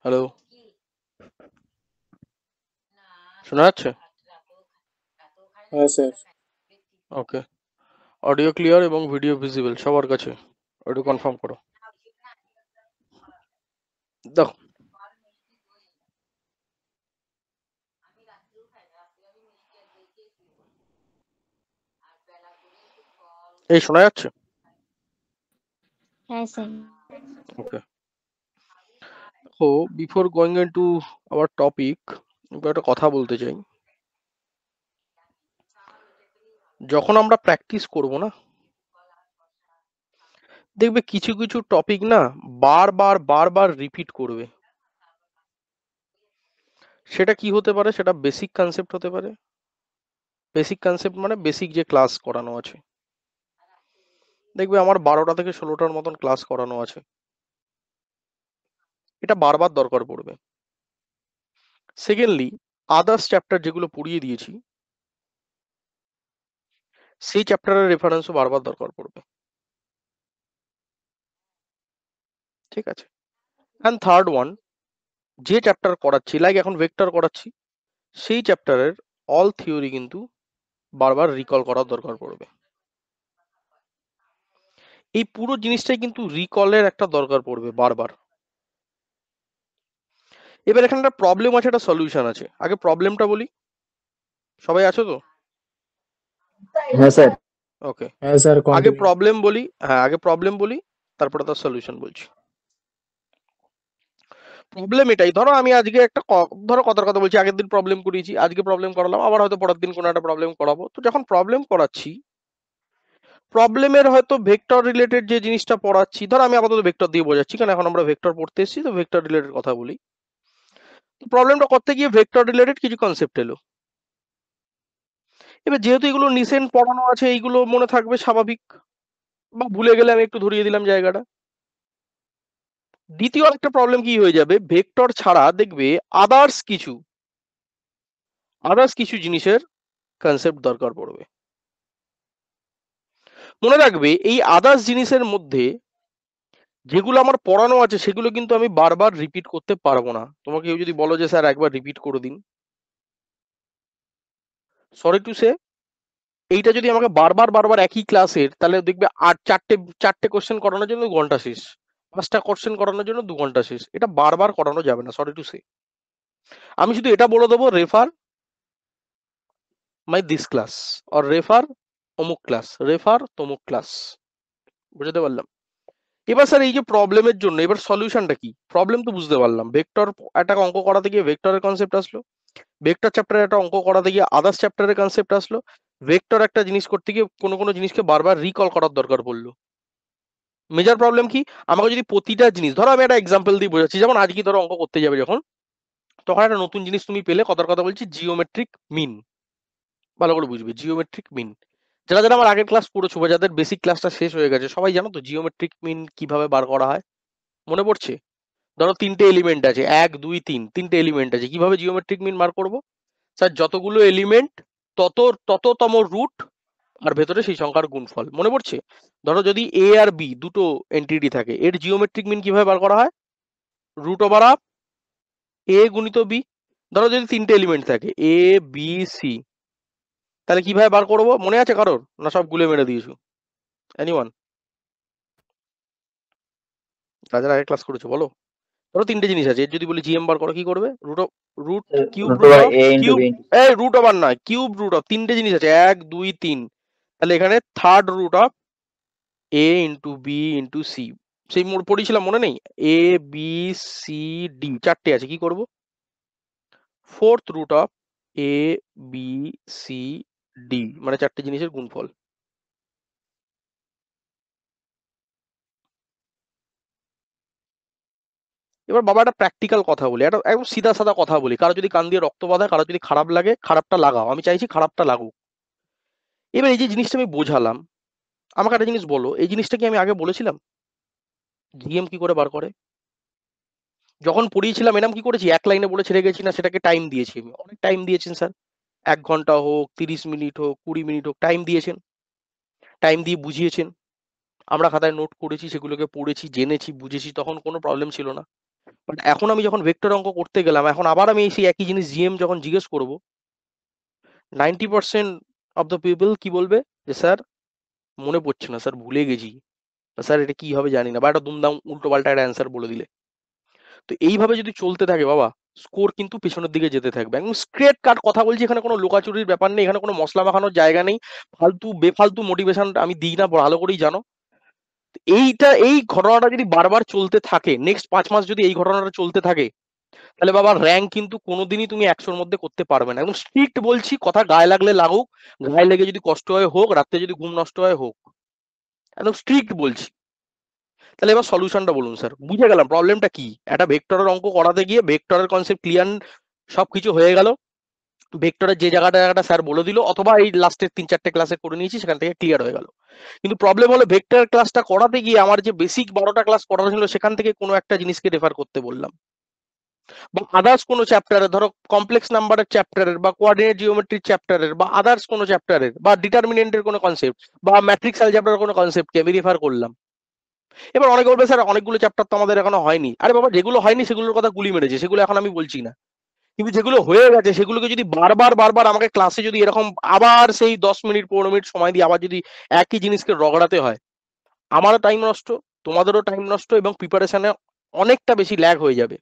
Hello, শোনা যাচ্ছে? হ্যাঁ স্যার। ওকে। অডিও ক্লিয়ার এবং ভিডিও ভিজিবল সবার কাছে। একটু কনফার্ম করো। দেখো, এই শোনা যাচ্ছে? হ্যাঁ স্যার। ওকে। তো before going into our topic, একটা কথা বলতে চাই। যখন আমরা প্র্যাকটিস করব না, দেখবে কিছু কিছু টপিক না বারবার বারবার রিপিট করবে। সেটা কি হতে পারে? সেটা বেসিক কনসেপ্ট হতে পারে। বেসিক কনসেপ্ট মানে বেসিক যে ক্লাস করানো আছে। দেখবে আমার 12টা থেকে 16টার মতন ক্লাস করানো আছে। এটা বারবার দরকার পড়বে। সেকেন্ডলি, আদার্স চ্যাপ্টার যেগুলো পড়িয়ে দিয়েছি সেই চ্যাপ্টারের রেফারেন্সও বারবার দরকার পড়বে। ঠিক আছে? অ্যান্ড থার্ড ওয়ান, যে চ্যাপ্টার করাচ্ছি, লাইক এখন ভেক্টর করাচ্ছি, সেই চ্যাপ্টারের অল থিওরি কিন্তু বারবার রিকল করার দরকার পড়বে। এই পুরো জিনিসটাই কিন্তু রিকলের একটা দরকার পড়বে বারবার। এবার এখানে একটা প্রবলেম আছে, একটা সলিউশন আছে। আগে প্রবলেমটা বলি, সবাই আছো তো? হ্যাঁ স্যার। ওকে। হ্যাঁ স্যার, আগে কন্টিনিউ। প্রবলেম বলি, হ্যাঁ আগে প্রবলেম বলি, তারপরে তার সলিউশন বলছি। প্রবলেম এটাই, ধরো আমি আজকে একটা ধরো কথার কথা বলছি, আগের দিন প্রবলেম করিয়েছি, আজকে প্রবলেম করালাম, আবার হয়তো পরের দিন কোনো একটা প্রবলেম করাবো। তো যখন প্রবলেম করাচ্ছি, প্রবলেমের হয়তো ভেক্টর রিলেটেড যে জিনিসটা পড়াচ্ছি, ধরো আমি আপাতত ভেক্টর দিয়ে বোঝাচ্ছি কারণ এখন আমরা ভেক্টর পড়তে এসেছি, তো ভেক্টর রিলেটেড কথা বলি। প্রবলেমটা করতে গিয়ে ভেক্টর রিলেটেড কিছু কনসেপ্ট এলো। এবার যেহেতু এগুলো নিসেন্ট পড়ানো আছে, এইগুলো মনে থাকবে স্বাভাবিক, বা ভুলে গেলে আমি একটু ধরিয়ে দিলাম জায়গাটা। দ্বিতীয় একটা প্রবলেম কি হয়ে যাবে, ভেক্টর ছাড়া দেখবে আদার্স কিছু জিনিসের কনসেপ্ট দরকার পড়বে। মনে রাখবে এই আদার্স জিনিসের মধ্যে যেগুলো আমার পড়ানো আছে সেগুলো কিন্তু আমি বারবার রিপিট করতে পারবো না। তোমাকে কেউ যদি বলো যে স্যার একবার রিপিট করে দিন, সরি টু সে, এইটা যদি আমাকে বারবার বারবার একই ক্লাসের, তাহলে দেখবে আর চারটে চারটে কোশ্চেন করানোর জন্য 2 ঘন্টা শেষ, 5টা কোশ্চেন করানোর জন্য 2 ঘন্টা শেষ। এটা বারবার করানো যাবে না, সরি টু সে। আমি শুধু এটা বলে দেবো, refer my this class, or refer অমুক ক্লাস, রেফার তমুক ক্লাস। বুঝতে পারলাম? এবার স্যার এই যে প্রবলেমের জন্য এবার সলিউশনটা কি? প্রবলেম তো বুঝতে পারলাম, ভেক্টর একটা অঙ্ক করাতে গিয়ে ভেক্টরের কনসেপ্ট আসলো, ভেক্টর চ্যাপ্টারে একটা অঙ্ক করাতে গিয়ে আদার্স চ্যাপ্টারের কনসেপ্ট আসলো, ভেক্টর একটা জিনিস করতে গিয়ে কোনো কোনো জিনিসকে বারবার রিকল করার দরকার পড়লো। মেজর প্রবলেম কি? আমাকে যদি প্রতিটা জিনিস, ধরো আমি একটা এক্সাম্পল দিয়ে বোঝাচ্ছি, যেমন আজকে ধরো অঙ্ক করতে যাবে যখন, তখন একটা নতুন জিনিস তুমি পেলে, কথার কথা বলছি জিওমেট্রিক মিন। ভালো করে বুঝবে, জিওমেট্রিক মিন। যারা যারা আমার আগের ক্লাস পড়েছো বা যাদের বেসিক ক্লাসটা শেষ হয়ে গেছে, সবাই জানো তো জিওমেট্রিক মিন কিভাবে বার করা হয়? মনে পড়ছে? ধরো তিনটে এলিমেন্ট আছে, 1 2 3, তিনটে এলিমেন্ট আছে, কিভাবে জিওমেট্রিক মিন বার করব? স্যার যতগুলো এলিমেন্ট তততম রুট আর ভেতরে সেই সংখ্যার গুণফল। মনে পড়ছে? ধরো যদি এ আর বি দুটো এন্টিটি থাকে, এর জিওমেট্রিক মিন কিভাবে বার করা হয়? রুট ওভার অফ এ গুণিত বি। ধরো যদি তিনটে এলিমেন্ট থাকে এ বি সি, তাহলে কিভাবে বার করব? মনে আছে কারোর, না সব গুলে মেরে দিয়েছো? এনিওয়ান? যারা আগে ক্লাস করেছো বলো। ধরো তিনটে জিনিস আছে, এর যদি বলি জিএম বার করো, কি করবে? Root cube root root over of A into cube, B. এই রুট ওভার নয়, কিউব রুট অফ, তিনটে জিনিস আছে 1 2 3, তাহলে এখানে third root of A into B into C. সেই মোড় পড়েছিলাম মনে নেই? এ বি সি ডি চারটে আছে, কি করব? Fourth root of A B C D, মানে চারটে জিনিসের গুণফল। এবার বাবা একটা প্র্যাকটিক্যাল কথা বলি, একটা একদম সিধা সাদা কথা বলি, কারো যদি কান দিয়ে রক্ত বাঁধে, কারো যদি খারাপ লাগে, খারাপটা লাগাও, আমি চাইছি খারাপটা লাগুক। এবার এই যে জিনিসটা আমি বোঝালাম, আমাকে একটা জিনিস বলো, এই জিনিসটা কি আমি আগে বলেছিলাম জিএম কি করে বার করে? যখন পড়িয়েছিলাম এরম কি করেছি, এক লাইনে বলে ছেড়ে গেছি? না, সেটাকে টাইম দিয়েছি আমি, অনেক টাইম দিয়েছেন স্যার। 1 ঘন্টা হোক, 30 মিনিট হোক, 20 মিনিট হোক, টাইম দিয়েছেন, টাইম দিয়ে বুঝিয়েছেন। আমরা খাতায় নোট করেছি, সেগুলোকে পড়েছি, জেনেছি, বুঝেছি, তখন কোনো প্রবলেম ছিল না। বাট এখন আমি যখন ভেক্টর অঙ্ক করতে গেলাম, এখন আবার আমি সেই একই জিনিস জিএম যখন জিজ্ঞেস করব, 90% অফ দ্য পিপল কি বলবে, যে স্যার মনে পড়ছে না, স্যার ভুলে গেছি, স্যার এটা কি হবে জানি না, বা একটা দুমদাম উল্টো পাল্টা একটা অ্যান্সার বলে দিলে। তো এইভাবে যদি চলতে থাকে বাবা, স্কোর কিন্তু পেছনের দিকে যেতে থাকবে। একদম স্ট্রেট কাট কথা বলছি, এখানে কোনো লুকাচুরির ব্যাপার নেই, এখানে কোনো মশলা মাখানোর জায়গা নেই, ফালতু বেফালতু মোটিভেশন আমি দিই না, ভালো করেই জানো। এই ঘটনাটা যদি বারবার চলতে থাকে, নেক্সট 5 মাস যদি এই ঘটনাটা চলতে থাকে, তাহলে বাবা র্যাঙ্ক কিন্তু কোনোদিনই তুমি 100-র মধ্যে করতে পারবে না। একদম স্ট্রিক্ট বলছি, কথা গায়ে লাগলে লাগুক, গায়ে লেগে যদি কষ্ট হয় হোক, রাত্রে যদি ঘুম নষ্ট হয় হোক, একদম স্ট্রিক্ট বলছি। তাহলে এবার সলিউশনটা বলুন স্যার। বুঝে গেলাম প্রবলেমটা কি, একটা ভেক্টরের অঙ্ক করাতে গিয়ে ভেক্টরের কনসেপ্ট ক্লিয়ার, সবকিছু হয়ে গেল, ভেক্টরের যে জায়গাটা স্যার বলে দিল, অথবা এই লাস্টের 3-4টে ক্লাসে করে নিয়েছি, সেখান থেকে ক্লিয়ার হয়ে গেল। কিন্তু প্রবলেম হলো ভেক্টর ক্লাসটা করাতে গিয়ে আমার যে বেসিক 12টা ক্লাস করানো ছিল, সেখান থেকে কোনো একটা জিনিসকে রেফার করতে বললাম, বা আদার্স কোনো চ্যাপ্টারে, ধরো কমপ্লেক্স নাম্বারের চ্যাপ্টারের, বা কোঅর্ডিনেট জিওমেট্রির চ্যাপ্টারের, বা আদার্স কোনো চ্যাপ্টারের, বা ডিটারমিনেন্টের কোনো কনসেপ্ট, বা ম্যাট্রিক্স অ্যালজেব্রার কোনো কনসেপ্টকে আমি রেফার করলাম। এবার অনেকে বলবে স্যার অনেকগুলো চ্যাপ্টার তো আমাদের এখনো হয়নি। আরে বাবা, যেগুলো হয়নি সেগুলোর কথা গুলি মেরেছে, সেগুলো এখন আমি বলছি না। কিন্তু যেগুলো হয়ে গেছে সেগুলোকে যদি বারবার বারবার আমাকে ক্লাসে যদি এরকম আবার সেই 10 মিনিট 15 মিনিট সময় দিয়ে আবার যদি একই জিনিসকে রগড়াতে হয়, আমারও টাইম নষ্ট, তোমাদেরও টাইম নষ্ট, এবং প্রিপারেশনে অনেকটা বেশি ল্যাগ হয়ে যাবে।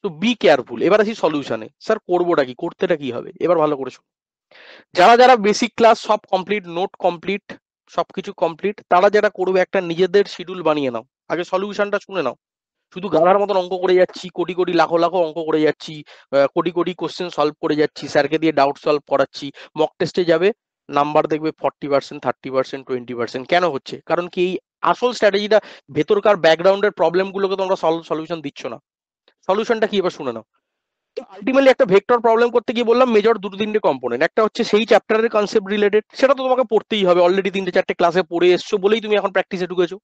তো বি কেয়ারফুল। এবার আসি সলিউশনে। স্যার করবোটা কি, করতেটা কি হবে, এবার ভালো করে শোনো। যারা যারা বেসিক ক্লাস সব কমপ্লিট, নোট কমপ্লিট, সবকিছু কমপ্লিট, তারা যারা করবে একটা নিজেদের শিডিউল বানিয়ে নাও। আগে সলিউশনটা শুনে নাও। শুধু গাধার মতন অঙ্ক করে যাচ্ছি, কোটি কোটি লাখো লাখো অঙ্ক করে যাচ্ছি, কোটি কোটি কোশ্চেন সলভ করে যাচ্ছি, স্যারকে দিয়ে ডাউট সলভ করাচ্ছি, মক টেস্টে যাবে, নাম্বার দেখবে 40%, 30%, 20%। কেন হচ্ছে? কারণ কি, এই আসল স্ট্র্যাটেজিটা, ভেতরকার ব্যাকগ্রাউন্ডের প্রবলেম গুলোকে তোমরা সলিউশন দিচ্ছ না। সলিউশনটা কি এবার শুনে নাও। তো আলটিমেটলি একটা ভেক্টর প্রবলেম করতে গিয়ে বললাম মেজর 2-3টে কম্পোনেন্ট। একটা হচ্ছে সেই চ্যাপ্টারের কনসেপ্ট রিলেটেড, সেটা তো তোমাকে পড়তেই হবে, অলরেডি 3-4টে ক্লাসে পড়ে এসছো বলেই তুমি এখন প্র্যাকটিসে ঢুকেছো।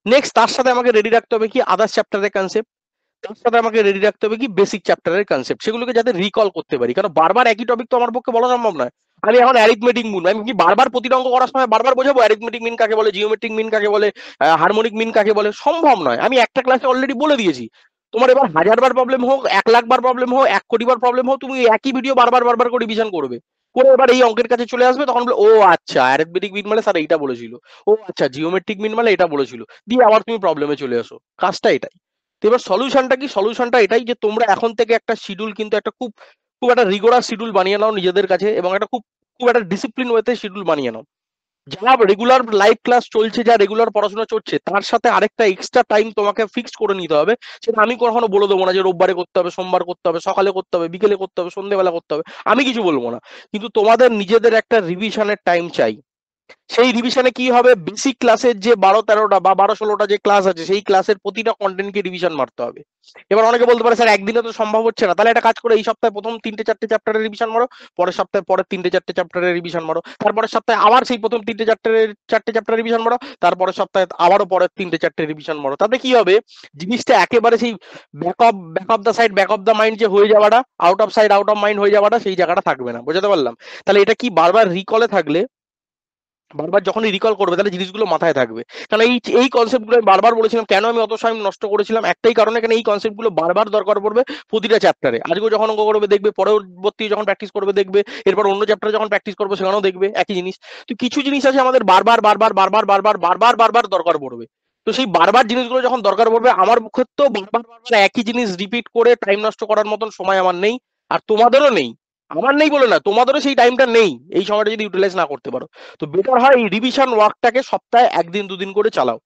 নেক্সট তার সাথে আমাকে রেডি রাখতে হবে কি, আদার্স চ্যাপ্টারের কনসেপ্ট। তার সাথে আমাকে রেডি রাখতে হবে কি, বেসিক চ্যাপ্টারের কনসেপ্ট, সেগুলোকে যাতে রিকল করতে পারি। কারণ বারবার একই টপিক তো আমার পক্ষে বলা সম্ভব নয়। আমি এখন অ্যারিথমেটিক মিন, আমি কি বারবার প্রতিটা অঙ্ক করার সময় বারবার বোঝাবো অ্যারিথমেটিক মিন কাকে বলে, জিওমেট্রিক মিন কাকে বলে, হারমোনিক মিন কাকে বলে? সম্ভব নয়। আমি একটা ক্লাসে অলরেডি বলে দিয়েছি। তোমার এবার 1000বার প্রবলেম হোক, 1,00,000বার প্রবলেম হোক, 1,000,000,000বার প্রবলেম হোক, তুমি একই ভিডিও বারবার বারবার করে রিভিশন করবে, করে এবার এই অঙ্কের কাছে চলে আসবে, তখন বলে ও আচ্ছা অ্যারিথমেটিক মিন মানে স্যার এইটা বলেছিল, ও আচ্ছা জিওমেট্রিক মিন মানে এটা বলেছিল, দিয়ে আবার তুমি প্রবলেমে চলে আসো। কাজটা এটাই। তো এবার সলিউশনটা কি, সলিউশনটা এটাই যে তোমরা এখন থেকে একটা শিডিউল, কিন্তু একটা খুব খুব একটা রিগোরাস শিডিউল বানিয়ে নাও নিজেদের কাছে, এবং একটা খুব খুব একটা ডিসিপ্লিন ওয়েতে শিডিউল বানিয়ে নাও। যা রেগুলার লাইভ ক্লাস চলছে, যা রেগুলার পড়াশোনা চলছে, তার সাথে আরেকটা এক্সট্রা টাইম তোমাকে ফিক্স করে নিতে হবে। সেটা আমি কখনো বলে দেবো না যে রোববারে করতে হবে, সোমবার করতে হবে, সকালে করতে হবে, বিকেলে করতে হবে, সন্ধ্যেবেলা করতে হবে, আমি কিছু বলবো না। কিন্তু তোমাদের নিজেদের একটা রিভিশনের টাইম চাই। সেই রিভিশনে কি হবে, বেসিক ক্লাসের যে 12-13টা বা 12-16টা যে ক্লাস আছে, সেই ক্লাসের প্রতিটা কন্টেন্টকে রিভিশন মারতে হবে। এবার অনেকে বলতে পারে স্যার একদিনে তো সম্ভব হচ্ছে না, তাহলে একটা কাজ করে এই সপ্তাহে প্রথম 3-4টে চ্যাপ্টারের রিভিশন মারো, পরের সপ্তাহে পরের 3-4টে চ্যাপ্টারের রিভিশন মারো, তারপরের সপ্তাহে আবার সেই প্রথম 3-4টে চ্যাপ্টারের রিভিশন মারো, তারপরের সপ্তাহে আবারও পরের 3-4টে রিভিশন মারো। তাতে কি হবে, জিনিসটা একেবারে সেই back of the side back of the mind যে হয়ে যাওয়াটা, out of side out of mind হয়ে যাওয়াটা, সেই জায়গাটা থাকবে না। বুঝতে পারলাম? তাহলে এটা কি, বারবার রিকলে থাকলে, বারবার যখনই রিকল করবে, তাহলে জিনিসগুলো মাথায় থাকবে। কারণ এই এই কনসেপ্ট গুলো আমি বারবার বলেছিলাম, কেন আমি অত সময় নষ্ট করেছিলাম, একটাই কারণে, কেন এই কনসেপ্ট গুলো বারবার দরকার পড়বে প্রতিটা চ্যাপ্টারে। আজকেও যখন অঙ্ক করবে দেখবে, পরবর্তী যখন প্র্যাকটিস করবে দেখবে, এরপর অন্য চ্যাপ্টারে যখন প্র্যাকটিস করবে সেখানেও দেখবে একই জিনিস। তো কিছু জিনিস আছে আমাদের বারবার বারবার বারবার বারবার বারবার বারবার দরকার পড়বে। তো সেই বারবার জিনিসগুলো যখন দরকার পড়বে, আমার ক্ষেত্রেও বারবার বারবার একই জিনিস রিপিট করে টাইম নষ্ট করার মতন সময় আমার নেই, আর তোমাদেরও নেই। আমার নেই বলে না, তোমাদেরও সেই টাইমটা নেই, এই সময়টা যদি ইউটিলাইজ না করতে পারো। তো বেটার হয় এই রিভিশন ওয়ার্কটাকে সপ্তাহে 1 দিন 2 দিন করে চালাও।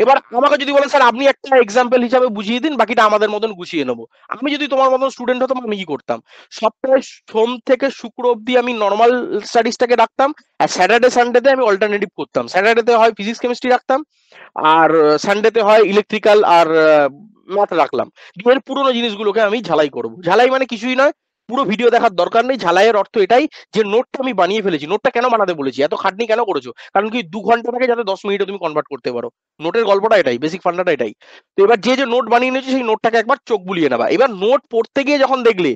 এবার আমাকে যদি বলেন স্যার আপনি একটা এক্সাম্পল হিসাবে বুঝিয়ে দিন, বাকিটা আমাদের মতন গুছিয়ে নেবো, আমি যদি তোমার মতন স্টুডেন্ট হতাম, আমি কি করতাম, সপ্তাহে সোম থেকে শুক্র অব্দি আমি নর্মাল স্টাডিজটাকে রাখতাম, আর স্যাটারডে সানডেতে আমি অল্টারনেটিভ করতাম। স্যাটারডেতে হয় ফিজিক্স কেমিস্ট্রি রাখতাম, আর সানডেতে হয় ইলেকট্রিক্যাল আর ম্যাথ রাখলাম। এর পুরোনো জিনিসগুলোকে আমি ঝালাই করব। ঝালাই মানে কিছুই নয়, পুরো ভিডিও দেখার দরকার নেই। ঝালাইয়ের অর্থ এটাই যে নোটটা আমি বানিয়ে ফেলেছি। নোটটা কেন বানাতে বলেছি, এত খাটনি কেন করেছো, কারণ কি 2 ঘন্টাটাকে যাতে 10 মিনিটে তুমি কনভার্ট করতে পারো। নোটের গল্পটা এটাই, বেসিক ফান্ডাটা এটাই। তো এবার যে যে নোট বানিয়ে নিয়েছো, সেই নোটটাকে একবার চোখ বুলিয়ে নেবা। এবার নোট পড়তে গিয়ে যখন দেখলে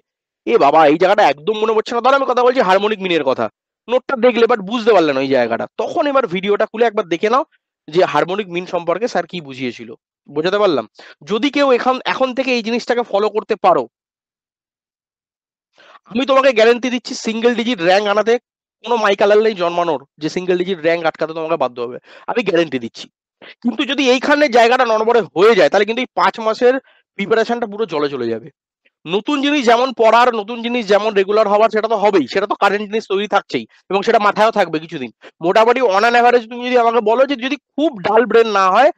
এ বাবা এই জায়গাটা একদম মনে পড়ছে না, ধর আমি কথা বলছি হারমোনিক মিনের কথা, নোটটা দেখলে বাট বুঝতে পারলে না ওই জায়গাটা, তখন এবার ভিডিওটা খুলে একবার দেখে নাও যে হারমোনিক মিন সম্পর্কে স্যার কি বুঝিয়েছিল। বোঝাতে পারলাম? যদি কেউ এখন থেকে এই জিনিসটাকে ফলো করতে পারো, আমি তোমাকে গ্যারান্টি দিচ্ছি সিঙ্গেল ডিজিট র্যাঙ্ক আনাতে কোনো মাইকালাল নেই জন্মানোর যে সিঙ্গেল ডিজিট র্যাঙ্ক আটকাতে তোমাকে বাধ্য হবে, আমি গ্যারান্টি দিচ্ছি। কিন্তু যদি এইখানে জায়গাটা নড়বড়ে হয়ে যায় তাহলে কিন্তু এই 5 মাসের প্রিপারেশনটা পুরো জলে চলে যাবে। নতুন জিনিস যেমন পড়ার, নতুন জিনিস যেমন রেগুলার হওয়ার, সেটা তো হবেই, সেটা তো কারেন্ট জিনিস তৈরি থাকছেই এবং সেটা মাথায়ও থাকবে কিছুদিন। মোটামুটি অন অ্যান অ্যাভারেজ তুমি যদি আমাকে বলো যে যদি খুব ডাল ব্রেন না হয়,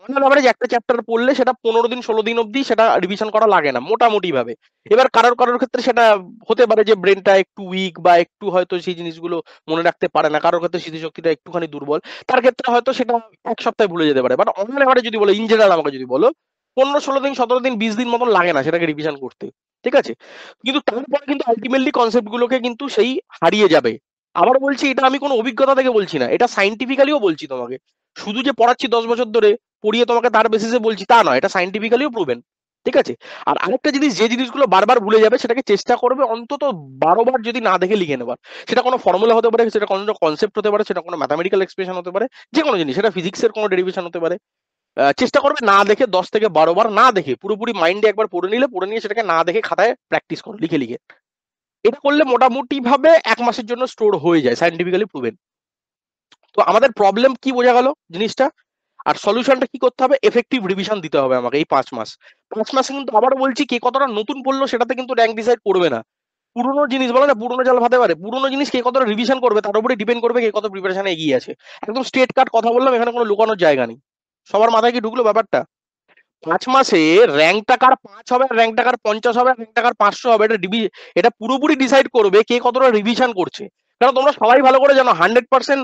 অন অ্যান অ্যাভারেজ একটা চ্যাপ্টার পড়লে সেটা 15 দিন 16 দিন অব্দি সেটা রিভিশন করা লাগে না মোটামুটি ভাবে। এবার কারোর কারোর ক্ষেত্রে সেটা হতে পারে যে ব্রেনটা একটু উইক বা একটু হয়তো সেই জিনিসগুলো মনে রাখতে পারে না, কারোর ক্ষেত্রে স্মৃতিশক্তিটা একটুখানি দুর্বল, তার ক্ষেত্রে হয়তো সেটা এক সপ্তাহে ভুলে যেতে পারে। বাট অন অ্যান অ্যাভারেজ যদি বলো, ইন জেনারেল আমাকে যদি বলো, 15 16 দিন 17 দিন 20 দিন মতন লাগে না সেটাকে রিভিশন করতে, ঠিক আছে? কিন্তু তারপরে কিন্তু আলটিমেটলি কনসেপ্ট গুলোকে কিন্তু সেই হারিয়ে যাবে। আবার বলছি, এটা আমি কোনো অভিজ্ঞতা থেকে বলছি না, এটা সাইন্টিফিক্যালিও বলছি তোমাকে। শুধু যে পড়াচ্ছি 10 বছর ধরে পড়িয়ে তোমাকে তার বেসিসে বলছি তা নয়, এটা সাইন্টিফিক্যালিও প্রুভেন, ঠিক আছে? আর আরেকটা জিনিস, যে জিনিসগুলো বারবার ভুলে যাবে সেটাকে চেষ্টা করবে অন্তত 12বার যদি না দেখে লিখে নেবার। সেটা কোনো ফর্মুলা হতে পারে, সেটা কোনো কনসেপ্ট হতে পারে, সেটা কোনো ম্যাথামেটিক্যাল এক্সপ্রেশন হতে পারে, যে কোনো জিনিস, সেটা ফিজিক্সের কোনো ডেরিভেশন হতে পারে। চেষ্টা করবে না দেখে 10 থেকে 12বার না দেখে পুরোপুরি মাইন্ডে একবার পড়ে নিলে, পড়ে নিয়ে সেটাকে না দেখে খাতায় প্র্যাকটিস করো লিখে লিখে। এটা করলে মোটামুটি ভাবে 1 মাসের জন্য স্টোর হয়ে যায়, সাইন্টিফিক্যালি প্রুভেন। তো আমাদের প্রবলেম কি বোঝা গেল জিনিসটা? আর সলিউশনটা কি করতে হবে? এফেক্টিভ রিভিশন দিতে হবে আমাকে এই 5 মাস। 5 মাসে কিন্তু আবারও বলছি, কে কতটা নতুন পড়লো সেটাতে কিন্তু র্যাঙ্ক ডিসাইড করবে না। পুরোনো জিনিস বলে না, পুরোনো জল ভাতে পারে, পুরোনো জিনিস কে কতটা রিভিশন করবে তার উপরে ডিপেন্ড করবে কে কত প্রিপারেশনে এগিয়ে আছে। একদম স্ট্রেট কাট কথা বললাম, এখানে কোনো লুকানোর জায়গা নেই। সবার মাথায় কি ঢুকলো ব্যাপারটা? 5 মাসে র্যাঙ্ক টাকার 5 হবে, র্যাঙ্ক টাকার 50 হবে, র্যাঙ্ক টাকার 500 হবে, এটা পুরোপুরি ডিসাইড করবে কে কতটা রিভিশন করছে। কারণ তোমরা সবাই ভালো করে জানো 100%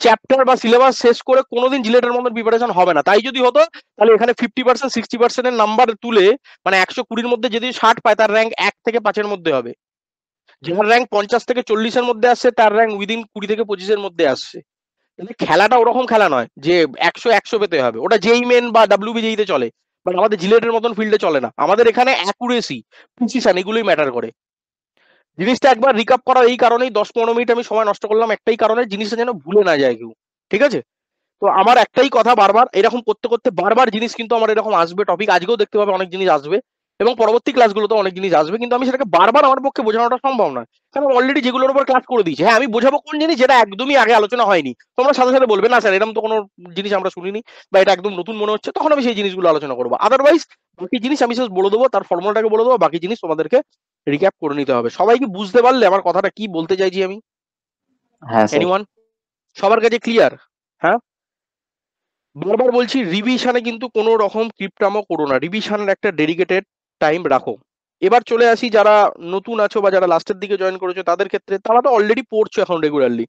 চ্যাপ্টার বা সিলেবাস শেষ করে কোনোদিন জিলেটের মতন প্রিপারেশন হবে না। তাই যদি হতো তাহলে এখানে 50% 60% নাম্বার তুলে, মানে 120-র মধ্যে যদি 60 পায় তার র্যাঙ্ক 1 থেকে 5-এর মধ্যে হবে। যার র্যাঙ্ক 50 থেকে 40-এর মধ্যে আসছে তার র্যাঙ্ক উইদিন 20 থেকে 25-এর মধ্যে আসছে। খেলাটা ওরকম খেলা নয় যে 100 পেতে হবে, ওটা যেই মেন বা WBJEI তে চলে, বাট আমাদের জিলেটের মতন ফিল্ডে চলে না। আমাদের এখানে অ্যাকুরেসি, প্রিসিশন এগুলোই ম্যাটার করে। জিনিসটা একবার রিকাপ করার এই কারণেই 10-15 মিনিট আমি সময় নষ্ট করলাম, একটাই কারণে, জিনিসটা যেন ভুলে না যায় কেউ, ঠিক আছে? তো আমার একটাই কথা, বারবার এরকম করতে করতে বারবার জিনিস কিন্তু আমার এরকম আসবে, টপিক আজকেও দেখতে পাবে অনেক জিনিস আসবে এবং পরবর্তী ক্লাসগুলোতে অনেক জিনিস আসবে, কিন্তু আমি সেটাকে বারবার আমার পক্ষে বোঝানোটা সম্ভব নয়, কারণ অলরেডি যেগুলোর উপর ক্লাস করে দিয়েছি। হ্যাঁ, আমি বোঝাবো কোন জিনিস যেটা একদমই আগে আলোচনা হয়নি, তোমরা সাথে সাথে বলবে না স্যার এরকম তো কোনো জিনিস আমরা শুনিনি বা এটা একদম নতুন মনে হচ্ছে, তখন আমি সেই জিনিসগুলো আলোচনা করবো। আদারওয়াইজ বাকি জিনিস আমি জাস্ট বলে দেবো, তার ফর্মুলাটাকে বলে দেবো, বাকি জিনিস তোমাদেরকে রিক্যাপ করে নিতে হবে। সবাই কি বুঝতে পারলে আমার কথাটা কি বলতে চাইছি আমি? হ্যাঁ স্যার। এনিওয়ান? সবার কাছে ক্লিয়ার? হ্যাঁ, বারবার বলছি, রিভিশনে কিন্তু কোনো রকম কিপটামো করো না, রিভিশনের একটা ডেডিকেটেড টাইম রাখো। এবার চলে আসি যারা নতুন আছো বা যারা লাস্টের দিকে জয়েন করেছো তাদের ক্ষেত্রে, তারা তো অলরেডি পড়ছো এখন রেগুলারলি,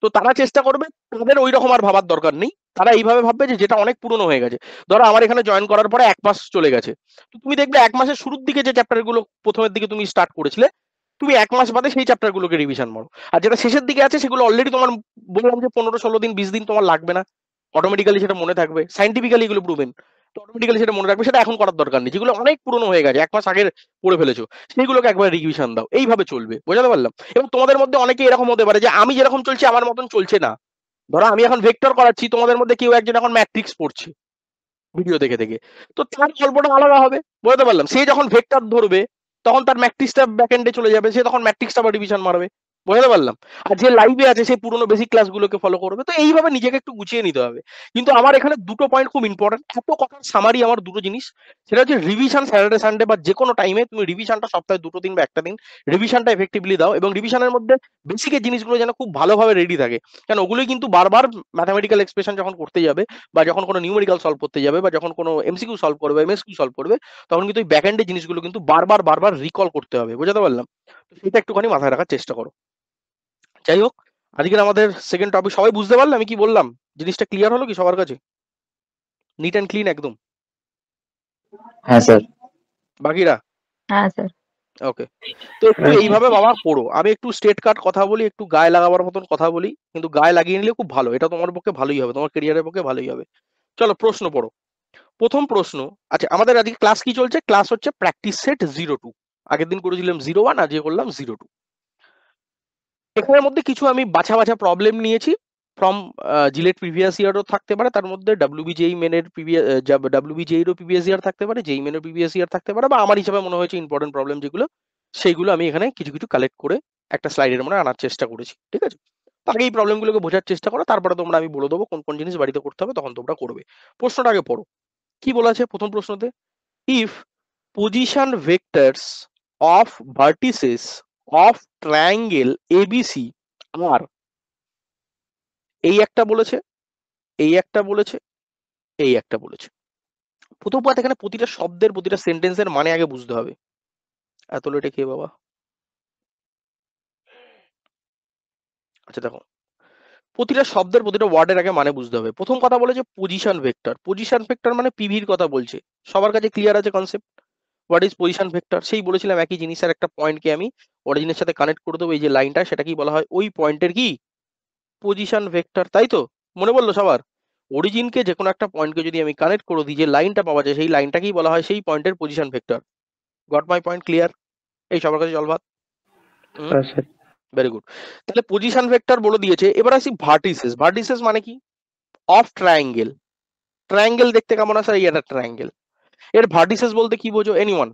তো তারা চেষ্টা করবে, তাদের ওই রকম আর ভাবার দরকার নেই। তারা এইভাবে ভাববে যে যেটা অনেক পুরনো হয়ে গেছে। ধরো আমার এখানে জয়েন করার পরে 1 মাস চলে গেছে, তো তুমি দেখবে 1 মাসের শুরুর দিকে যে চ্যাপ্টার গুলো প্রথমের দিকে তুমি স্টার্ট করেছিলে, তুমি 1 মাস বাদে সেই চ্যাপ্টার গুলোকে রিভিশন মারো। আর যেটা শেষের দিকে আছে সেগুলো অলরেডি তোমার, বললাম যে 15 16 দিন 20 দিন তোমার লাগবে না, অটোমেটিক্যালি সেটা মনে থাকবে, সাইন্টিফিক্যালি এগুলো প্রুভেন। তো অটোমেটিক্যালি সেটা মনে রাখবে, সেটা এখন করার দরকার নেই। যেগুলো অনেক পুরনো হয়ে গেছে, 1 মাস আগে পড়ে ফেলেছো, সেইগুলোকে একবার রিভিশন দাও, এইভাবে চলবে। বোঝাতে পারলাম? এবং তোমাদের মধ্যে অনেকে এরকম হতে পারে যে আমি যেরকম চলছি আমার মতন চলছে না। ধরো আমি এখন ভেক্টর করাচ্ছি, তোমাদের মধ্যে কেউ একজন এখন ম্যাট্রিক্স পড়ছে ভিডিও দেখে দেখে, তো তার গল্পটা আলাদা হবে। বুঝতে পারলাম? সে যখন ভেক্টর ধরবে তখন তার ম্যাট্রিক্সটা ব্যাকএন্ডে চলে যাবে, সে তখন ম্যাট্রিক্সটা আবার রিভিশন মারবে। বুঝতে পারলাম? আর যে লাইভে আছে সে পুরোনো বেসিক ক্লাসগুলোকে ফলো করবে। তো এইভাবে নিজেকে একটু গুছিয়ে নিতে হবে। কিন্তু আমার এখানে দুটো পয়েন্ট খুব ইম্পর্টেন্ট, এত কথার সামারি আমার দুটো জিনিস। সেটা হচ্ছে রিভিশন স্যাটারডে সানডে বা যে কোনো টাইমে তুমি রিভিশনটা সপ্তাহে 2 দিন বা একটা দিন রিভিশনটা এফেক্টিভলি দাও, এবং রিভিশনের মধ্যে বেসিকের জিনিসগুলো যেন খুব ভালোভাবে রেডি থাকে। কারণ ওগুলোই কিন্তু বারবার ম্যাথামেটিক্যাল এক্সপ্রেশন যখন করতে যাবে বা যখন কোনো নিউমেরিক্যাল সলভ করতে যাবে বা যখন কোনো MCQ সলভ করবে, MSQ সলভ করবে, তখন কিন্তু ওই ব্যাকএন্ডের জিনিসগুলো কিন্তু বারবার বারবার রিকল করতে হবে। বুঝতে পারলাম? তো সেটা একটুখানি মাথায় রাখার চেষ্টা করো। যাই হোক, আজকের আমাদের সেকেন্ড টপিক সবাই বুঝতে পারলে আমি কি বললাম? জিনিসটা ক্লিয়ার হলো কি সবার কাছে? নিট অ্যান্ড ক্লিন একদম? হ্যাঁ স্যার। বাকিরা? হ্যাঁ স্যার। ওকে। তো একটু এইভাবে বাবা পড়ো, আমি একটু স্ট্রেট কাট কথা বলি, একটু গায়ে লাগাবার মতন কথা বলি, কিন্তু গায়ে লাগিয়ে নিলে খুব ভালো, এটা তোমার পক্ষে ভালোই হবে, তোমার ক্যারিয়ারের পক্ষে ভালোই হবে। চলো প্রশ্ন পড়ো। প্রথম প্রশ্ন, আচ্ছা আমাদের আজকে ক্লাস কি চলছে? ক্লাস হচ্ছে প্র্যাকটিস সেট 02। আগের দিন করেছিলাম 01, আজকে করলাম 02। এখানের মধ্যে কিছু আমি বাছা বাছা প্রবলেম নিয়েছি, ফ্রম জিলেট প্রিভিয়াস ইয়ারও থাকতে পারে, তার মধ্যে ডাব্লিউবিজেই মেনের প্রিভিয়াস ডাব্লিউবিজেইরও প্রিভিয়াস ইয়ার থাকতে পারে, যেই মেনের প্রিভিয়াস ইয়ার থাকতে পারে, বা আমার হিসাবে মনে হয়েছে ইম্পর্টেন্ট প্রবলেম যেগুলো সেইগুলো আমি এখানে কিছু কিছু কালেক্ট করে একটা স্লাইডের মধ্যে আনার চেষ্টা করেছি। ঠিক আছে, তো আগে এই প্রবলেমগুলোকে বোঝার চেষ্টা করো, তারপরে তোমরা আমি বলে দেবো কোন কোন জিনিস বাড়িতে করতে হবে, তখন তোমরা করবে। প্রশ্নটা আগে পড়ো, কি বলা আছে প্রথম প্রশ্নতে? If position vectors of vertices of triangle A B C আর, এই একটা বলেছে, এই একটা বলেছে, এই একটা বলেছে। প্রথম কথা, এখানে প্রতিটা শব্দের প্রতিটা সেন্টেন্সের মানে আগে বুঝতে হবে। এত লেটে কে বাবা? আচ্ছা দেখো, প্রতিটা শব্দের প্রতিটা ওয়ার্ডের আগে মানে বুঝতে হবে। প্রথম কথা বলেছে পজিশন ভেক্টর, পজিশন ভেক্টর মানে পিভির কথা বলছে। সবার কাছে ক্লিয়ার আছে concept? What is position vector? সেই বলেছিলাম একই জিনিসের একটা পয়েন্টকে আমি অরিজিনের সাথে কানেক্ট করে দেবো, এই যে লাইনটা, সেটা কি বলা হয়? ওই পয়েন্টের কি পজিশন ভেক্টর, তাই তো? মনে বললো সবার? অরিজিনকে যে কোনো একটা পয়েন্টকে যদি আমি কানেক্ট করে দিই, যে লাইনটা পাওয়া যায় সেই লাইনটাকেই বলা হয় সেই পয়েন্টের position vector. Got my point? Clear? এই সবার কাছে জল ভাত? Yes, sir. Very good. তাহলে পজিশন ভেক্টর বলে দিয়েছে। এবার আসি ভার্টিসেস। ভার্টিসেস মানে কি? Of triangle. ট্রায়াঙ্গেল দেখতে কেমন আছে? এই একটা ট্রায়াঙ্গেল। এর ভার্টিসেস বলতে কি বোঝো এনিওয়ান?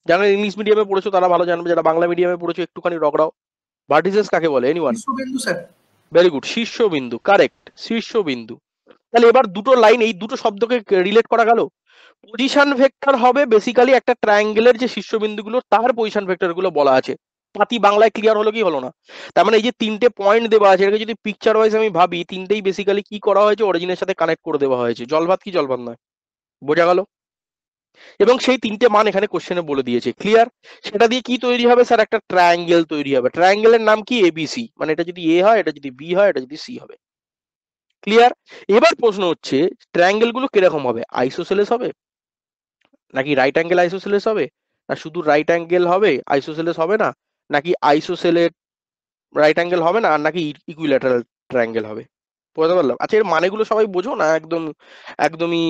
যারা ইংলিশ মিডিয়ামে পড়েছো তারা ভালো জানবে, যারা বাংলা মিডিয়ামে পড়েছো একটুখানি রগড়াও। ভার্টিসেস কাকে বলে এনিওয়ান? শীর্ষবিন্দু স্যার। ভেরি গুড, শীর্ষবিন্দু, কারেক্ট, শীর্ষবিন্দু। তাহলে এবার দুটো লাইন, এই দুটো শব্দকে রিলেট করা গেল। পজিশন ভেক্টর হবে বেসিক্যালি একটা ট্রায়াঙ্গেলের যে শীর্ষবিন্দুগুলো তার পজিশন ভেক্টর গুলো বলা আছে। পাতি বাংলায় ক্লিয়ার হলো কি হলো না? তার মানে এই যে তিনটে পয়েন্ট দেওয়া আছে, এটাকে যদি পিকচার ওয়াইজ আমি ভাবি, তিনটেই বেসিক্যালি কি করা হয়েছে? অরিজিনের সাথে কানেক্ট করে দেওয়া হয়েছে। জলভাত কি জলভাত নয়? বোঝা গেল? এবং সেই তিনটে মান এখানে কোশ্চেনে বলে দিয়েছে। ক্লিয়ার? সেটা দিয়ে কি তৈরি হবে স্যার? একটা ট্রায়াঙ্গেল তৈরি হবে। ট্রায়াঙ্গেলের নাম কি? এবিসি। মানে এটা যদি এ হয়, এটা যদি বি হয়, এটা যদি সি হবে। ক্লিয়ার? এবার প্রশ্ন হচ্ছে ট্রায়াঙ্গেল গুলো কিরকম হবে? আইসোসেলেস হবে, নাকি রাইট অ্যাঙ্গেল আইসোসেলেস হবে, না শুধু রাইট অ্যাঙ্গেল হবে আইসোসেলেস হবে না, নাকি আইসোসেলেট রাইট অ্যাঙ্গেল হবে না, আর নাকি ইকুইল্যাটারাল ট্রায়াঙ্গেল হবে? বুঝতে পারলাম? আচ্ছা, এর মানেগুলো সবাই বোঝো না? একদম একদমই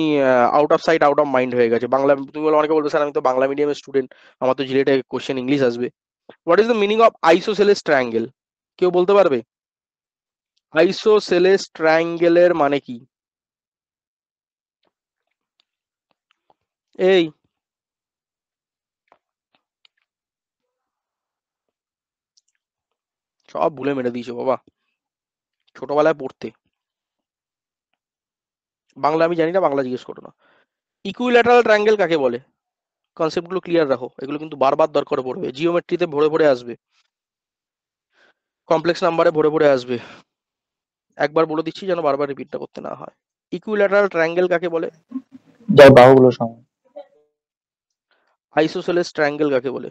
out of sight out of mind হয়ে গেছে বাংলা। তুমি বলো, অনেকে বলবে স্যার আমি তো বাংলা মিডিয়ামের স্টুডেন্ট, আমার তো জিলেটে কোশ্চেন ইংলিশ আসবে। What is the meaning of isosceles triangle? কেউ বলতে পারবে? আইসোসেলেস ট্রায়াঙ্গেলের মানে কি? এই সব ভুলে মেরে দিয়েছো বাবা, ছোটবেলায় পড়তে। বাংলা আমি জানি না, বাংলা জিজ্ঞেস করো না। ইকুইল্যাটারাল ট্রায়াঙ্গেল কাকে বলে? কনসেপ্ট গুলো ক্লিয়ার রাখো, এগুলো কিন্তু বারবার দরকার পড়বে। জিওমেট্রিতে ভরে ভরে আসবে, কমপ্লেক্স নাম্বারে ভরে ভরে আসবে। একবার বলে দিচ্ছি যেন বারবার রিপিটটা করতে না হয়। ইকুইল্যাটারাল ট্রায়াঙ্গেল কাকে বলে? যার বাহুগুলো সমান। আইসোসেলেস ট্রায়াঙ্গেল কাকে বলে?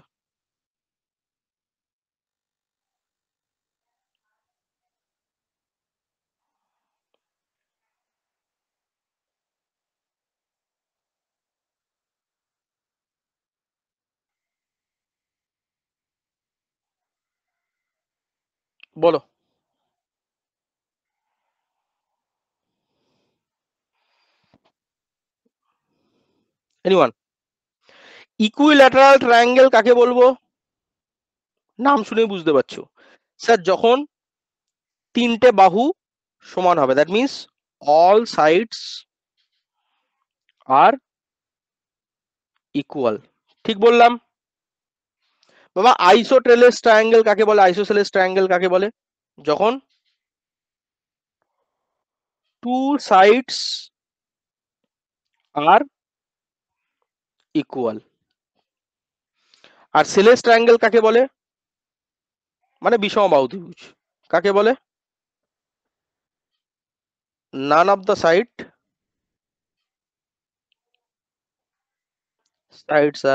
বলো। এনিওয়ান? ইকুইল্যাটারাল ট্রায়াঙ্গেল কাকে বলবো? নাম শুনে বুঝতে পারছো স্যার, যখন তিনটে বাহু সমান হবে, that means all sides are equal. ঠিক বললাম বাবা? আইসোটেলেস ট্রায়াঙ্গেল কাকে বলে? আইসোসেলেস ট্রায়াঙ্গেল কাকে বলে? যখন টু সাইডস আর ইকুয়াল। আর সেলেস ট্রায়াঙ্গেল কাকে বলে? মানে বিষমবাহু ত্রিভুজ। কাকে বলে? None of the sides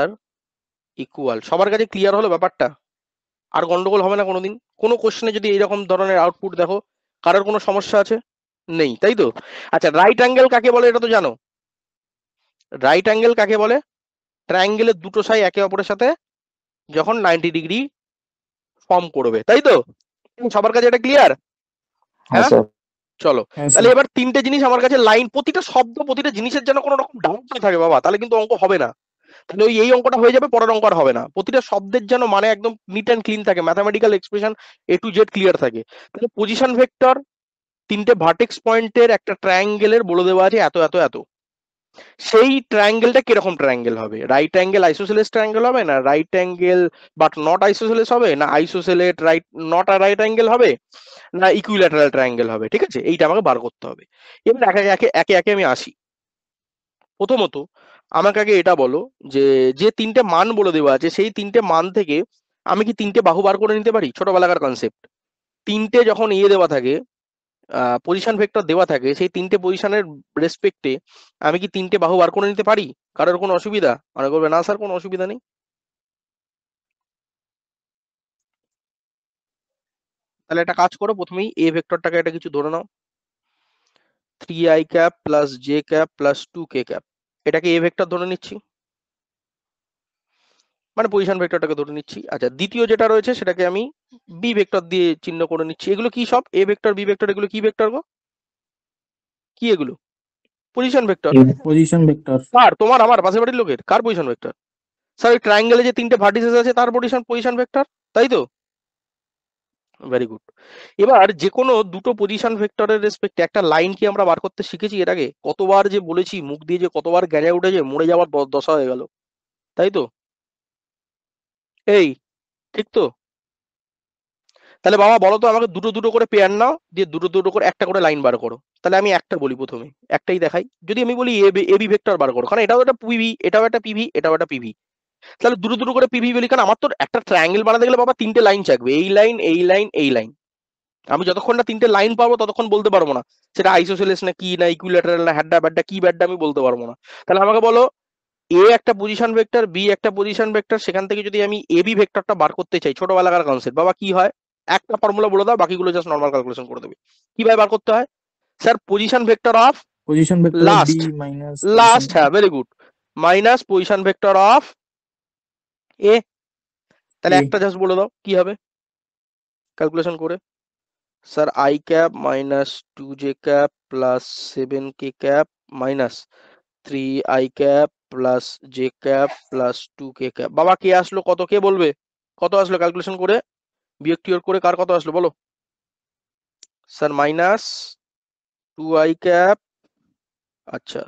are equal. সবার কাছে ক্লিয়ার হলো ব্যাপারটা? আর গন্ডগোল হবে না কোনোদিন? কোনো কোশ্চেনে যদি এইরকম ধরনের আউটপুট দেখো, কারোর কোনো সমস্যা আছে? নেই, তাই তো? আচ্ছা, রাইট অ্যাঙ্গেল কাকে বলে এটা তো জানো? রাইট অ্যাঙ্গেল কাকে বলে? ট্রায়াঙ্গেলের দুটো সাই একে অপরের সাথে যখন 90 ডিগ্রি ফর্ম করবে, তাই তো? সবার কাছে এটা ক্লিয়ার? হ্যাঁ হ্যাঁ, স্যার। চলো। তাহলে এবার তিনটে জিনিস আমার কাছে, লাইন, প্রতিটা শব্দ, প্রতিটা জিনিসের যেন কোনো রকম ডাউট না থাকে বাবা, তাহলে কিন্তু অঙ্ক হবে না। তাহলে ওই এই অঙ্কটা হয়ে যাবে, পরের অঙ্ক আর হবে না। প্রতিটা শব্দের যেন মানে একদম নিট অ্যান্ড ক্লিন থাকে, mathematical expression A to Z clear থাকে। তাহলে পজিশন ভেক্টর তিনটে ভার্টেক্স পয়েন্টের একটা ট্রায়াঙ্গেলের বলে দেওয়া আছে এত এত এত, সেই ট্রায়াঙ্গেলটা কিরকম ট্রায়াঙ্গেল হবে? রাইট অ্যাঙ্গেল আইসোসেলেস ট্রায়াঙ্গেল হবে, না right angle but not isosceles হবে, না isosceles right not a right angle হবে, না ইকুইল্যাটারাল ট্রায়াঙ্গেল হবে? ঠিক আছে, এইটা আমাকে বার করতে হবে। এবার একে একে একে একে আমি আসি। প্রথমত আমাকে আগে এটা বলো যে যে তিনটে মান বলে দেওয়া আছে সেই তিনটে মান থেকে আমি কি তিনটে বাহু বার করে নিতে পারি? ছোটবেলাকার কনসেপ্ট, তিনটে যখন দেওয়া থাকে, পজিশন ভেক্টর দেওয়া থাকে, সেই তিনটে পজিশনের রেসপেক্টে আমি কি তিনটে বাহু বার করে নিতে পারি? কারোর কোনো অসুবিধা? মনে করবে না স্যার কোনো অসুবিধা নেই। তাহলে একটা কাজ করো, প্রথমেই এ ভেক্টরটাকে একটা কিছু ধরে নাও, 3i cap plus J cap plus 2k cap, এটাকে এ ভেক্টর ধরে নিচ্ছি, মানে পজিশন ভেক্টরটাকে ধরে নিচ্ছি। আচ্ছা, দ্বিতীয় যেটা রয়েছে সেটাকে আমি বি ভেক্টর দিয়ে চিহ্ন করে নিচ্ছি। এগুলো কি সব? এ ভেক্টর বি ভেক্টর, এগুলো কি ভেক্টর গো? কি এগুলো? Position vector. Position vector. কার? তোমার, আমার, পাশের বাড়ির লোকের? কার পজিশন ভেক্টর? স্যার ওই ট্রায়াঙ্গেলে যে তিনটে ভার্টিসেস আছে তার পজিশন ভেক্টর, তাই তো? Very good. এবার যে কোনো দুটো পজিশন ভেক্টরের রেসপেক্টে একটা লাইন কি আমরা বার করতে শিখেছি এর আগে? কতবার যে বলেছি, মুখ দিয়ে যে কতবার গ্যাঁজা উঠেছে, মরে যাওয়ার দশা হয়ে গেল, তাই তো? এই, ঠিক তো? তাহলে বাবা বলো তো আমাকে, দুটো দুটো করে পেয়ার নাও, দিয়ে দুটো দুটো করে একটা করে লাইন বার করো। তাহলে আমি একটা বলি, প্রথমে একটাই দেখাই। যদি আমি বলি এবি ভেক্টর বার করো, কারণ এটাও একটা পিভি, এটাও একটা পিভি, এটাও একটা পিভি, তাহলে দুটো দুটো করে পিভি বলি, কারণ আমার তো একটা ট্রায়াঙ্গেল বানাতে গেলে বাবা তিনটে লাইন চাইবে, এই লাইন এই লাইন এই লাইন। আমি যতক্ষণ না তিনটে লাইন পাবো ততক্ষণ বলতে পারবো না সেটা আইসোসেলেস না কি, না ইকুইল্যাটারাল, না হ্যাড্ডা ব্যাড্ডা কি ব্যাড্ডা, আমি বলতে পারবো না। তাহলে আমাকে বলো, এ একটা পজিশন ভেক্টর, বি একটা পজিশন ভেক্টর, সেখান থেকে যদি আমি এবি ভেক্টরটা বার করতে চাই, ছোটবেলাকার কনসেপ্ট বাবা, কি হয়? একটা ফর্মুলা বলে দাও, বাকিগুলো জাস্ট নর্মাল ক্যালকুলেশন করে দেবে। কিভাবে বার করতে হয়? Sir position vector of B last, minus last, হ্যাঁ very good, minus position vector of A. তাহলে এ। একটা জাস্ট বলে দাও কি হবে ক্যালকুলেশন করে। Sir I cap minus 2j cap plus 7k cap minus 3i cap plus J cap plus 2k cap. বাবা কে আসলো? কত? কে বলবে কত আসলো ক্যালকুলেশন করে, বিয়োগ টিয়োগ করে কার কত আসলো বলো? স্যার মাইনাস 2i ক্যাপ, আচ্ছা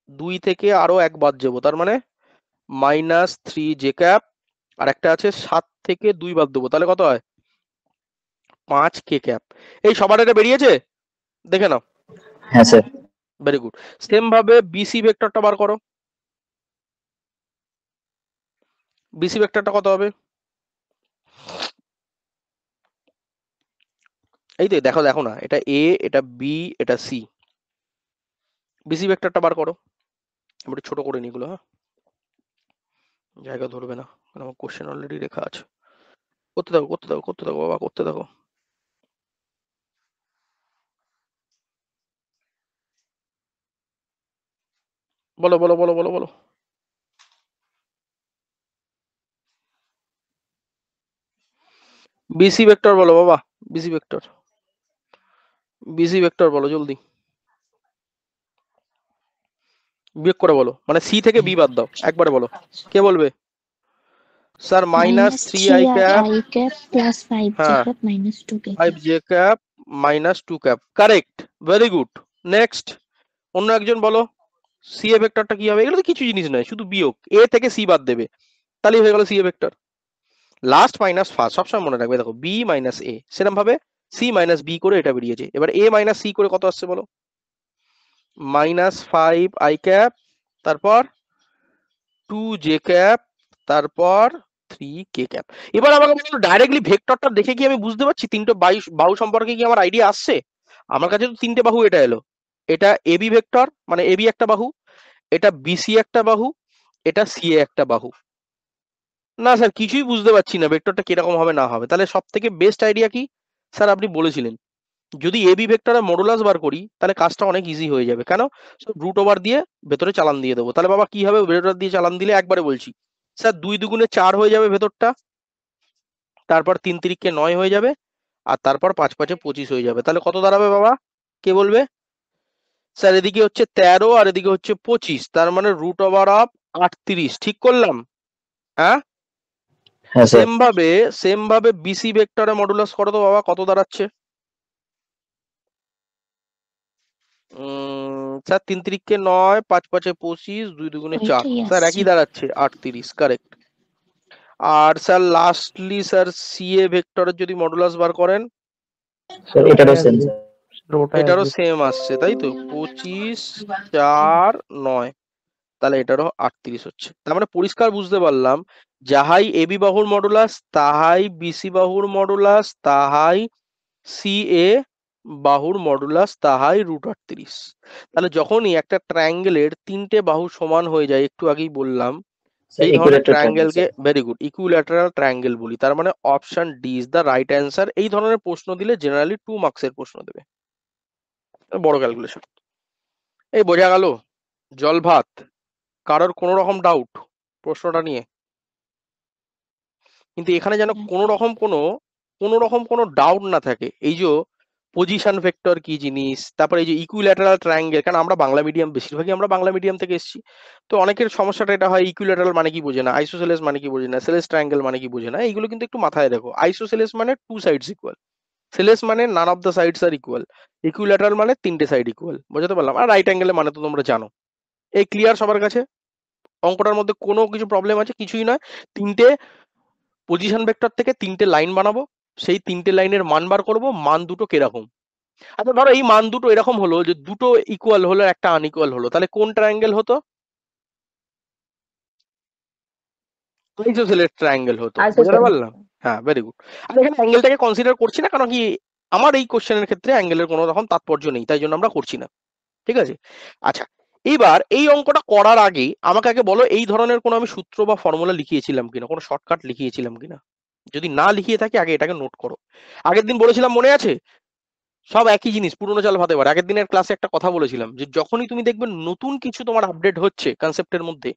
2 থেকে আরো এক বাদ যাবো, তার মানে মাইনাস 3j ক্যাপ, আর একটা আছে 7 থেকে 2 বাদ দেবো, তাহলে কত হয়? 5k cap. এই সবার এটা বেরিয়েছে? দেখে নাও। হ্যাঁ স্যার। Very good. সেম ভাবে বিসি ভেক্টরটা বার করো। বিসি ভেক্টরটা কত হবে? এই তো দেখো, দেখো না, এটা এ, এটা বি, এটা সি। বিসি ভেক্টরটা বার করো। আমি একটু ছোট করে নি এগুলো, হ্যাঁ, জায়গা ধরবে না, কারণ আমার কোশ্চেন অলরেডি লেখা আছে। করতে থাকো করতে থাকো করতে থাকো বাবা, করতে থাকো। বলো বলো বলো বলো বলো। বিসি ভেক্টর বলো বাবা, বিসি ভেক্টর, বিসি ভেক্টর বলো জলদি, বিয়োগ করে বলো, মানে সি থেকে বি বাদ দাও, একবারে বলো। কে বলবে? Sir minus minus 3i cap, 3i cap plus 5j হ্যাঁ cap minus 2k cap. 5j cap minus 2 cap, correct, very good. Next অন্য একজন বলো, সি এ ভেক্টরটা কি হবে? এগুলো তো কিছু জিনিস নয়, শুধু বিয়োগ, এ থেকে সি বাদ দেবে, তাহলেই হয়ে গেল C A vector. Last minus first সবসময় মনে রাখবে, দেখো বি মাইনাস এ, সেরকম ভাবে সি মাইনাস বি করে এটা বেরিয়েছে। এবার এ মাইনাস সি করে কত আসছে বলো? -5i ক্যাপ, তারপর 2j ক্যাপ, তারপর 3k ক্যাপ। এবার আমাকে বলো, ডাইরেক্টলি ভেক্টরটা দেখে কি আমি বুঝতে পারছি তিনটে বাহু সম্পর্কে কি আমার আইডিয়া আসছে? আমার কাছে তো তিনটে বাহু এটা এলো, এটা এবি ভেক্টর মানে এবি একটা বাহু, এটা বিসি একটা বাহু, এটা সিএ একটা বাহু। না স্যার কিছুই বুঝতে পারছি না ভেক্টরটা কিরকম হবে না হবে। তাহলে সব থেকে বেস্ট আইডিয়া কি? স্যার আপনি বলেছিলেন যদি এবি ভেক্টরের মডুলাস বার করি তাহলে কাজটা অনেক ইজি হয়ে যাবে। কেন? রুট ওভার দিয়ে ভেতরে চালান দিয়ে দেবো। তাহলে বাবা কি হবে ভেতর দিয়ে চালান দিলে? একবারে বলছি স্যার 2 দুগুণে 4 হয়ে যাবে ভেতরটা, তারপর 3 তিরিকে 9 হয়ে যাবে, আর তারপর 5 5 25 হয়ে যাবে। তাহলে কত দাঁড়াবে বাবা? কে বলবে? স্যার এদিকে হচ্ছে 13 আর এদিকে হচ্ছে 25, তার মানে রুট ওভার অফ 38, ঠিক করলাম? হ্যাঁ, হ্যাঁ স্যার। সেম ভাবে বিসি ভেক্টরের মডুলাস করো তো বাবা, কত দাঁড়াচ্ছে? স্যার 3 3 9, 5 5 25, 2 2 4, ওইটাই স্যার আসছে। একই দাঁড়াচ্ছে 38, কারেক্ট। আর স্যার লাস্টলি স্যার সিএ ভেক্টরের যদি মডুলাস বার করেন, স্যার এটারও সেম স্যার। এটারও সেম আসছে, তাই তো 25 4 9, তাহলে এটারও 38 হচ্ছে। তার মানে পরিষ্কার বুঝতে পারলাম, যাহাই এবি বাহুর মডুলাস তাহাই বিসি বাহুর মডুলাস তাহাই সিএ বাহুর মডুলাস তাহাই √38। তাহলে যখনই একটা ট্রায়াঙ্গেলের 3টে বাহু সমান হয়ে যায়, একটু আগেই বললাম, স্যার সেই ধরনের ইকুইলেটার ট্রায়াঙ্গেল ট্রায়াঙ্গেলকে, ভেরি গুড, ইকুইল্যাটারাল ট্রায়াঙ্গেল বলি। তার মানে option D is the right answer. এই ধরনের প্রশ্ন দিলে জেনারেলি 2 মার্কসের প্রশ্ন দেবে, বড় ক্যালকুলেশন। এই বোঝা গেল? জল ভাত। কারোর কোনো রকম ডাউট প্রশ্নটা নিয়ে? কিন্তু এখানে যেন কোনো রকম কোনো ডাউট না থাকে। এই যে পজিশন ভেক্টর কি জিনিস, তারপরে এই যে ইকুইল্যাটারাল ট্রায়াঙ্গেল, কারণ আমরা বাংলা মিডিয়াম, বেশিরভাগই আমরা বাংলা মিডিয়াম থেকে এসেছি, তো অনেকের সমস্যাটা এটা হয়, ইকুইল্যাটারাল মানে কি বোঝে না, আইসোসেলেস মানে কি বোঝে না, সেলেস ট্রায়াঙ্গেল মানে কি বোঝে না। এইগুলো কিন্তু একটু মাথায় রাখো। আইসোসেলেস মানে 2 সাইডস ইকুয়াল, সেলেস মানে none of the sides are equal, equilateral মানে 3টে সাইড ইকুয়াল। বুঝতে পারলাম? আর রাইট অ্যাঙ্গেলের মানে তো তোমরা জানো। এই ক্লিয়ার সবার কাছে? অঙ্কটার মধ্যে কোনো কিছু প্রবলেম আছে? কিছুই নয়। 3টে পজিশন ভেক্টর থেকে 3টে লাইন বানাবো, সেই 3টে লাইনের মান বার করবো, মান দুটো কিরকম। আচ্ছা ধরো এই মান দুটো এরকম হলো যে দুটো ইকুয়াল হলো, একটা আনইকুয়াল হলো, তাহলে কোন ট্রায়াঙ্গেল হতো? আইসোসেলেস ট্রায়াঙ্গেল হতো। বুঝতে পারলাম? হ্যাঁ, ভেরি গুড। আর এখানে অ্যাঙ্গেলটাকে কনসিডার করছি না, কারণ কি আমার এই কোশ্চেনের ক্ষেত্রে অ্যাঙ্গেলের কোনো রকম তাৎপর্য নেই, তাই জন্য আমরা করছি না। ঠিক আছে? আচ্ছা, এইবার এই অঙ্কটা করার আগে আমাকে আগে বলো, এই ধরনের কোনো আমি সূত্র বা ফর্মুলা লিখিয়েছিলাম কিনা, কোনো শর্টকাট লিখিয়েছিলাম কিনা। যদি না লিখিয়ে থাকি আগে এটাকে নোট করো। আগের দিন বলেছিলাম, মনে আছে? সব একই জিনিস, পুরোনো চাল ভাতে পারে। আগের দিনের ক্লাসে একটা কথা বলেছিলাম যে যখনই তুমি দেখবে নতুন কিছু তোমার আপডেট হচ্ছে কনসেপ্টের মধ্যে,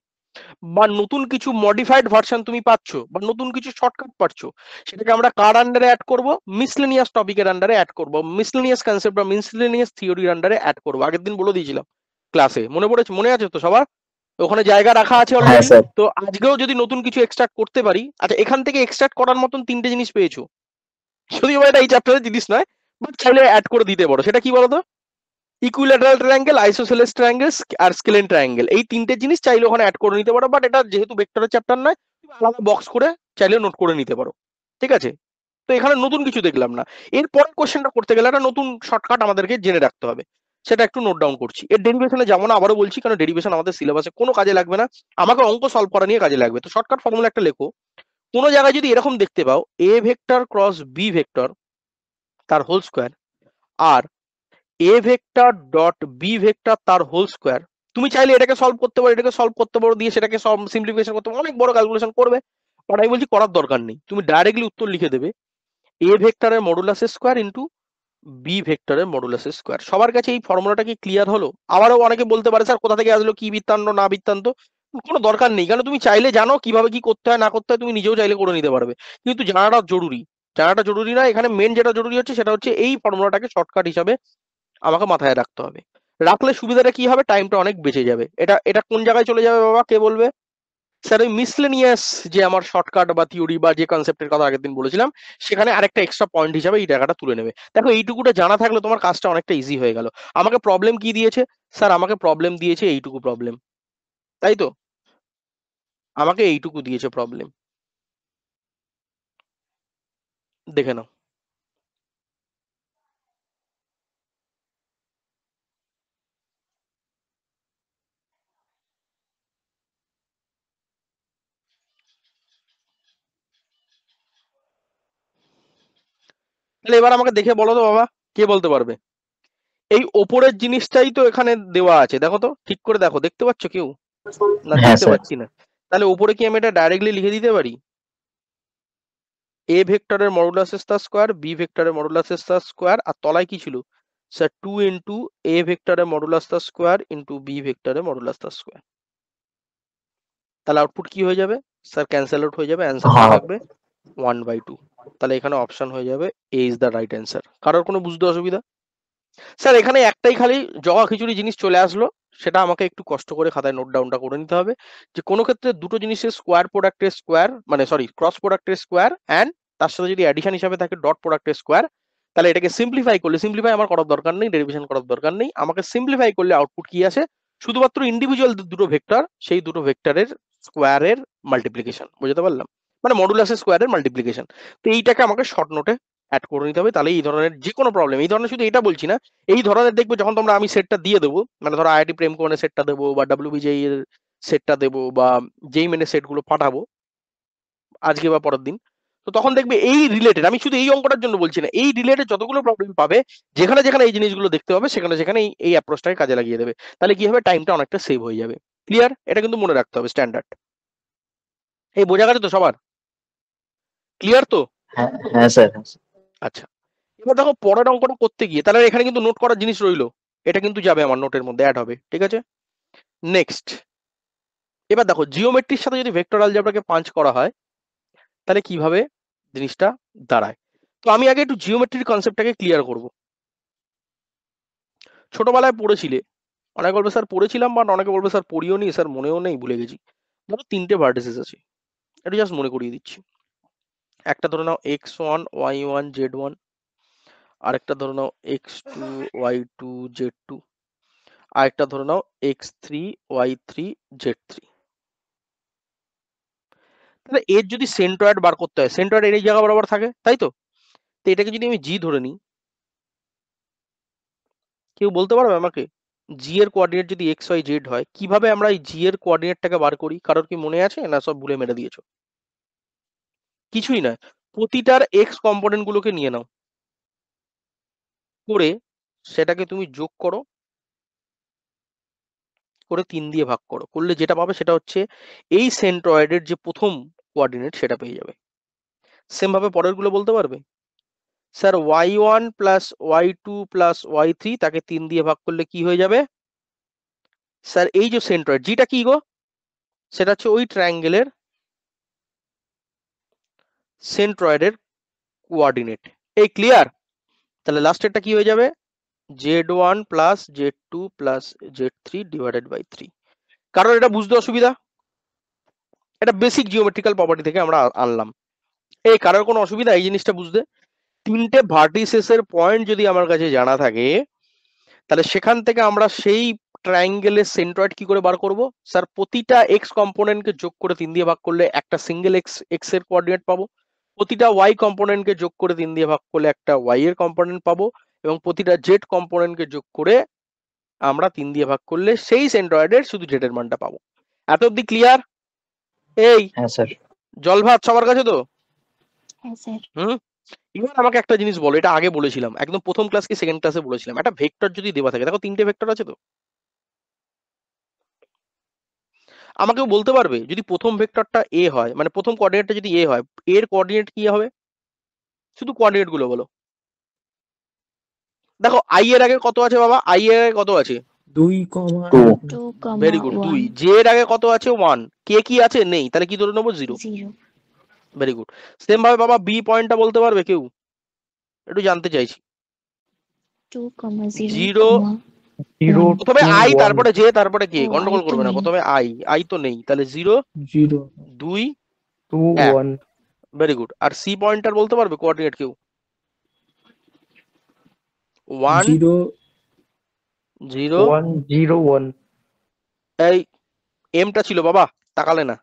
বা নতুন কিছু মডিফাইড ভার্সন তুমি পাচ্ছ, বা নতুন কিছু শর্টকাট পাচ্ছ, সেটাকে আমরা কার আন্ডারে অ্যাড করব? মিসলেনিয়াস টপিকের আন্ডারে অ্যাড করব, মিসলেনিয়াস কনসেপ্ট বা মিসলেনিয়াস থিওরির আন্ডারে অ্যাড করব। আগের দিন বলে দিয়েছিলাম ক্লাসে, মনে পড়েছে? মনে আছে তো সবার? ওখানে জায়গা রাখা আছে হ্যাঁ অলরেডি। স্যার। তো আজকেও যদি নতুন কিছু এক্সট্রাক্ট করতে পারি, আচ্ছা এখান থেকে এক্সট্রাক্ট করার মতন 3টে জিনিস পেয়েছো, যদিও এটা এই চ্যাপ্টারের জিনিস নয়, বাট চাইলে অ্যাড করে দিতে পারো। সেটা কি বলতো? ইকুইল্যাটারাল ট্রায়াঙ্গেল, আইসোসেলেস ট্রায়াঙ্গেল আর স্কেলেন ট্রায়াঙ্গেল, এই 3টে জিনিস চাইলে ওখানে অ্যাড করে নিতে পারো। বাট এটা যেহেতু ভেক্টরের চ্যাপ্টার নয়, তুমি আলাদা বক্স করে চাইলে নোট করে নিতে পারো। ঠিক আছে? তো এখানে নতুন কিছু দেখলাম না। এরপরের কোশ্চেনটা করতে গেলে একটা নতুন শর্টকাট আমাদেরকে জেনে রাখতে হবে, সেটা একটু নোট ডাউন করছি। এর ডেরিভেশনে যাবো না, আবারও বলছি, কারণ ডেরিভেশন আমাদের সিলেবাসে কোনো কাজে লাগবে না, আমাকে অঙ্ক সলভ করা নিয়ে কাজে লাগবে। তো শর্টকাট ফর্মুলা একটা লেখো। কোনো জায়গায় যদি এরকম দেখতে পাও A vector cross B vector তার হোল স্কোয়ার, আর A vector dot B vector তার হোল স্কোয়ার, তুমি চাইলে এটাকে সলভ করতে পারো, এটাকে সলভ করতে পারো, দিয়ে সেটাকে সিম্পলিফিকেশন করতে পারো, অনেক বড় ক্যালকুলেশন করবে। বাট আমি বলছি করার দরকার নেই, তুমি ডাইরেক্টলি উত্তর লিখে দেবে এ ভেক্টরের মডুলাস স্কোয়ার ইন্টু বি ভেক্টরের মডুলাস স্কোয়ার। সবার কাছে এই ফর্মুলাটা কি ক্লিয়ার হলো? আবারও অনেকে বলতে পারে স্যার কোথা থেকে আসলো, কি বৃত্তান্ত না বৃত্তান্ত। কোনো দরকার নেই, কারণ তুমি চাইলে জানো কিভাবে কি করতে হয় না করতে হয়, তুমি নিজেও চাইলে করে নিতে পারবে। কিন্তু জানাটা জরুরি। জানাটা জরুরি না, এখানে মেন যেটা জরুরি হচ্ছে সেটা হচ্ছে এই ফর্মুলাটাকে শর্টকাট হিসাবে আমাকে মাথায় রাখতে হবে। রাখলে সুবিধাটা কি হবে? টাইমটা অনেক বেঁচে যাবে। এটা এটা কোন জায়গায় চলে যাবে বাবা, কে বলবে? স্যার ওই মিসলেনিয়াস যে আমার শর্টকাট বা থিওরি বা যে কনসেপ্টের কথা আগের দিন বলেছিলাম, সেখানে আরেকটা এক্সট্রা পয়েন্ট হিসাবে এই টাকাটা তুলে নেবে। দেখো এইটুকুটা জানা থাকলে তোমার কাজটা অনেকটা ইজি হয়ে গেল। আমাকে প্রবলেম কি দিয়েছে? স্যার আমাকে প্রবলেম দিয়েছে এইটুকু প্রবলেম, তাই তো? আমাকে এইটুকু দিয়েছে প্রবলেম, দেখে নাও। তাহলে এবার আমাকে দেখে বলো তো বাবা, কে বলতে পারবে? এই ওপরের জিনিসটাই তো এখানে দেওয়া আছে, দেখো তো ঠিক করে দেখো, দেখতে পাচ্ছ কেউ? না হ্যাঁ দেখতে স্যার। পাচ্ছি না। তাহলে উপরে কি আমি এটা ডাইরেক্টলি লিখে দিতে পারি? এ ভেক্টরের মডুলাস তার স্কোয়ার, বি ভেক্টরের মডুলাস তার স্কোয়ার, আর তলায় কি ছিল স্যার? 2 ইন্টু এ ভেক্টরের মডুলাস তার স্কোয়ার ইন্টু বি ভেক্টরের মডুলাস তার স্কোয়ার। তাহলে আউটপুট কি হয়ে যাবে স্যার? ক্যান্সেল আউট হয়ে যাবে, অ্যান্সার কি হ্যাঁ। থাকবে? 1/2। তাহলে এখানে অপশন হয়ে যাবে এ ইজ দ্য রাইট অ্যান্সার। কারোর কোনো বুঝতে অসুবিধা? স্যার এখানে একটাই খালি জগা খিচুড়ি জিনিস চলে আসলো, সেটা আমাকে একটু কষ্ট করে খাতায় নোট ডাউনটা করে নিতে হবে, যে কোনো ক্ষেত্রে দুটো জিনিসের স্কোয়ার প্রোডাক্টের স্কোয়ার, মানে সরি ক্রস প্রোডাক্টের স্কোয়ার, অ্যান্ড তার সাথে যদি অ্যাডিশন হিসাবে থাকে ডট প্রোডাক্টের স্কোয়ার, তাহলে এটাকে সিম্পলিফাই করলে, সিম্পলিফাই আমার করার দরকার নেই, ডেরিভেশন করার দরকার নেই, আমাকে সিম্পলিফাই করলে আউটপুট কি আসে, শুধুমাত্র ইন্ডিভিজুয়াল দুটো ভেক্টর, সেই দুটো ভেক্টরের স্কোয়ারের মাল্টিপ্লিকেশন, বুঝতে পারলাম, মানে মডুলাসের স্কোয়ারের মাল্টিপ্লিকেশন। তো এইটাকে আমাকে শর্ট নোটে অ্যাড করে নিতে হবে, তাহলে এই ধরনের যে কোনো প্রবলেম, এই ধরনের শুধু এটা বলছি না, এই ধরনের দেখবে যখন তোমরা আমি সেটটা দিয়ে দেবো, মানে ধরো আইআইটি প্রেম কোণের সেটটা দেবো বা ডাব্লিউবিজেই এর সেটটা দেবো বা যেই মেনের সেটগুলো পাঠাবো আজকে বা পরের দিন, তো তখন দেখবে এই রিলেটেড, আমি শুধু এই অঙ্কটার জন্য বলছি না, এই রিলেটেড যতগুলো প্রবলেম পাবে, যেখানে যেখানে এই জিনিসগুলো দেখতে পাবে, সেখানে সেখানে এই অ্যাপ্রোচটাকে কাজে লাগিয়ে দেবে, তাহলে কি হবে, টাইমটা অনেকটা সেভ হয়ে যাবে। ক্লিয়ার? এটা কিন্তু মনে রাখতে হবে স্ট্যান্ডার্ড। এই বোঝা গেছে তো সবার? ক্লিয়ার তো? হ্যাঁ হ্যাঁ স্যার। আচ্ছা, এবার দেখো পরের অঙ্কটা করতে গিয়ে, তাহলে এখানে কিন্তু নোট করার জিনিস রইলো, এটা কিন্তু যাবে আমার নোটের মধ্যে অ্যাড হবে, ঠিক আছে? নেক্সট, এবার দেখো জিওমেট্রির সাথে যদি ভেক্টর অ্যালজেব্রাকে পাঞ্চ করা হয়, তাহলে কিভাবে জিনিসটা দাঁড়ায়। তো আমি আগে একটু জিওমেট্রির কনসেপ্টটাকে ক্লিয়ার করব। ছোটবেলায় পড়েছিলে, অনেকে বলবে স্যার পড়েছিলাম, বাট অনেকে বলবে স্যার পড়িও নি, স্যার মনেও নেই, ভুলে গেছি। ধরো তিনটে ভার্টিসেস আছে, এটা জাস্ট মনে করিয়ে দিচ্ছি। একটা ধরে নাও x1 y1 z1, আরেকটা ধরে নাও x2 y2 z2, আরেকটা ধরে নাও x3 y3 z3। তাহলে এর যদি সেন্ট্রয়েড বার করতে হয়, সেন্ট্রয়েড এর এই জায়গা বরাবর থাকে, তাই তো? তো এটাকে যদি আমি জি ধরে নিই, কেউ বলতে পারবে আমাকে জি এর কোঅর্ডিনেট যদি এক্স ওয়াই জেড হয়, কিভাবে আমরা এই জি এর কোঅর্ডিনেটটাকে বার করি? কারোর কি মনে আছে, না সব ভুলে মেরে দিয়েছো? কিছুই নয়, প্রতিটার এক্স কম্পোনেন্ট গুলোকে নিয়ে নাও, করে সেটাকে তুমি যোগ করো, করে 3 দিয়ে ভাগ করো, করলে যেটা পাবে সেটা হচ্ছে এই সেন্ট্রয়েডের যে প্রথম কোঅর্ডিনেট সেটা পেয়ে যাবে। সেম ভাবে পরের গুলো বলতে পারবে, sir y1 plus y2 plus y3, তাকে 3 দিয়ে ভাগ করলে কি হয়ে যাবে? স্যার এই যে সেন্ট্রয়েড জিটা কি গো, সেটা হচ্ছে ওই ট্রায়াঙ্গেলের সেন্ট্রয়েডের কোঅর্ডিনেট। এই ক্লিয়ার? তাহলে লাস্টেরটা কি হয়ে যাবে, z1 plus z2 plus z3 divided by 3। কারণ এটা বুঝতে অসুবিধা, এটা বেসিক জিওমেট্রিক্যাল প্রপার্টি থেকে আমরা আনলাম। এই কারোর কোনো অসুবিধা এই জিনিসটা বুঝতে? তিনটে ভার্টিসেসের পয়েন্ট যদি আমার কাছে জানা থাকে, তাহলে সেখান থেকে আমরা সেই ট্রায়াঙ্গেলের সেন্ট্রয়েড কি করে বার করব? স্যার প্রতিটা এক্স কম্পোনেন্টকে যোগ করে 3 দিয়ে ভাগ করলে একটা সিঙ্গেল এক্স এক্স এর কোঅর্ডিনেট পাবো, প্রতিটা ওয়াই কম্পোনেন্টকে যোগ করে 3 দিয়ে ভাগ করলে একটা ওয়াই এর কম্পোনেন্ট পাবো, এবং প্রতিটা জেড কম্পোনেন্টকে যোগ করে আমরা 3 দিয়ে ভাগ করলে সেই সেন্ট্রয়েডের শুধু জেড এর মানটা পাবো। এত অব্দি ক্লিয়ার? এই হ্যাঁ স্যার। জল ভাত সবার কাছে তো? হ্যাঁ স্যার। হুম। এবার আমাকে একটা জিনিস বলো, এটা আগে বলেছিলাম, একদম প্রথম ক্লাস কি সেকেন্ড ক্লাসে বলেছিলাম, একটা ভেক্টর যদি দেওয়া থাকে, দেখো তিনটে ভেক্টর আছে তো, আমাকেও বলতে পারবে যদি প্রথম ভেক্টরটা এ হয়, মানে প্রথম কোঅর্ডিনেটটা যদি এ হয়, এর কোঅর্ডিনেট কি হবে? শুধু কোঅর্ডিনেট গুলো বলো। দেখো আই এর আগে কত আছে বাবা, আই এর আগে কত আছে? 2 2, ভেরি গুড, 2। 1, জে এর আগে কত আছে? 1। কে কি আছে? নেই, তাহলে কি ধরে নেবো? 0। 0, ভেরি গুড। সেম ভাবে বাবা বি পয়েন্টটা বলতে পারবে কেউ? একটু জানতে চাইছি। 2, 0, 0, 0 1, প্রথমে 2 আই 1 তারপরে জে তারপরে কে, ও আই গন্ডগোল তো করবে না, নেই। প্রথমে আই, আই তো নেই, তাহলে 0 0 2 2 1। 1 ভেরি গুড। আর সি পয়েন্টার বলতে পারবে কোঅর্ডিনেট কেউ? 1 0 0। 1 0 1 এই এমটা ছিল বাবা, তাকালে না,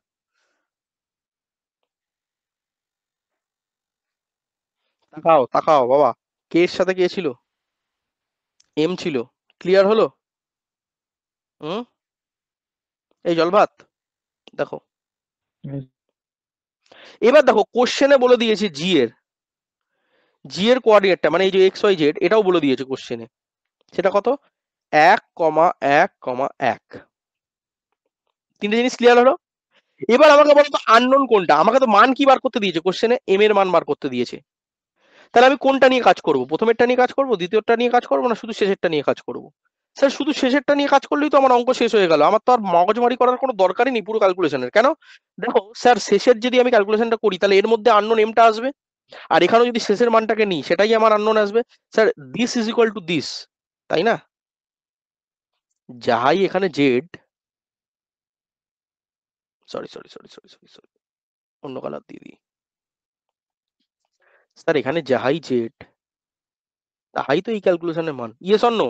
তাকাও তাকাও বাবা, কে এর সাথে কে ছিল? এম ছিল। ক্লিয়ার হলো? হুম। এই জল ভাত দেখো, এবার দেখো কোশ্চেনে বলে দিয়েছে জি এর কোঅর্ডিনেটটা, মানে এই যে এক্স ওয়াই জেড, এটাও বলে দিয়েছে কোশ্চেনে, সেটা কত? 1,1,1। তিনটে জিনিস ক্লিয়ার হলো? এবার আমাকে বলো তো আননোন কোনটা, আমাকে তো মান কি বার করতে দিয়েছে কোশ্চেনে, এম এর মান বার করতে দিয়েছে, তাহলে আমি কোনটা নিয়ে কাজ করব? প্রথমেরটা নিয়ে কাজ করব, দ্বিতীয়টা নিয়ে কাজ করব, না শুধু শেষেরটা নিয়ে কাজ করব? স্যার শুধু শেষেরটা নিয়ে কাজ করলেই তো আমার অঙ্ক শেষ হয়ে গেল, আমার তো আর মগজমারি করার কোনো দরকারই নেই পুরো ক্যালকুলেশনের। কেন? দেখো স্যার শেষের যদি আমি ক্যালকুলেশনটা করি, তাহলে এর মধ্যে আননোন এমটা আসবে, আর এখানেও যদি শেষের মানটাকে নিই সেটাই আমার আননোন আসবে। Sir this is equal to this, তাই না? যাহাই এখানে Z, sorry sorry sorry sorry sorry sorry, অন্য কালার দিয়ে দিই। স্যার এখানে যাহাই জেড, হাই তো এই ক্যালকুলেশনের মান, ইয়েস অর নো?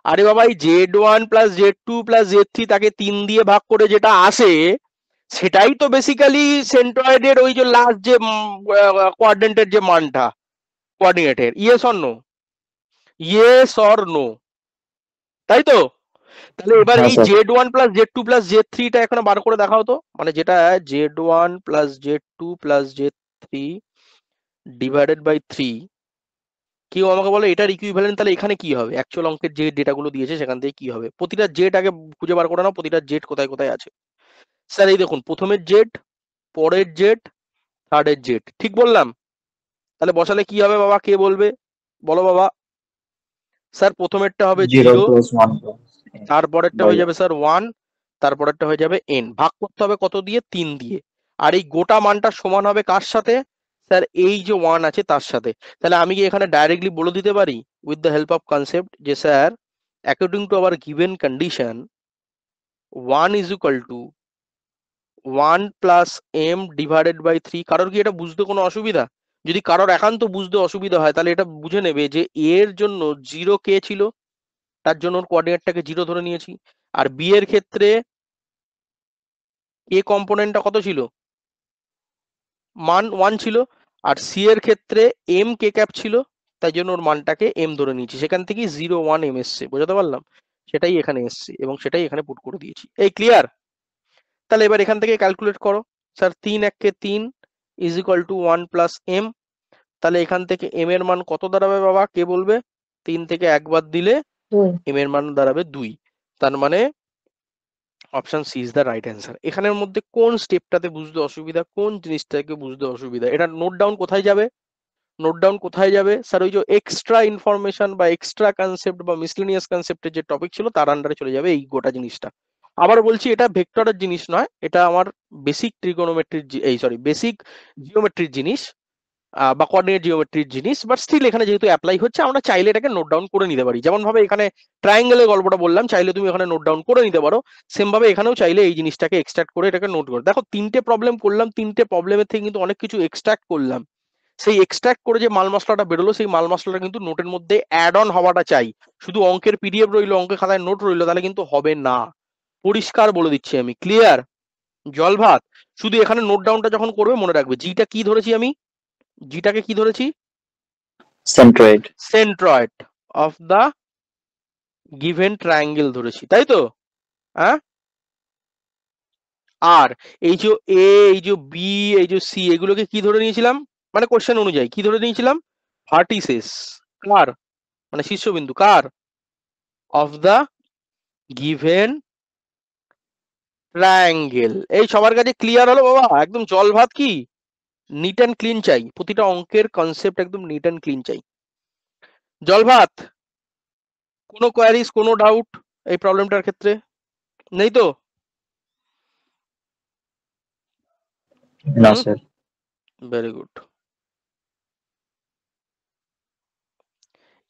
আরে বাবা এই Z1 plus Z2 plus Z3 তাকে 3 দিয়ে ভাগ করে যেটা আসে সেটাই তো বেসিক্যালি সেন্ট্রয়েডের ওই যে লাস্ট যে কোঅর্ডিনেটের যে মানটা কোঅর্ডিনেটের, yes or no? Yes or no? তাই তো? তাহলে এবার হ্যাঁ এই sir. Z1 plus Z2 plus Z3 টা এখানে বার করে দেখাও তো, মানে যেটা Z1 plus Z2 plus Z3 divided by 3, কেউ আমাকে বলে এটার ইকুইভ্যালেন্ট তাহলে এখানে কি হবে? অ্যাকচুয়াল অঙ্কের যে ডেটাগুলো দিয়েছে সেখান থেকে কি হবে? প্রতিটা জেড আগে খুঁজে বার করে নাও, প্রতিটা জেড কোথায় কোথায় আছে। স্যার এই দেখুন, প্রথমের জেড, পরের জেড, থার্ডের জেড, ঠিক বললাম? তাহলে বসালে কি হবে বাবা, কে বলবে? বলো বাবা। স্যার প্রথমেরটা হবে 0 0, plus 1 plus তারপরেরটা by হয়ে যাবে স্যার 1, তারপরেরটা হয়ে যাবে n, ভাগ করতে হবে কত দিয়ে? 3 দিয়ে। আর এই গোটা মানটা সমান হবে কার সাথে? স্যার এই যে 1 আছে তার সাথে। তাহলে আমি কি এখানে ডাইরেক্টলি বলে দিতে পারি with the help of concept যে sir according to our given condition 1 is equal to 1 plus m divided by 3? কারোর কি এটা বুঝতে কোনো অসুবিধা? যদি কারোর একান্ত বুঝতে অসুবিধা হয় তাহলে এটা বুঝে নেবে যে এর জন্য 0 কে ছিল, তার জন্য ওর কোঅর্ডিনেটটাকে 0 ধরে নিয়েছি। আর বি এর ক্ষেত্রে এ কম্পোনেন্টটা কত ছিল? মান 1 ছিল। আর সি এর ক্ষেত্রে এম কে ক্যাপ ছিল, তাই জন্য ওর মানটাকে এম ধরে নিয়েছি, সেখান থেকে 0 1 এম এসছে, বোঝাতে পারলাম? সেটাই এখানে এসছে এবং সেটাই এখানে পুট করে দিয়েছি। এই ক্লিয়ার? তাহলে এবার এখান থেকে ক্যালকুলেট করো। Sir 3 1 3 is equal to 1 plus M. তাহলে এখান থেকে এম এর মান কত দাঁড়াবে বাবা, কে বলবে? 3 থেকে একবার দিলে এম এর মান দাঁড়াবে 2। তার মানে option C is the right answer. এখানের মধ্যে কোন স্টেপটাতে বুঝতে অসুবিধা, কোন জিনিসটাকে বুঝতে অসুবিধা, এটা নোট ডাউন কোথায় যাবে? নোট ডাউন কোথায় যাবে স্যার? ওই যে এক্সট্রা ইনফরমেশন বা এক্সট্রা কনসেপ্ট বা মিসলেনিয়াস কনসেপ্টের যে টপিক ছিল তার আন্ডারে চলে যাবে এই গোটা জিনিসটা। আবার বলছি, এটা ভেক্টরের জিনিস নয়, এটা আমার বেসিক ট্রিগোনোমেট্রির, এই সরি বেসিক জিওমেট্রির জিনিস বা কোঅর্ডিনেট জিওমেট্রির জিনিস, বাট স্টিল এখানে যেহেতু অ্যাপ্লাই হচ্ছে আমরা চাইলে এটাকে নোট ডাউন করে নিতে পারি। যেমন ভাবে এখানে ট্রায়াঙ্গেলের গল্পটা বললাম, চাইলে তুমি এখানে নোট ডাউন করে নিতে পারো, সেম ভাবে এখানেও চাইলে এই জিনিসটাকে এক্সট্রাক্ট করে এটাকে নোট করে দেখো। 3টে প্রবলেম করলাম, 3টে প্রবলেমের থেকে কিন্তু অনেক কিছু এক্সট্রাক্ট করলাম। সেই এক্সট্রাক্ট করে যে মাল মশলাটা বেরোলো সেই মাল মশলাটা কিন্তু নোটের মধ্যে অ্যাড অন হওয়াটা চাই। শুধু অঙ্কের পিডিএফ রইলো, অঙ্কের খাতায় নোট রইলো, তাহলে কিন্তু হবে না। পরিষ্কার বলে দিচ্ছি আমি, ক্লিয়ার? জল ভাত। শুধু এখানে নোট ডাউনটা যখন করবে মনে রাখবে জিটা কি ধরেছি আমি, জিটাকে কি ধরেছি? centroid centroid of the given triangle ধরেছি, তাই তো? হ্যাঁ। আর এই যে এ, এই যে বি, এই যে সি, এগুলোকে কি ধরে নিয়েছিলাম? মানে কোশ্চেন অনুযায়ী কি ধরে নিয়েছিলাম? ভার্টিসেস। কার? মানে শীর্ষবিন্দু কার? Of the given triangle. এই সবার কাছে ক্লিয়ার হলো বাবা? একদম জল ভাত কি নিট অ্যান্ড ক্লিন চাই, প্রতিটা অঙ্কের কনসেপ্ট একদম নিট অ্যান্ড ক্লিন চাই। জল ভাত। কোনো কোয়ারিজ, কোনো ডাউট এই প্রবলেমটার ক্ষেত্রে নেই তো? না স্যার। Very good.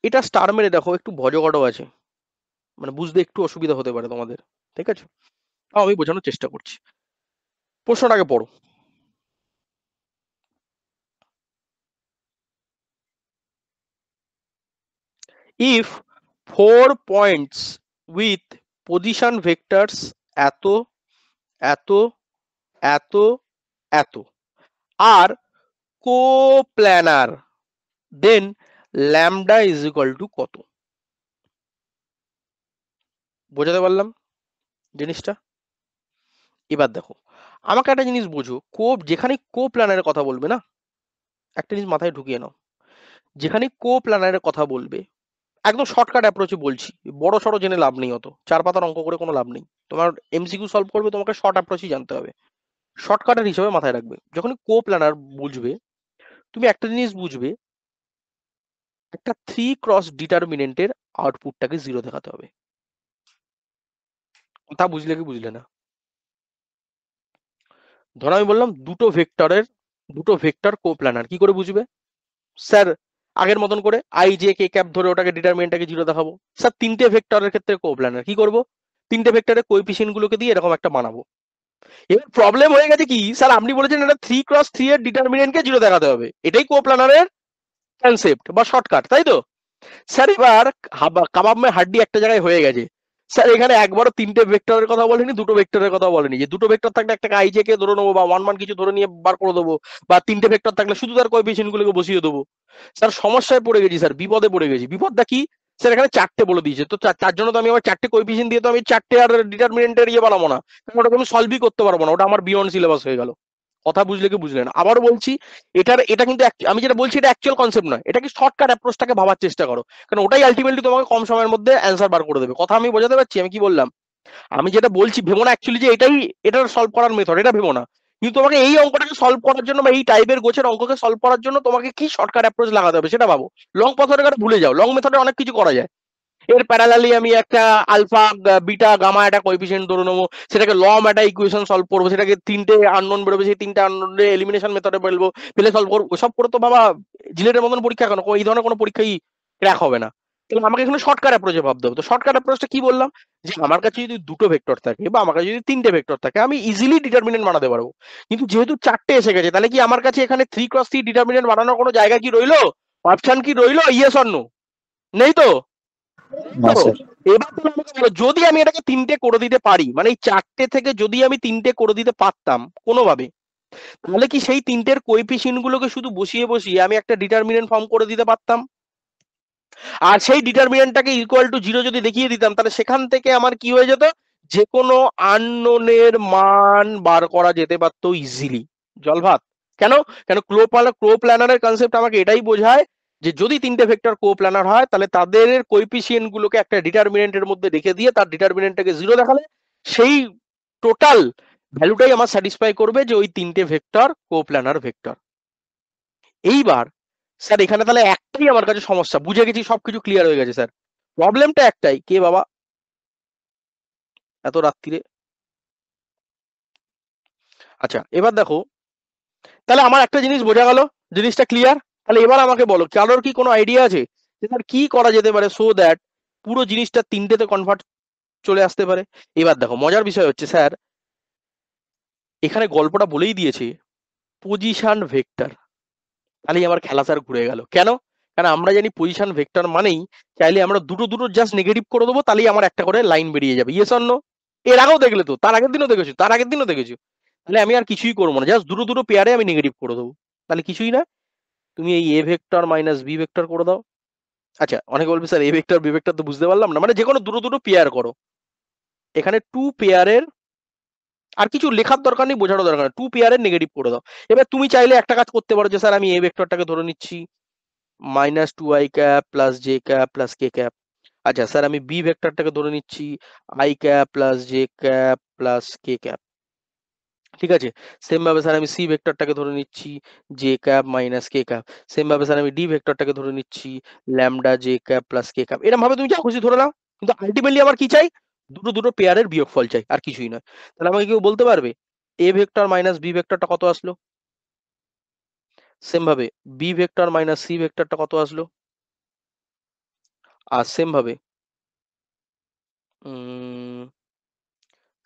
এটা স্টার মেরে দেখো, একটু ভজগট আছে, মানে বুঝতে একটু অসুবিধা হতে পারে তোমাদের, ঠিক আছে? আমি বোঝানোর চেষ্টা করছি। প্রশ্নটাকে পড়ো। If 4 points with position vectors এত এত এত এত আর কোপ্ল্যানার, দেন ল্যামডা ইজ ইকুয়াল টু কত? বোঝাতে পারলাম জিনিসটা? এবার দেখো, আমাকে একটা জিনিস বোঝো, যেখানে কোপ্ল্যানারের কথা বলবে না, একটা জিনিস মাথায় ঢুকিয়ে নাও, যেখানে কোপ্ল্যানারের কথা বলবে একদম শর্টকাট অ্যাপ্রোচে বলছি, বড় সড়ো জেনে লাভ নেই, অত 4 পাতার অঙ্ক করে কোনো লাভ নেই। তোমার এমসিকিউ সলভ করবে, তোমাকে শর্ট অ্যাপ্রোচই জানতে হবে। শর্টকাটের হিসেবে মাথায় রাখবে, যখনই কোপ্ল্যানার বুঝবে তুমি একটা জিনিস বুঝবে, একটা 3 ক্রস ডিটারমিনেন্টের আউটপুটটাকে 0 দেখাতে হবে। তা বুঝলে কি বুঝলে না? ধরো আমি বললাম দুটো ভেক্টর কোপ্ল্যানার, কি করে বুঝবে স্যার? আগের মতন করে আই জে কে ক্যাপ ধরে ওটাকে ডিটারমিনেন্টটাকে 0 দেখাবো। স্যার 3টে ভেক্টরের ক্ষেত্রে কোপ্ল্যানার কি করব? 3টে ভেক্টরের কোএফিসিয়েন্ট গুলোকে দিয়ে এরকম একটা বানাবো। এবার প্রবলেম হয়ে গেছে কি স্যার, আপনি বলেছেন এটা 3 ক্রস 3 এর ডিটারমিনেন্টকে 0 দেখাতে হবে, এটাই কোপ্ল্যানারের কনসেপ্ট বা শর্টকাট, তাই তো? স্যার এবার কাবাব মে হাড্ডি একটা জায়গায় হয়ে গেছে। স্যার এখানে একবারও তিনটে ভেক্টরের কথা বলেনি, দুটো ভেক্টরের কথা বলেনি, যে দুটো ভেক্টর থাকলে একটা আইজে কে ধরে নেবো বা ওয়ান মান কিছু ধরে নিয়ে বার করে দেবো, বা তিনটে ভেক্টর থাকলে শুধু তার কোএফিসিয়েন্ট গুলোকে বসিয়ে দেবো। স্যার সমস্যায় পড়ে গেছি স্যার, বিপদে পড়ে গেছি। বিপদটা কি স্যার, এখানে চারটে বলে দিয়েছে, তো তার জন্য তো আমি আমার চারটে কোএফিসিয়েন্ট দিয়ে তো আমি চারটে আর ডিটারমিনেন্টের ইয়ে বানাবো না, কারণ ওটাকে আমি সলভই করতে পারবো না, ওটা আমার বিয়ন্ড সিলেবাস হয়ে গেল। কথা বুঝলে কি বুঝলেন? আবারও বলছি, এটা কিন্তু আমি যেটা বলছি এটা অ্যাকচুয়াল কনসেপ্ট নয়, এটা কি শর্টকাট অ্যাপ্রোচটাকে ভাবার চেষ্টা করো, কারণ ওটাই আলটিমেটলি তোমাকে কম সময়ের মধ্যে অ্যান্সার বার করে দেবে। কথা আমি বোঝাতে পারছি আমি কি বললাম? আমি যেটা বলছি ভেবো না অ্যাকচুয়ালি যে এটাই এটার সলভ করার মেথড, এটা ভেবো না। কিন্তু তোমাকে এই অঙ্কটাকে সলভ করার জন্য বা এই টাইপের গোছের অঙ্ককে সলভ করার জন্য তোমাকে কি শর্টকাট অ্যাপ্রোচ লাগাতে হবে সেটা ভাবো। লং মেথডের ভুলে যাও, লং মেথডে অনেক কিছু করা যায়। এর প্যারালালি আমি একটা আলফা বিটা গামা একটা কোএফিসিয়েন্ট ধরে নেবো, সেটাকে লম একটা ইকুয়েশন সলভ করবো, সেটাকে তিনটে আননোন বেরোবে, সেই তিনটে আননোন এলিমিনেশন মেথডে ফেলবো, ফেলে সলভ করবো। সব করে তো বাবা জিলেটের মতন পরীক্ষা কেন, এই ধরনের কোনো পরীক্ষাই ক্র্যাক হবে না। তাহলে আমাকে এখানে শর্টকাট অ্যাপ্রোচে ভাবতে হবে। তো শর্টকাট অ্যাপ্রোচটা কি বললাম, যে আমার কাছে যদি দুটো ভেক্টর থাকে বা আমার কাছে যদি তিনটে ভেক্টর থাকে আমি ইজিলি ডিটারমিনেন্ট বানাতে পারবো। কিন্তু যেহেতু চারটে এসে গেছে, তাহলে কি আমার কাছে এখানে 3x3 ডিটারমিনেন্ট বানানোর কোনো জায়গা কি রইলো, অপশন কি রইলো? Yes or no? নেই তো। না তো স্যার। এবার তুমি আমাকে বলো, যদি আমি এটাকে তিনটে করে দিতে পারি, মানে এই চারটে থেকে যদি আমি তিনটে করে দিতে পারতাম কোনোভাবে, তাহলে কি সেই তিনটের কোএফিসিয়েন্ট গুলোকে শুধু বসিয়ে বসিয়ে আমি একটা ডিটারমিনেন্ট ফর্ম করে দিতে পারতাম? আর সেই ডিটারমিনেন্টটাকে ইকুয়াল টু 0 যদি দেখিয়ে দিতাম, তাহলে সেখান থেকে আমার কি হয়ে যেত, যে কোনো আননোনের মান বার করা যেতে পারতো ইজিলি। জল ভাত। কেন? কেন ক্লো প্ল্যানারের কনসেপ্ট আমাকে এটাই বোঝায় যে যদি তিনটে ভেক্টর প্ল্যানার হয় তাহলে তাদের কোএফিসিয়েন্ট গুলোকে একটা ডিটারমিনেন্টের মধ্যে রেখে দিয়ে তার ডিটারমিনেন্টটাকে 0 দেখালে সেই টোটাল ভ্যালুটাই আমার স্যাটিসফাই করবে যে ওই তিনটে ভেক্টর প্ল্যানার ভেক্টর। এইবার স্যার এখানে তাহলে একটাই আমার কাছে সমস্যা, বুঝে গেছি সবকিছু ক্লিয়ার হয়ে গেছে স্যার, প্রবলেমটা একটাই, কে বাবা এত রাত্রিরে? আচ্ছা এবার দেখো, তাহলে আমার একটা জিনিস বোঝা গেল, জিনিসটা ক্লিয়ার। তাহলে এবার আমাকে বলো, কারোর কি কোনো আইডিয়া আছে যে স্যার কি করা যেতে পারে সো দ্যাট পুরো জিনিসটা তিনটেতে কনভার্ট চলে আসতে পারে? এবার দেখো মজার বিষয় হচ্ছে স্যার, এখানে গল্পটা বলেই দিয়েছে পজিশন ভেক্টর। তাহলেই আমার খেলা স্যার ঘুরে গেল। কেন? কারণ আমরা জানি পজিশন ভেক্টর মানেই চাইলে আমরা দুটো দুটো জাস্ট নেগেটিভ করে দেবো, তাহলেই আমার একটা করে লাইন বেরিয়ে যাবে। Yes or no? এর আগেও দেখলে তো, তার আগের দিনও দেখেছো, তার আগের দিনও দেখেছো। তাহলে আমি আর কিছুই করবো না, জাস্ট দুটো দুটো পেয়ারে আমি নেগেটিভ করে দেবো, তাহলে কিছুই না। তুমি এই A vector minus B vector করে দাও। আচ্ছা অনেকে বলবে sir A vector B vector তো বুঝতে পারলাম না, মানে যে কোনো দুটো দুটো পেয়ার করো, এখানে টু পেয়ারের, আর কিছু লেখার দরকার নেই, বোঝারও দরকার নেই, টু পেয়ারের নেগেটিভ করে দাও। এবার তুমি চাইলে একটা কাজ করতে পারো যে স্যার আমি এ ভেক্টরটাকে ধরে নিচ্ছি minus two I cap plus J cap plus K cap. আচ্ছা স্যার আমি বি ভেক্টরটাকে ধরে নিচ্ছি I cap plus J cap plus K cap. ঠিক আছে, সেম ভাবে স্যার আমি সি ভেক্টরটাকে ধরে নিচ্ছি জে ক্যাপ মাইনাস কে ক্যাপ। সেম ভাবে স্যার আমি ডি ভেক্টরটাকে ধরে নিচ্ছি lambda J cap plus K cap. এরকম ভাবে তুমি যা খুশি ধরে নাও, কিন্তু আলটিমেটলি আমার কি চাই, দুটো দুটো পেয়ারের বিয়োগফল চাই, আর কিছুই নয়। তাহলে আমাকে কেউ বলতে পারবে এ ভেক্টর মাইনাস বি ভেক্টরটা কত আসলো? সেম ভাবে বি ভেক্টর মাইনাস সি ভেক্টরটা কত আসলো? আর সেম ভাবে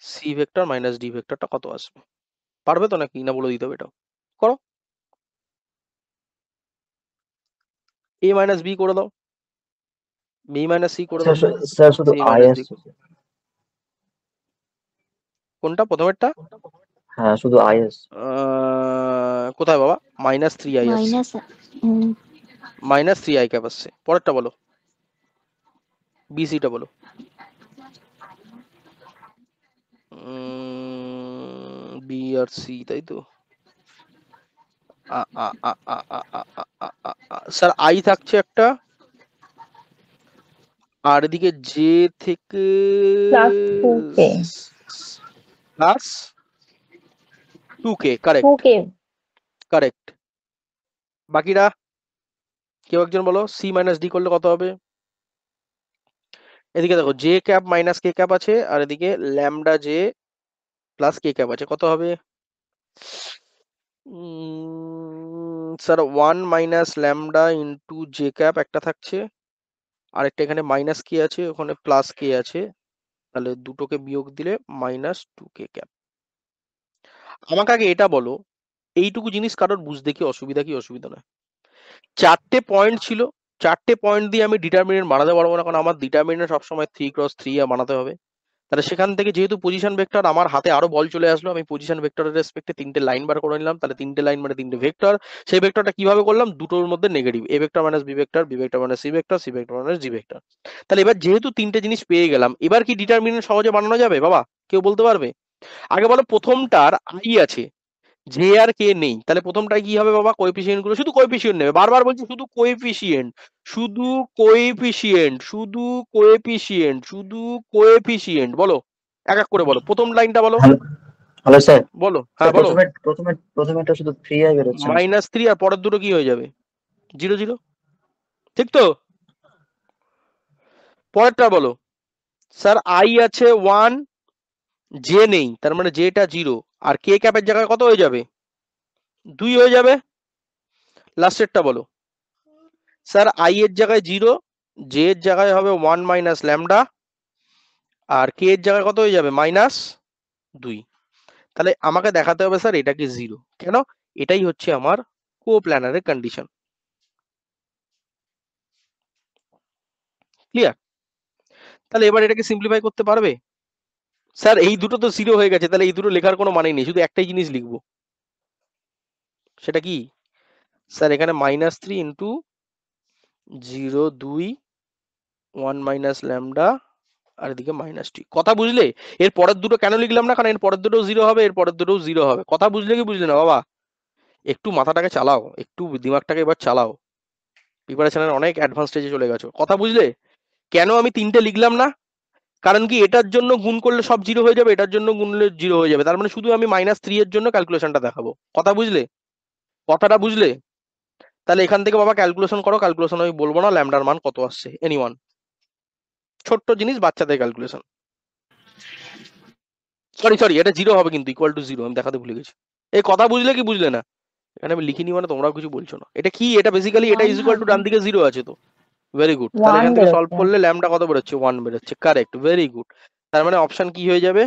সি ভেক্টর মাইনাস ডি ভেক্টরটা কত আসবে? পারবে তো নাকি, না বলে দিতে হবে এটাও? করো, এ মাইনাস বি করে দাও, বি মাইনাস সি করে দাও, স্যার শুধু সি আই মাইনাস ডি। আসছে। কোনটা প্রথমেরটা? হ্যাঁ শুধু আই আসছে। কোথায় বাবা? মাইনাস থ্রি আই আসছে, minus minus three I cap আসছে। পরেরটা বলো, বিসিটা বলো। বি আর সি, তাই তো? স্যার আই থাকছে একটা, আর এদিকে জে থেকে plus 2k. Plus 2k, correct 2k. Correct. বাকিরা কেউ একজন বলো, সি মাইনাস ডি করলে কত হবে? এদিকে দেখো জে ক্যাপ মাইনাস কে ক্যাপ আছে, আর এদিকে lambda J plus K cap আছে, কত হবে? Sir one minus lambda into J cap একটা থাকছে, আর একটা এখানে মাইনাস কে আছে, ওখানে প্লাস কে আছে, তাহলে দুটোকে বিয়োগ দিলে মাইনাস টু কে ক্যাপ। আমাকে আগে এটা বলো, এইটুকু জিনিস কারোর বুঝতে কি অসুবিধা কি অসুবিধা নয়? চারটে পয়েন্ট ছিল, চারটে পয়েন্ট দিয়ে আমি ডিটারমিনেন্ট বানাতে পারবো না, কারণ আমার ডিটারমিনেন্ট সবসময় 3x3 বানাতে হবে। তাহলে সেখান থেকে যেহেতু পজিশন ভেক্টর, আমার হাতে আরো বল চলে আসলো, আমি পজিশন ভেক্টরের রেসপেক্টে তিনটে লাইন বার করে নিলাম। তাহলে তিনটে লাইন মানে তিনটে ভেক্টর। সেই ভেক্টরটা কিভাবে করলাম? দুটোর মধ্যে negative, A vector minus B vector, B vector minus C vector, C vector minus G vector. তাহলে এবার যেহেতু তিনটে জিনিস পেয়ে গেলাম, এবার কি ডিটারমিনেন্ট সহজে বানানো যাবে বাবা? কেউ বলতে পারবে? আগে বলো, প্রথমটার আই আছে, জে আর কে নেই, তাহলে প্রথমটায় কি হবে বাবা? কোএফিসিয়েন্ট গুলো শুধু কোএফিসিয়েন্ট নেবে, বারবার বলছি শুধু কোএফিসিয়েন্ট, শুধু কোএফিসিয়েন্ট, শুধু কোএফিসিয়েন্ট, শুধু কোএফিসিয়েন্ট। বলো এক এক করে বলো, প্রথম লাইনটা বলো, হ্যালো হ্যালো স্যার। বলো, স্যার হ্যাঁ বলো। প্রথমেটা শুধু 3i বেরোচ্ছে না। -3 আর পরের দুটো কি হয়ে যাবে? 0 0, ঠিক তো? পরেরটা বলো। স্যার আই আছে 1, জে নেই, তার মানে জেটা 0, আর কে ক্যাপের জায়গায় কত হয়ে যাবে? 2 হয়ে যাবে। লাস্টেরটা বলো। স্যার আই এর জায়গায় 0, জে এর জায়গায় হবে 1 মাইনাস ল্যামডা, আর কে এর জায়গায় কত হয়ে যাবে? -2। তাহলে আমাকে দেখাতে হবে স্যার এটা কি 0, কেন? এটাই হচ্ছে আমার কোপ্ল্যানারের কন্ডিশন। ক্লিয়ার? তাহলে এবার এটাকে সিম্পলিফাই করতে পারবে? স্যার এই দুটো তো 0 হয়ে গেছে, তাহলে এই দুটো লেখার কোনো মানে নেই, শুধু একটাই জিনিস লিখবো। সেটা কি? স্যার এখানে -3 ইন্টু 0 2 1 মাইনাস ল্যামডা, আর এদিকে -2। কথা বুঝলে? এর পরের দুটো কেন লিখলাম না? কারণ এর পরের দুটো 0 হবে, এর পরের দুটো 0 হবে। কথা বুঝলে কি বুঝলে না বাবা? একটু মাথাটাকে চালাও, একটু দিমাগটাকে এবার চালাও, প্রিপারেশনের অনেক অ্যাডভান্স স্টেজে চলে গেছো। কথা বুঝলে? কেন আমি তিনটে লিখলাম না? কারণ কি, এটার জন্য গুণ করলে সব 0 হয়ে যাবে, এটার জন্য গুণলে 0 হয়ে যাবে, তার মানে শুধু আমি -3 এর জন্য ক্যালকুলেশনটা দেখাবো। কথা বুঝলে? কথাটা বুঝলে? তাহলে এখান থেকে বাবা ক্যালকুলেশন করো, ক্যালকুলেশন আমি বলবো না, ল্যামডার মান কত আসছে, এনিওয়ান? ছোট্ট জিনিস, বাচ্চাদের ক্যালকুলেশন। সরি সরি, এটা 0 হবে কিন্তু, ইকুয়াল টু 0 আমি দেখাতে ভুলে গেছি। এই কথা বুঝলে কি বুঝলে না? এখানে আমি লিখিনি মানে তোমরাও কিছু বলছো না। এটা কি? এটা বেসিক্যালি এটা ইজ ইকুয়াল টু, ডান দিকে 0 আছে তো, ভেরি গুড। তাহলে 1 এখান থেকে সলভ বেরোচ্ছে। করলে ল্যামডা কত বেরোচ্ছে? 1 বেরোচ্ছে, কারেক্ট, ভেরি গুড। তার মানে অপশন কি হয়ে যাবে?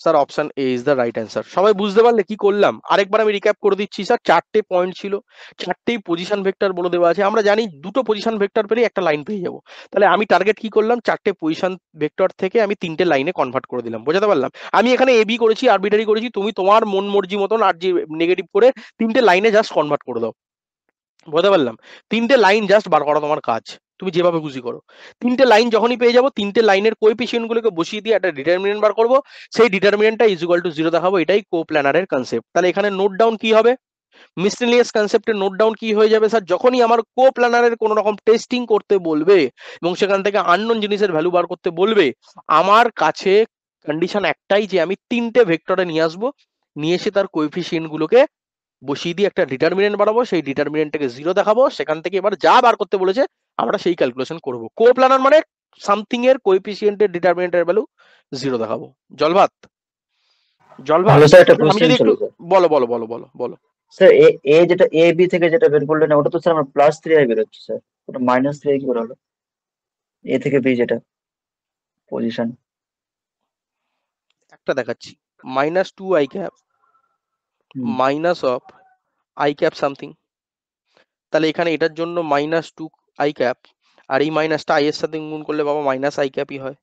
Sir option A is the right answer. সবাই বুঝতে পারলে কি করলাম? আরেকবার আমি রিক্যাপ করে দিচ্ছি। স্যার চারটে পয়েন্ট ছিল, চারটেই পজিশন ভেক্টর বলে দেওয়া আছে। আমরা জানি দুটো পজিশন ভেক্টর পেলে একটা লাইন পেয়ে যাবো। তাহলে আমি টার্গেট কি করলাম? চারটে পজিশন ভেক্টর থেকে আমি তিনটে লাইনে কনভার্ট করে দিলাম। বোঝাতে পারলাম? আমি এখানে এ বি করেছি, আরবিটারি করেছি, তুমি তোমার মন মর্জি মতন আর যে নেগেটিভ করে তিনটে লাইনে জাস্ট কনভার্ট করে দাও। বুঝতে পারলাম? তিনটে লাইন জাস্ট বার করা তোমার কাজ, তুমি যেভাবে খুশি করো। তিনটে লাইন যখনই পেয়ে যাবো, তিনটে লাইনের কোএফিসিয়েন্ট গুলোকে বসিয়ে দিয়ে একটা ডিটারমিনেন্ট বার করবো, সেই ডিটারমিনেন্টটা ইজ ইকুয়াল টু 0 দেখাবো। এটাই কোপ্ল্যানারের কনসেপ্ট। তাহলে এখানে নোট ডাউন কি হবে? মিসলিনিয়াস কনসেপ্টের নোট ডাউন কি হয়ে যাবে? স্যার যখনই আমার কোপ্ল্যানারের কোনো রকম টেস্টিং করতে বলবে এবং সেখান থেকে আননোন জিনিসের ভ্যালু বার করতে বলবে, আমার কাছে কন্ডিশন একটাই, যে আমি তিনটে ভেক্টরে নিয়ে আসবো, নিয়ে এসে তার কোএফিসিয়েন্ট গুলোকে বসিয়ে দিয়ে একটা ডিটারমিনেন্ট বানাবো, সেই ডিটারমিনেন্টটাকে 0 দেখাবো, সেখান থেকে এবার যা বার করতে বলেছে আমরা সেই ক্যালকুলেশন করব। কোপ্ল্যানার মানে সামথিং এর কোএফিসিয়েন্টের ডিটারমিনেন্টের ভ্যালু 0 দেখাবো। জলভাত? জলভাত? হ্যালো স্যার, একটা আমি কোশ্চেন যদি ছিল একটু স্যার। বলো বলো বলো বলো বলো। স্যার এ যেটা এ বি থেকে যেটা বের করলেন ওটা তো স্যার আমার +3i বেরোচ্ছে স্যার, ওটা -3i কি করে হলো? এ থেকে বি যেটা পজিশন। একটা দেখাচ্ছি, -2 i cap minus of i cap something. তাহলে এখানে এটার জন্য -2 i ক্যাপ, আর এই মাইনাসটা i এর সাথে গুণ করলে বাবা -i ক্যাপই হয়।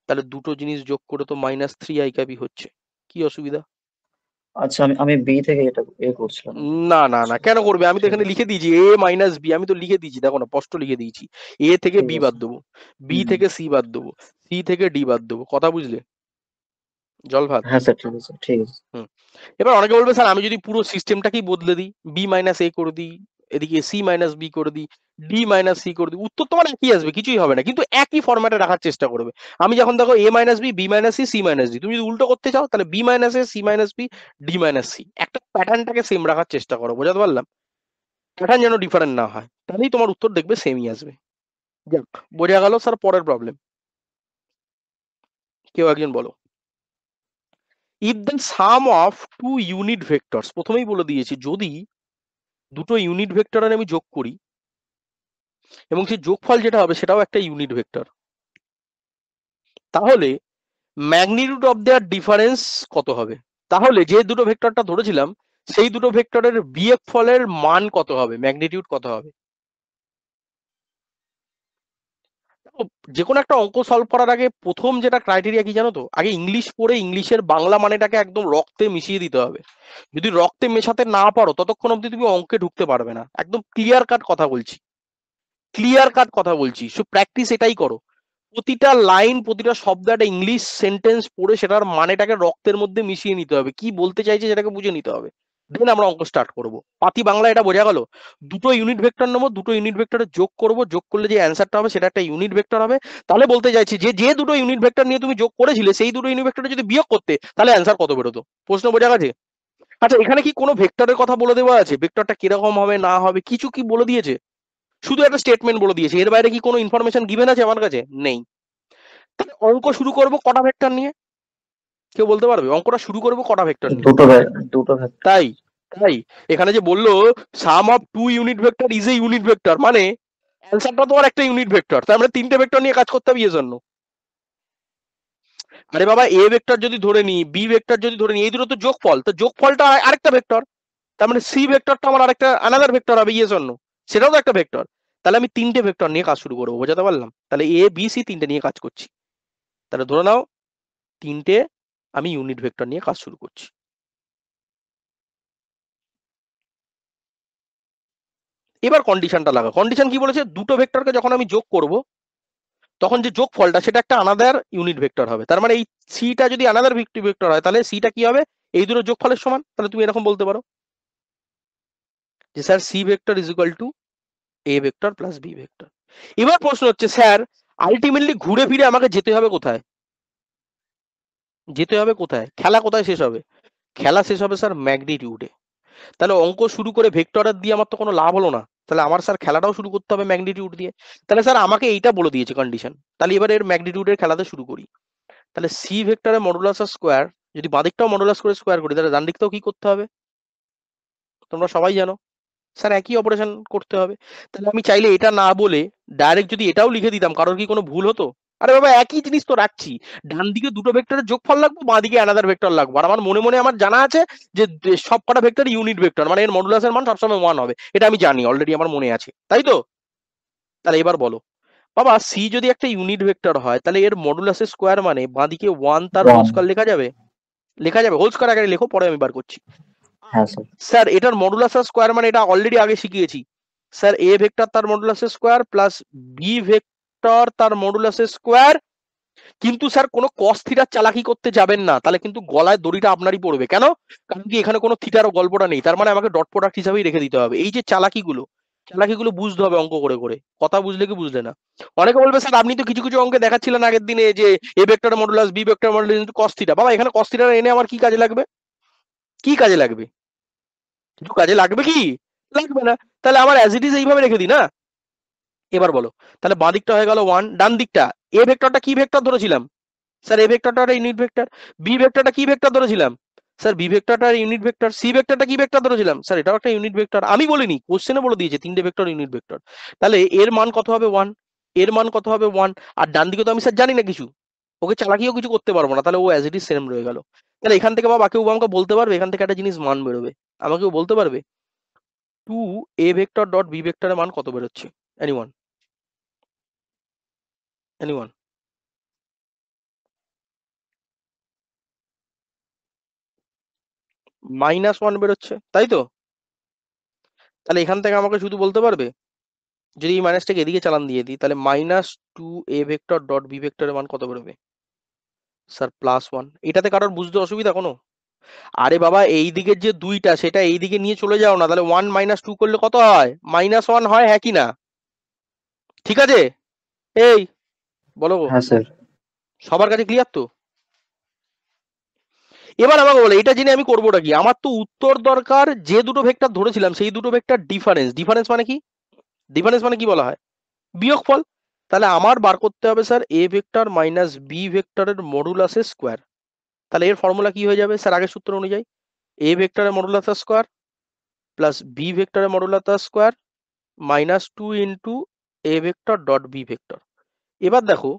তাহলে দুটো জিনিস যোগ করে তো -3 i ক্যাপই হচ্ছে। কি অসুবিধা? আচ্ছা, আমি বি থেকে এটা এ করছিলাম। না না না, কেন করবে? আমি তো ঠিক এখানে আছে, লিখে দিয়েছি এ মাইনাস বি, আমি তো লিখে দিয়েছি, দেখো না, স্পষ্ট লিখে দিয়েছি। এ থেকে ঠিক বি বাদ আছে। দেবো, বি থেকে সি বাদ দেবো, সি থেকে ডি বাদ দেবো। কথা বুঝলে? জলভাত? হ্যাঁ স্যার, ঠিক আছে ঠিক আছে। হুম। এবার অনেকে বলবে স্যার আমি যদি পুরো সিস্টেমটাকেই বদলে দিই, বি মাইনাস এ করে দিই, এদিকে সি মাইনাস বি করে দিই, ডি মাইনাস সি করে দিই, উত্তর তোমার একই আসবে, কিছুই হবে না, কিন্তু একই ফরম্যাটে রাখার চেষ্টা করবে। আমি যখন দেখো A minus B, B minus C, C minus D, তুমি যদি উল্টো করতে চাও তাহলে B minus A, C minus B, D minus C, একটা প্যাটার্নটাকে সেম রাখার চেষ্টা করো। বোঝাতে পারলাম? প্যাটার্ন যেন ডিফারেন্ট না হয়, তাহলেই তোমার উত্তর দেখবে সেমই আসবে। যাক, বোঝা গেল। স্যার পরের প্রবলেম কেউ একজন বলো। If the sum of two unit vectors, প্রথমেই বলে দিয়েছি যদি দুটো ইউনিট ভেক্টরের আমি যোগ করি এবং সেই যোগফল যেটা হবে সেটাও একটা ইউনিট ভেক্টর, তাহলে ম্যাগনিটিউড অফ দেয়ার ডিফারেন্স কত হবে? তাহলে যে দুটো ভেক্টরটা ধরেছিলাম সেই দুটো ভেক্টরের বিয়োগফলের মান কত হবে, ম্যাগনিটিউড কত হবে? যে কোনো একটা অঙ্ক সলভ করার আগে প্রথম যেটা ক্রাইটেরিয়া কি জানো তো, আগে ইংলিশ পড়ে ইংলিশের বাংলা মানেটাকে একদম রক্তে মিশিয়ে দিতে হবে। যদি রক্তে মেশাতে না পারো ততক্ষণ অবধি তুমি অঙ্কে ঢুকতে পারবে না। একদম ক্লিয়ার কাট কথা বলছি, ক্লিয়ার কাট কথা বলছি। সো প্র্যাকটিস এটাই করো, প্রতিটা লাইন প্রতিটা শব্দ একটা ইংলিশ সেন্টেন্স পড়ে সেটার মানেটাকে রক্তের মধ্যে মিশিয়ে নিতে হবে, কি বলতে চাইছে সেটাকে বুঝে নিতে হবে। দেন আমরা অঙ্ক স্টার্ট করব। পাতি বাংলা এটা বোঝা গেল। দুটো ইউনিট ভেক্টর নেবো, দুটো ইউনিট ভেক্টরে যোগ করব, যোগ করলে যে অ্যান্সারটা হবে সেটা একটা ইউনিট ভেক্টর হবে। তাহলে বলতে চাইছি যে যে দুটো ইউনিট ভেক্টর নিয়ে তুমি যোগ করেছিলে সেই দুটো ইউনিট ভেক্টরে যদি বিয়োগ করতে তাহলে অ্যান্সার কত বেরোতো। প্রশ্ন বোঝা গেছে? আচ্ছা, এখানে কি কোনো ভেক্টরের কথা বলে দেওয়া আছে? ভেক্টরটা কিরকম হবে না হবে কিছু কি বলে দিয়েছে? শুধু একটা স্টেটমেন্ট বলে দিয়েছে, এর বাইরে কি কোনো ইনফরমেশন গিভেন আছে আমার কাছে? নেই। তাহলে অঙ্ক শুরু করব কটা ভেক্টর নিয়ে? কেউ বলতে পারবে অঙ্কটা শুরু করব কটা ভেক্টর নিয়ে? দুটো ভেক্টর। তাই তাই এখানে যে বললো sum of two unit vector is a unit vector, মানে অ্যান্সারটা তোমার একটা ইউনিট ভেক্টর, তার মানে তিনটে ভেক্টর নিয়ে কাজ করতে হবে এর জন্য। আরে বাবা, এ ভেক্টর যদি ধরে নি, বি ভেক্টর যদি ধরে নি, এই দুটো তো যোগফল, তো যোগফলটা আরেকটা ভেক্টর, তার মানে সি ভেক্টরটা আমার আরেকটা আনাদার ভেক্টর হবে ইয়ের জন্য, সেটাও তো একটা ভেক্টর। তাহলে আমি তিনটে ভেক্টর নিয়ে কাজ শুরু করবো, বোঝাতে পারলাম? তাহলে এ বি সি তিনটে নিয়ে কাজ করছি। তাহলে ধরে নাও তিনটে আমি ইউনিট ভেক্টর নিয়ে কাজ শুরু করছি। এবার কন্ডিশনটা লাগা। কন্ডিশন কি বলেছে? দুটো ভেক্টরকে যখন আমি যোগ করব তখন যে যোগফলটা সেটা একটা আনাদার ইউনিট ভেক্টর হবে। তার মানে এই সিটা যদি আনাদার ভেক্টর হয় তাহলে সিটা কি হবে? এই দুটো যোগফলের সমান। তাহলে তুমি এরকম বলতে পারো যে sir C vector is equal to A vector plus B vector. এবার প্রশ্ন হচ্ছে স্যার আলটিমেটলি ঘুরে ফিরে আমাকে যেতে হবে কোথায়? যেতে হবে কোথায়? খেলা কোথায় শেষ হবে? খেলা শেষ হবে স্যার ম্যাগনিটিউডে। তাহলে অঙ্ক শুরু করে ভেক্টরের দিয়ে আমার তো কোনো লাভ হলো না, তাহলে আমার স্যার খেলাটাও শুরু করতে হবে ম্যাগনিটিউড দিয়ে। তাহলে স্যার আমাকে এইটা বলে দিয়েছে কন্ডিশন, তাহলে এবার এর ম্যাগনিটিউডের খেলাতে শুরু করি। তাহলে সি ভেক্টরের মডুলাস স্কোয়ার, যদি বাঁদিকটাও মডুলাস করে স্কোয়ার করি তাহলে ডান দিকটাও কি করতে হবে? তোমরা সবাই জানো স্যার একই অপারেশন করতে হবে। তাহলে আমি চাইলে এটা না বলে ডাইরেক্ট যদি এটাও লিখে দিতাম, কারোর কি কোনো ভুল হতো? আরে বাবা, একই জিনিস তো রাখছি, ডান দিকে দুটো ভেক্টরের যোগফল লাগবে, বাঁ দিকে অ্যানাদার ভেক্টর লাগবে, আর আমার মনে মনে আমার জানা আছে যে সব কটা ভেক্টর ইউনিট ভেক্টর, মানে এর মডুলাসের মান সবসময় 1 হবে, এটা আমি জানি অলরেডি, আমার মনে আছে, তাই তো? তাহলে এবার বলো বাবা, সি যদি একটা ইউনিট ভেক্টর হয় তাহলে এর মডুলাসের স্কোয়ার মানে বাঁ দিকে 1 তার হোল 1। স্কোয়ার লেখা যাবে? লেখা যাবে। হোল স্কোয়ার আগে লেখো, পরে আমি বার করছি। হ্যাঁ স্যার। স্যার এটার মডুলাস স্কোয়ার মানে এটা অলরেডি আগে শিখিয়েছি স্যার, এ ভেক্টর তার modulus square plus B vector তার মডুলাস স্কোয়ার। কিন্তু স্যার কোনো কস থিটার চালাকি করতে যাবেন না, তাহলে কিন্তু গলায় দড়িটা আপনারই পড়বে। কেন? কারণ কি এখানে কোনো থিটার গল্পটা নেই, তার মানে আমাকে ডট প্রোডাক্ট হিসাবেই রেখে দিতে হবে। এই যে চালাকিগুলো বুঝতে হবে অঙ্ক করে করে, কথা বুঝলে কি বুঝলে না। অনেকে বলবে স্যার আপনি তো কিছু কিছু অঙ্কে দেখাচ্ছিলেন আগের দিনে যে A vector modulus B vector modulus into cos theta. বাবা এখানে কস থিটা এনে আমার কি কাজে লাগবে? কি কাজে লাগবে? কিছু কাজে লাগবে কি? লাগবে না। তাহলে আমার অ্যাজ ইট ইজ এইভাবে রেখে দিই না। এবার বলো, তাহলে বাঁ দিকটা হয়ে গেল 1, ডান দিকটা এ ভেক্টরটা কি ভেক্টর ধরেছিলাম? স্যার এ ভেক্টরটা একটা ইউনিট ভেক্টর। বি ভেক্টরটা কি ভেক্টর ধরেছিলাম? স্যার বি ভেক্টরটা ইউনিট ভেক্টর। সি ভেক্টরটা কি ভেক্টর ধরেছিলাম? স্যার এটাও একটা ইউনিট ভেক্টর। আমি বলিনি, কোশ্চেনে বলে দিয়েছে তিনটে ভেক্টর ইউনিট ভেক্টর। তাহলে এর মান কত হবে? 1। এর মান কত হবে? 1। আর ডান দিকে তো আমি স্যার জানি না কিছু, ওকে চালাকিও কিছু করতে পারবো না, তাহলে ও অ্যাজ ইট ইজ সেম রয়ে গেল। তাহলে এখান থেকে বাবা কেউ আমাকে বলতে পারবে এখান থেকে একটা জিনিস মান বেরোবে? আমাকেও বলতে পারবে 2 a ভেক্টর ডট বি ভেক্টরের মান কত বেরোচ্ছে? এনিওয়ান? এনিওয়ান? -1 বেরোচ্ছে, তাই তো? তাহলে এখান থেকে আমাকে শুধু বলতে পারবে, যদি এই মাইনাসটাকে এদিকে চালান দিয়ে দিই তাহলে -2 a ভেক্টর ডট বি ভেক্টরের মান কত বেরোবে? স্যার +1। এটাতে কারোর বুঝতে অসুবিধা কোনো? আরে বাবা, এই দিকের যে দুইটা সেটা এই দিকে নিয়ে চলে যাও না, তাহলে 1 - 2 করলে কত হয়? -1 হয়, হ্যাঁ কি না? ঠিক আছে, এই বলো গো, হ্যাঁ স্যার। সবার কাছে ক্লিয়ার তো? এবার আমাকে বলে এটা জেনে আমি করবোটা কি? আমার তো উত্তর দরকার, যে দুটো ভেক্টর ধরেছিলাম সেই দুটো ভেক্টর ডিফারেন্স। ডিফারেন্স মানে কি? ডিফারেন্স মানে কি বলা হয়? বিয়োগফল। তাহলে আমার বার করতে হবে sir A vector minus B ভেক্টরের মডুলাসের স্কোয়ার। তাহলে এর ফর্মুলা কি হয়ে যাবে স্যার আগের সূত্র অনুযায়ী? এ ভেক্টরের মডুলাস স্কোয়ার প্লাস বি ভেক্টরের modulus square -2 into A vector dot B vector. এবার দেখো,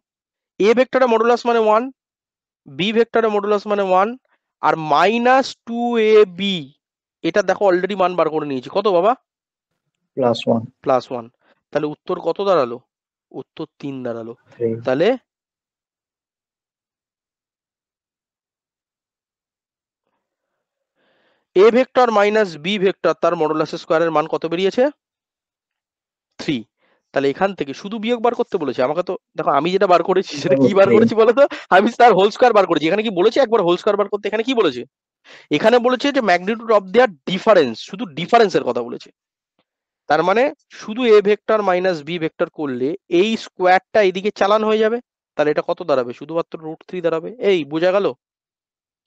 এ ভেক্টরের মডুলাস মানে 1, বি ভেক্টরের মডুলাস মানে 1, আর -2ab, এটা দেখো অলরেডি মান বার করে নিয়েছি। কত বাবা? +1। +1। তাহলে উত্তর কত দাঁড়ালো? উত্তর 3 দাঁড়ালো। 3 তাহলে A vector minus B vector তার মডুলাস স্কোয়ারের মান কত বেরিয়েছে? 3। তাহলে এখান থেকে শুধু বিয়োগ বার করতে বলেছে আমাকে। তো দেখো আমি যেটা বার করেছি সেটা কি বার 3 করেছি বলো তো? আমি তার হোল স্কোয়ার বার করেছি। এখানে কি বলেছে একবার হোল স্কোয়ার বার করতে? এখানে কি বলেছে? এখানে বলেছে যে ম্যাগনিটিউড অফ দেয়ার ডিফারেন্স, শুধু ডিফারেন্সের কথা বলেছে। তার মানে শুধু A vector minus B vector করলে এই স্কোয়ারটা এইদিকে চালান হয়ে যাবে। তাহলে এটা কত দাঁড়াবে? শুধুমাত্র √3 দাঁড়াবে। এই বোঝা গেল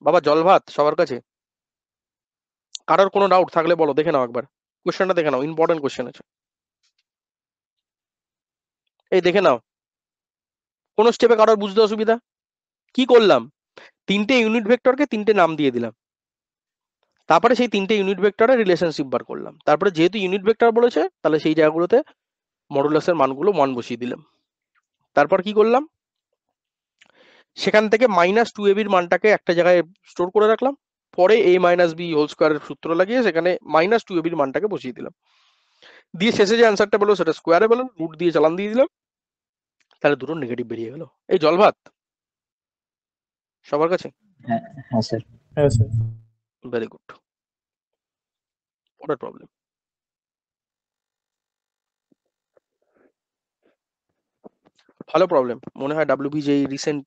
বাবা? জল ভাত সবার কাছে? কারোর কোনো ডাউট থাকলে বলো, দেখে নাও একবার কোশ্চেনটা, দেখে নাও, ইম্পর্টেন্ট কোশ্চেন আছে। এই দেখে নাও, কোন স্টেপে কারোর বুঝতে অসুবিধা? কি করলাম? 3টে ইউনিট ভেক্টরকে 3টে নাম দিয়ে দিলাম, তারপরে সেই 3টে ইউনিট ভেক্টরের রিলেশনশিপ বার করলাম, তারপরে যেহেতু ইউনিট ভেক্টর বলেছে তাহলে সেই জায়গাগুলোতে মডুলাসের মানগুলো 1 বসিয়ে দিলাম। তারপর কি করলাম? সেখান থেকে -2ab এর মানটাকে একটা জায়গায় স্টোর করে রাখলাম, পরে a - b হোল স্কোয়ারের সূত্র লাগিয়ে সেখানে -2ab এর মানটাকে বসিয়ে দিলাম, দিয়ে শেষে যে অ্যান্সারটা পেলো সেটা স্কোয়ারে পেলাম, রুট দিয়ে চালান দিয়ে দিলাম, তাহলে দুটো নেগেটিভ বেরিয়ে গেল। এই জল ভাত সবার কাছে? হ্যাঁ হ্যাঁ স্যার। হ্যাঁ স্যার। Very good. পরের প্রবলেম। ভালো প্রবলেম মনে হয়, WBJEE রিসেন্ট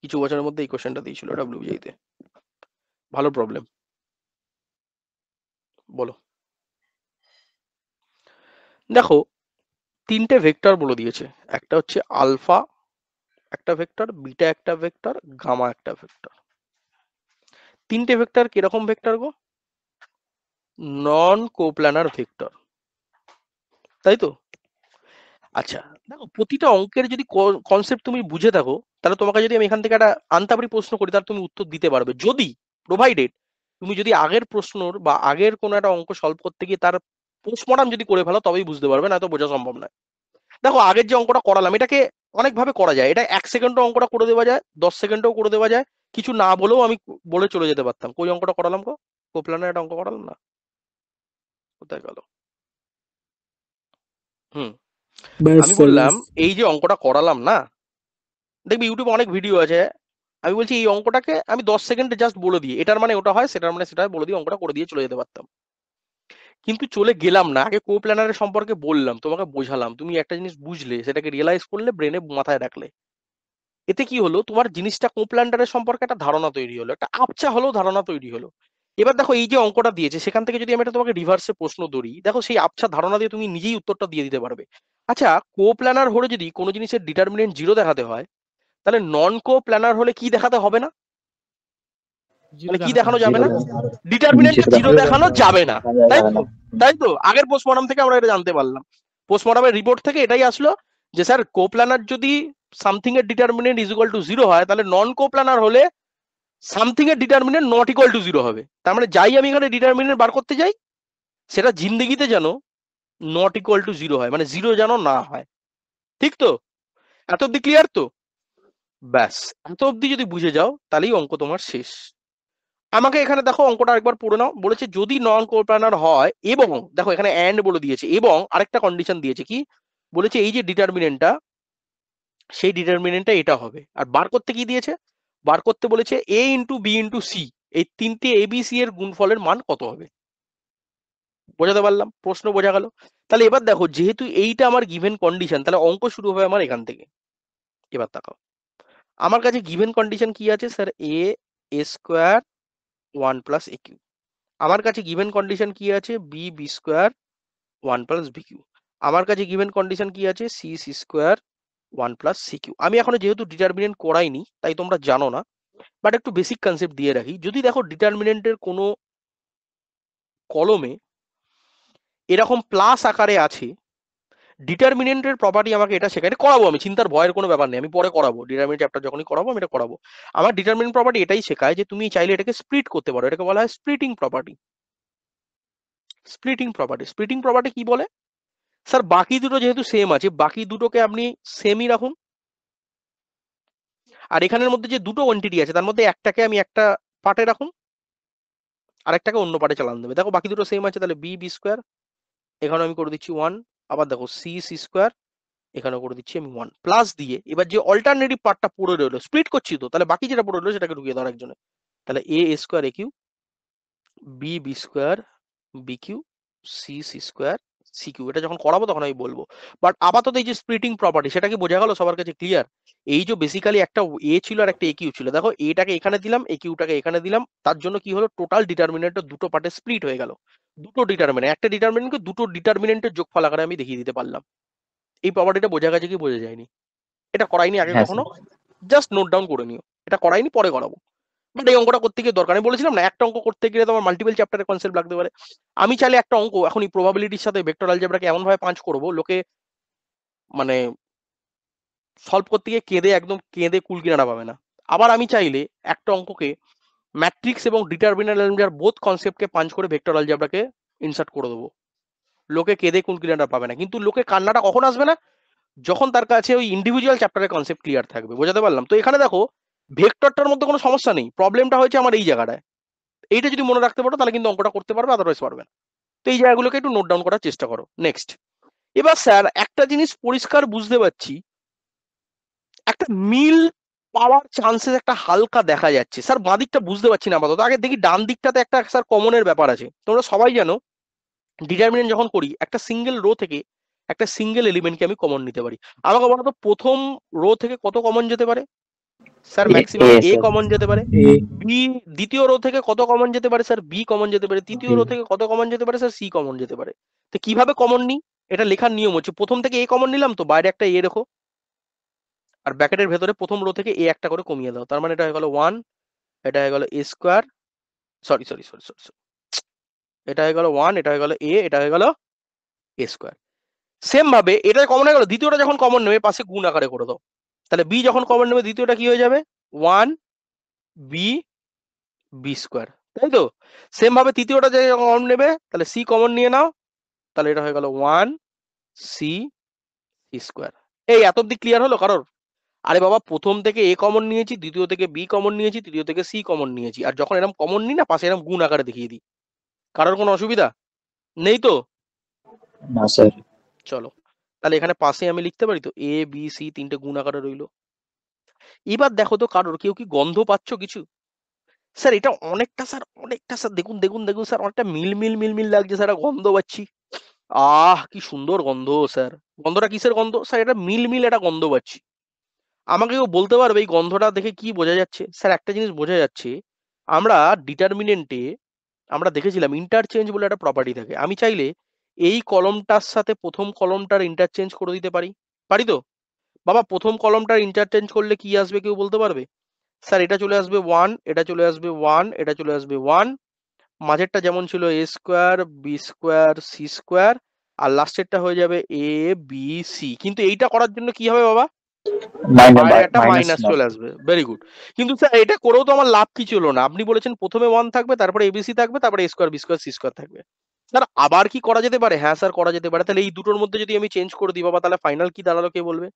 কিছু বছরের মধ্যে এই কোশ্চেনটা দিয়েছিল WBJEE তে। ভালো প্রবলেম, বলো। দেখো 3টে ভেক্টর বলে দিয়েছে, একটা হচ্ছে আলফা একটা ভেক্টর, বিটা একটা ভেক্টর, গামা একটা ভেক্টর। 3টে ভেক্টর কিরকম ভেক্টর গো? নন কোপ্ল্যানার ভেক্টর, তাই তো? আচ্ছা দেখো, প্রতিটা অঙ্কের যদি কনসেপ্ট তুমি বুঝে থাকো, তাহলে তোমাকে যদি আমি এখান থেকে একটা আনতাবড়ি প্রশ্ন করি তাহলে তুমি উত্তর দিতে পারবে, যদি প্রোভাইডেড তুমি যদি আগের প্রশ্নর বা আগের কোনো একটা অঙ্ক সলভ করতে গিয়ে তার পোস্টমর্টম যদি করে ফেলো, তবেই বুঝতে পারবে, না তো বোঝা সম্ভব নয়। দেখো আগের যে অঙ্কটা করালাম, এটাকে অনেকভাবে করা যায়। এটা 1 সেকেন্ডও অঙ্কটা করে দেওয়া যায়, 10 সেকেন্ডেও করে দেওয়া যায়, কিছু না বলেও আমি বলে চলে যেতে পারতাম। কই অঙ্কটা করালাম গো? কোপ্ল্যানার একটা অঙ্ক করালাম না? কোথায় গেল? হুম, ব্যাস আমি স্যার, বললাম ব্যাস। এই যে অঙ্কটা করালাম না, দেখবি ইউটিউবে অনেক ভিডিও আছে। আমি বলছি এই অঙ্কটাকে আমি 10 সেকেন্ডে জাস্ট বলে দিই এটার মানে ওটা হয়, সেটার মানে সেটা হয়, বলে দিয়ে অঙ্কটা করে দিয়ে চলে যেতে পারতাম। কিন্তু চলে গেলাম না, আগে কোপ্ল্যানারের সম্পর্কে বললাম, তোমাকে বোঝালাম, তুমি একটা জিনিস বুঝলে, সেটাকে রিয়েলাইজ করলে, ব্রেনে মাথায় রাখলে, এতে কি হলো? তোমার জিনিসটা কোপ্ল্যান্ডারের সম্পর্কে একটা ধারণা তৈরি হলো, একটা আবছা হলেও ধারণা তৈরি হলো। এবার দেখো এই যে অঙ্কটা দিয়েছে সেখান থেকে যদি আমি এটা তোমাকে রিভার্সে প্রশ্ন ধরি, দেখো সেই আবছা ধারণা দিয়ে তুমি নিজেই উত্তরটা দিয়ে দিতে পারবে। আচ্ছা, কোপ্ল্যানার হলে যদি কোনো জিনিসের ডিটারমিনেন্ট 0 দেখাতে হয়, তাহলে নন কোপ্ল্যানার হলে কি দেখাতে হবে না? মানে কি দেখানো যাবে 0 না? দেখানো ডিটারমিনেন্টে 0 0 দেখানো যাবে না, তাই যাবে তো? না। তাই তো আগের পোস্টমর্টম থেকে আমরা এটা জানতে পারলাম। পোস্টমর্টমের রিপোর্ট থেকে এটাই আসলো যে স্যার কোপ্ল্যানার যদি সামথিং এর ডিটারমিনেন্ট ইজ ইকুয়াল টু 0 হয়, তাহলে নন কোপ্ল্যানার হলে সামথিং এর ডিটারমিনেন্ট নট ইকুয়াল টু 0 হবে। তার মানে যাই আমি এখানে ডিটারমিনেন্ট বার করতে যাই, সেটা জিন্দেগিতে যেন নট ইকুয়াল টু 0 হয়, মানে 0 যেন না হয়। ঠিক তো? এত অব্দি ক্লিয়ার তো? ব্যাস, এত অব্দি যদি বুঝে যাও তাহলেই অঙ্ক তোমার শেষ। আমাকে এখানে দেখো অঙ্কটা একবার পড়ে নাও। বলেছে যদি নন কোপ্ল্যানার হয়, এবং দেখো এখানে অ্যান্ড বলে দিয়েছে, এবং আরেকটা কন্ডিশন দিয়েছে কি বলেছে, এই যে ডিটারমিনেন্টটা, সেই ডিটারমিনেন্টটা এটা হবে। আর বার করতে কি দিয়েছে? বার করতে বলেছে a ইন্টু বি ইন্টু সি, এই 3টে ABC এর গুণফলের মান কত হবে। বোঝাতে পারলাম? প্রশ্ন বোঝা গেল? তাহলে এবার দেখো, যেহেতু এইটা আমার গিভেন কন্ডিশন, তাহলে অঙ্ক শুরু হবে আমার এখান থেকে। এবার তাকাও, আমার কাছে গিভেন কন্ডিশন কি আছে sir? a square 1 plus a cube. আমার কাছে গিভেন কন্ডিশন কি আছে? b square 1 plus B cube. আমার কাছে গিভেন কন্ডিশন কি আছে? c square 1 plus C cube. আমি এখনো যেহেতু ডিটারমিনেন্ট করাইনি তাই তোমরা জানো না, বাট একটু বেসিক কনসেপ্ট দিয়ে রাখি। যদি দেখো ডিটারমিনেন্টের কোনো কলমে এরকম প্লাস আকারে আছে, ডিটারমিনেন্টের প্রপার্টি আমাকে এটা শেখাতে করাবো, আমি চিন্তার ভয়ের কোনো ব্যাপার নেই, আমি পরে করাবো, ডিটারমিনেন্ট চ্যাপ্টার যখনই করাবো আমি এটা করাবো। আমার ডিটারমিনেন্ট প্রপার্টি এটাই শেখায় যে তুমি চাইলে এটাকে স্প্লিট করতে পারো, এটাকে বলা হয় splitting property. Splitting property, splitting property কি বলে? স্যার বাকি দুটো যেহেতু সেম আছে, বাকি দুটোকে আপনি সেমই রাখুন, আর এখানের মধ্যে যে দুটো কোয়ান্টিটি আছে তার মধ্যে একটাকে আমি একটা পার্টে রাখুন, আরেকটাকে অন্য পার্টে চালান দেবে। দেখো বাকি দুটো সেম আছে, তাহলে বি স্কোয়ার, এখানে আমি করে দিচ্ছি 1। আবার দেখো সি স্কোয়ার, এখানে করে দিচ্ছি আমি 1 প্লাস দিয়ে এবার যে অল্টারনেটিভ পার্টটা পড়ে রইলো স্প্লিট করছি তো, তাহলে বাকি যেটা পড়ে রইলো সেটাকে ঢুকিয়ে দাও একজনে। তাহলে A square A cube, B B square B cube, C C square C cube. এটা যখন করাবো তখন আমি বলবো। বাট আপাতত এই যে স্প্লিটিং প্রপার্টি সেটা কি বোঝা গেল সবার কাছে ক্লিয়ার? এই যে বেসিক্যালি একটা এ ছিল আর একটা এ কিউ ছিল, দেখো এটাকে এখানে দিলাম এ কিউটাকে এখানে দিলাম, তার জন্য কি হলো টোটাল ডিটারমিনেন্টটা দুটো পার্টে স্প্লিট হয়ে গেল। দুটো ডিটারমিনেন্ট, একটা ডিটারমিনেন্টকে দুটো ডিটারমিনেন্টের যোগফল আকারে আমি দেখিয়ে দিতে পারলাম। এই প্রপার্টিটা বোঝা গেছে কি বোঝা যায়নি? এটা করাইনি আগে হ্যাঁ কখনো, স্যার। জাস্ট নোট ডাউন করে নিও। এটা করাইনি, পরে করাবো। বাট এই অঙ্কটা করতে গিয়ে দরকার, আমি বলেছিলাম না একটা অঙ্ক করতে গেলে তোমার মাল্টিপল চ্যাপ্টারের কনসেপ্ট লাগতে পারে। আমি চাইলে একটা অঙ্ক এখন এই প্রবাবিলিটির সাথে ভেক্টর অ্যালজেব্রাকে এমন ভাবে পাঞ্চ করবো লোকে মানে সলভ করতে গিয়ে কেঁদে একদম কেঁদে কুল কিনারা পাবে না। আবার আমি চাইলে একটা অঙ্ককে ম্যাট্রিক্স এবং ডিটারমিনাল অ্যালজেব্রার বোথ কনসেপ্টকে পাঞ্চ করে ভেক্টর অ্যালজেব্রাকে ইনসার্ট করে দেবো, লোকে কেঁদে কুল কিনারা পাবে না। কিন্তু লোকে কান্নাটা কখন আসবে না, যখন তার কাছে ওই ইন্ডিভিজুয়াল চ্যাপ্টারের কনসেপ্ট ক্লিয়ার থাকবে। বোঝাতে পারলাম তো? এখানে দেখো ভেক্টরটার মধ্যে কোনো সমস্যা নেই, প্রবলেমটা হয়েছে আমার এই জায়গাটায়। এইটা যদি মনে রাখতে পারো তাহলে কিন্তু অঙ্কটা করতে পারবে, আদারওয়াইজ পারবে না। তো এই জায়গাগুলোকে একটু নোট ডাউন করার চেষ্টা করো। নেক্সট, এবার স্যার একটা জিনিস পরিষ্কার বুঝতে পারছি, একটা মিল পাওয়ার চান্সেস একটা হালকা দেখা যাচ্ছে। স্যার বাঁ দিকটা বুঝতে পারছি না আপাতত, আগে দেখি ডান দিকটাতে একটা স্যার কমনের ব্যাপার আছে। তোমরা সবাই জানো ডিটারমিনেন্ট যখন করি একটা সিঙ্গেল রো থেকে একটা সিঙ্গেল এলিমেন্টকে আমি কমন নিতে পারি। আমাকে বলো তো প্রথম রো থেকে কত কমন যেতে পারে? স্যার ম্যাক্সিমাম এ স্যার। কমন যেতে পারে। এ। বি, দ্বিতীয় রো থেকে কত কমন যেতে পারে? স্যার বি কমন যেতে পারে। তৃতীয় রো থেকে কত কমন যেতে পারে? স্যার সি কমন যেতে পারে। তো কিভাবে কমন নিই? এটা লেখার নিয়ম হচ্ছে প্রথম থেকে এ কমন নিলাম তো বাইরে একটা এ রেখো, আর ব্র্যাকেটের ভেতরে প্রথম রো থেকে এ একটা করে কমিয়ে দাও। তার মানে এটা হয়ে গেল 1, এটা হয়ে গেল A square, sorry sorry sorry sorry sorry, এটা হয়ে গেল 1, এটা হয়ে গেল এ, এটা হয়ে গেল এ স্কোয়ার। সেম ভাবে এটা কমন হয়ে গেল, দ্বিতীয়টা যখন কমন নেবে পাশে গুণ আকারে করে দাও। তাহলে বি যখন কমন নেবে দ্বিতীয়টা কি হয়ে যাবে? 1 বি বি স্কোয়ার, তাই তো? সেম ভাবে তৃতীয়টা যে কমন নেবে তাহলে সি কমন নিয়ে নাও, তাহলে এটা হয়ে গেল 1 সি সি স্কোয়ার। এই এত অব্দি ক্লিয়ার হলো কারোর? আরে বাবা প্রথম থেকে এ কমন নিয়েছি, দ্বিতীয় থেকে বি কমন নিয়েছি, তৃতীয় থেকে সি কমন নিয়েছি, আর যখন এরকম কমন নিই না পাশে এরকম গুণ আকারে দেখিয়ে দিই। কারোর কোনো অসুবিধা নেই তো? না স্যার। চলো তাহলে এখানে পাশে আমি লিখতে পারি তো এ বি সি তিনটে গুণ আকারে রইলো। এবার দেখো তো কারোর কেউ কি গন্ধ পাচ্ছ কিছু? স্যার এটা অনেকটা স্যার অনেকটা স্যার দেখুন দেখুন দেখুন স্যার অনেকটা মিল মিল মিল মিল লাগছে স্যার, একটা গন্ধ পাচ্ছি। কি সুন্দর গন্ধ স্যার। গন্ধটা কিসের গন্ধ? স্যার এটা মিল মিল একটা গন্ধ পাচ্ছি। আমাকে কেউ বলতে পারবে এই গন্ধটা দেখে কি বোঝা যাচ্ছে? স্যার একটা জিনিস বোঝা যাচ্ছে, আমরা ডিটারমিনেন্টে আমরা দেখেছিলাম ইন্টারচেঞ্জ বলে একটা প্রপার্টি থাকে। আমি চাইলে এই কলমটার সাথে প্রথম কলমটার ইন্টারচেঞ্জ করে দিতে পারি, পারি তো? বাবা প্রথম কলমটার ইন্টারচেঞ্জ করলে কি আসবে কেউ বলতে পারবে? স্যার এটা চলে আসবে 1, এটা চলে আসবে 1, এটা চলে আসবে 1, মাঝেরটা যেমন ছিল A square B square C square, আর লাস্টেরটা হয়ে যাবে এ বি সি। কিন্তু এইটা করার জন্য কি হবে বাবা? বাইরে একটা মাইনাস মাইনাস নাও। চলে আসবে। Very good. কিন্তু স্যার এটা করেও তো আমার লাভ কি ছিল না? আপনি বলেছেন প্রথমে 1 থাকবে, তারপরে এবিসি থাকবে, তারপরে A square B square C square থাকবে। স্যার আবার কি করা যেতে পারে? হ্যাঁ স্যার করা যেতে পারে। তাহলে এই দুটোর মধ্যে যদি আমি চেঞ্জ করে দিই বাবা তাহলে ফাইনাল কি দাঁড়ালো কে বলবে?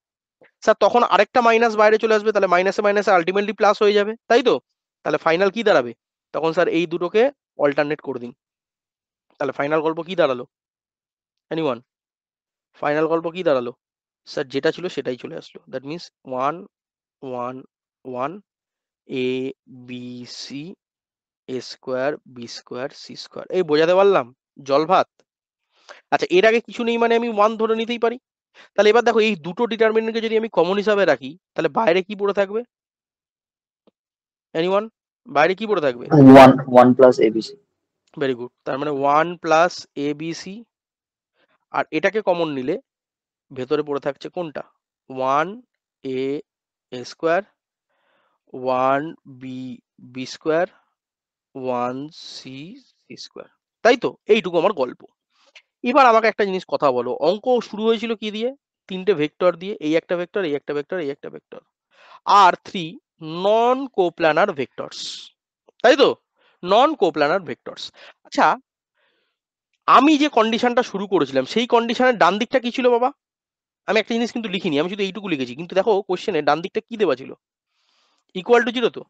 স্যার তখন আরেকটা মাইনাস বাইরে চলে আসবে, তাহলে মাইনাসে মাইনাসে আলটিমেটলি প্লাস হয়ে যাবে, তাই তো? তাহলে ফাইনাল কি দাঁড়াবে? তখন স্যার এই দুটোকে অল্টারনেট করে দিন, তাহলে ফাইনাল গল্প কি দাঁড়ালো? এনিওয়ান? ফাইনাল গল্প কি দাঁড়ালো? স্যার যেটা ছিল সেটাই চলে আসলো। That means 1 1 1 A B C A square B square C square. এই বোঝাতে পারলাম? জল ভাত। আচ্ছা এর আগে কিছু নেই মানে আমি 1 ধরে নিতেই পারি। তাহলে এবার দেখো এই দুটো ডিটারমিনেন্টকে যদি আমি কমন হিসাবে রাখি তাহলে বাইরে কি পড়ে থাকবে? এনিওয়ান? বাইরে কি পড়ে থাকবে? 1 প্লাস এবিসি। Very good. তার মানে 1 প্লাস এ বি সি, আর এটাকে কমন নিলে ভেতরে পড়ে থাকছে কোনটা? 1 A A square, 1 B B square, 1 C C square, তাই তো? এইটুকু আমার গল্প। এবার আমাকে একটা জিনিস কথা বলো, অঙ্ক শুরু হয়েছিল কি দিয়ে? তিনটে ভেক্টর দিয়ে, এই একটা ভেক্টর, এই একটা ভেক্টর, এই একটা ভেক্টর, আর 3 নন কোপ্ল্যানার ভেক্টরস, তাই তো? নন কোপ্ল্যানার ভেক্টরস। আচ্ছা আমি যে কন্ডিশনটা শুরু করেছিলাম সেই কন্ডিশনের ডান দিকটা কি ছিল বাবা? আমি একটা জিনিস কিন্তু লিখিনি, আমি শুধু এইটুকু লিখেছি, কিন্তু দেখো কোশ্চেনে ডান দিকটা কি দেওয়া ছিল? ইকুয়াল টু 0 তো?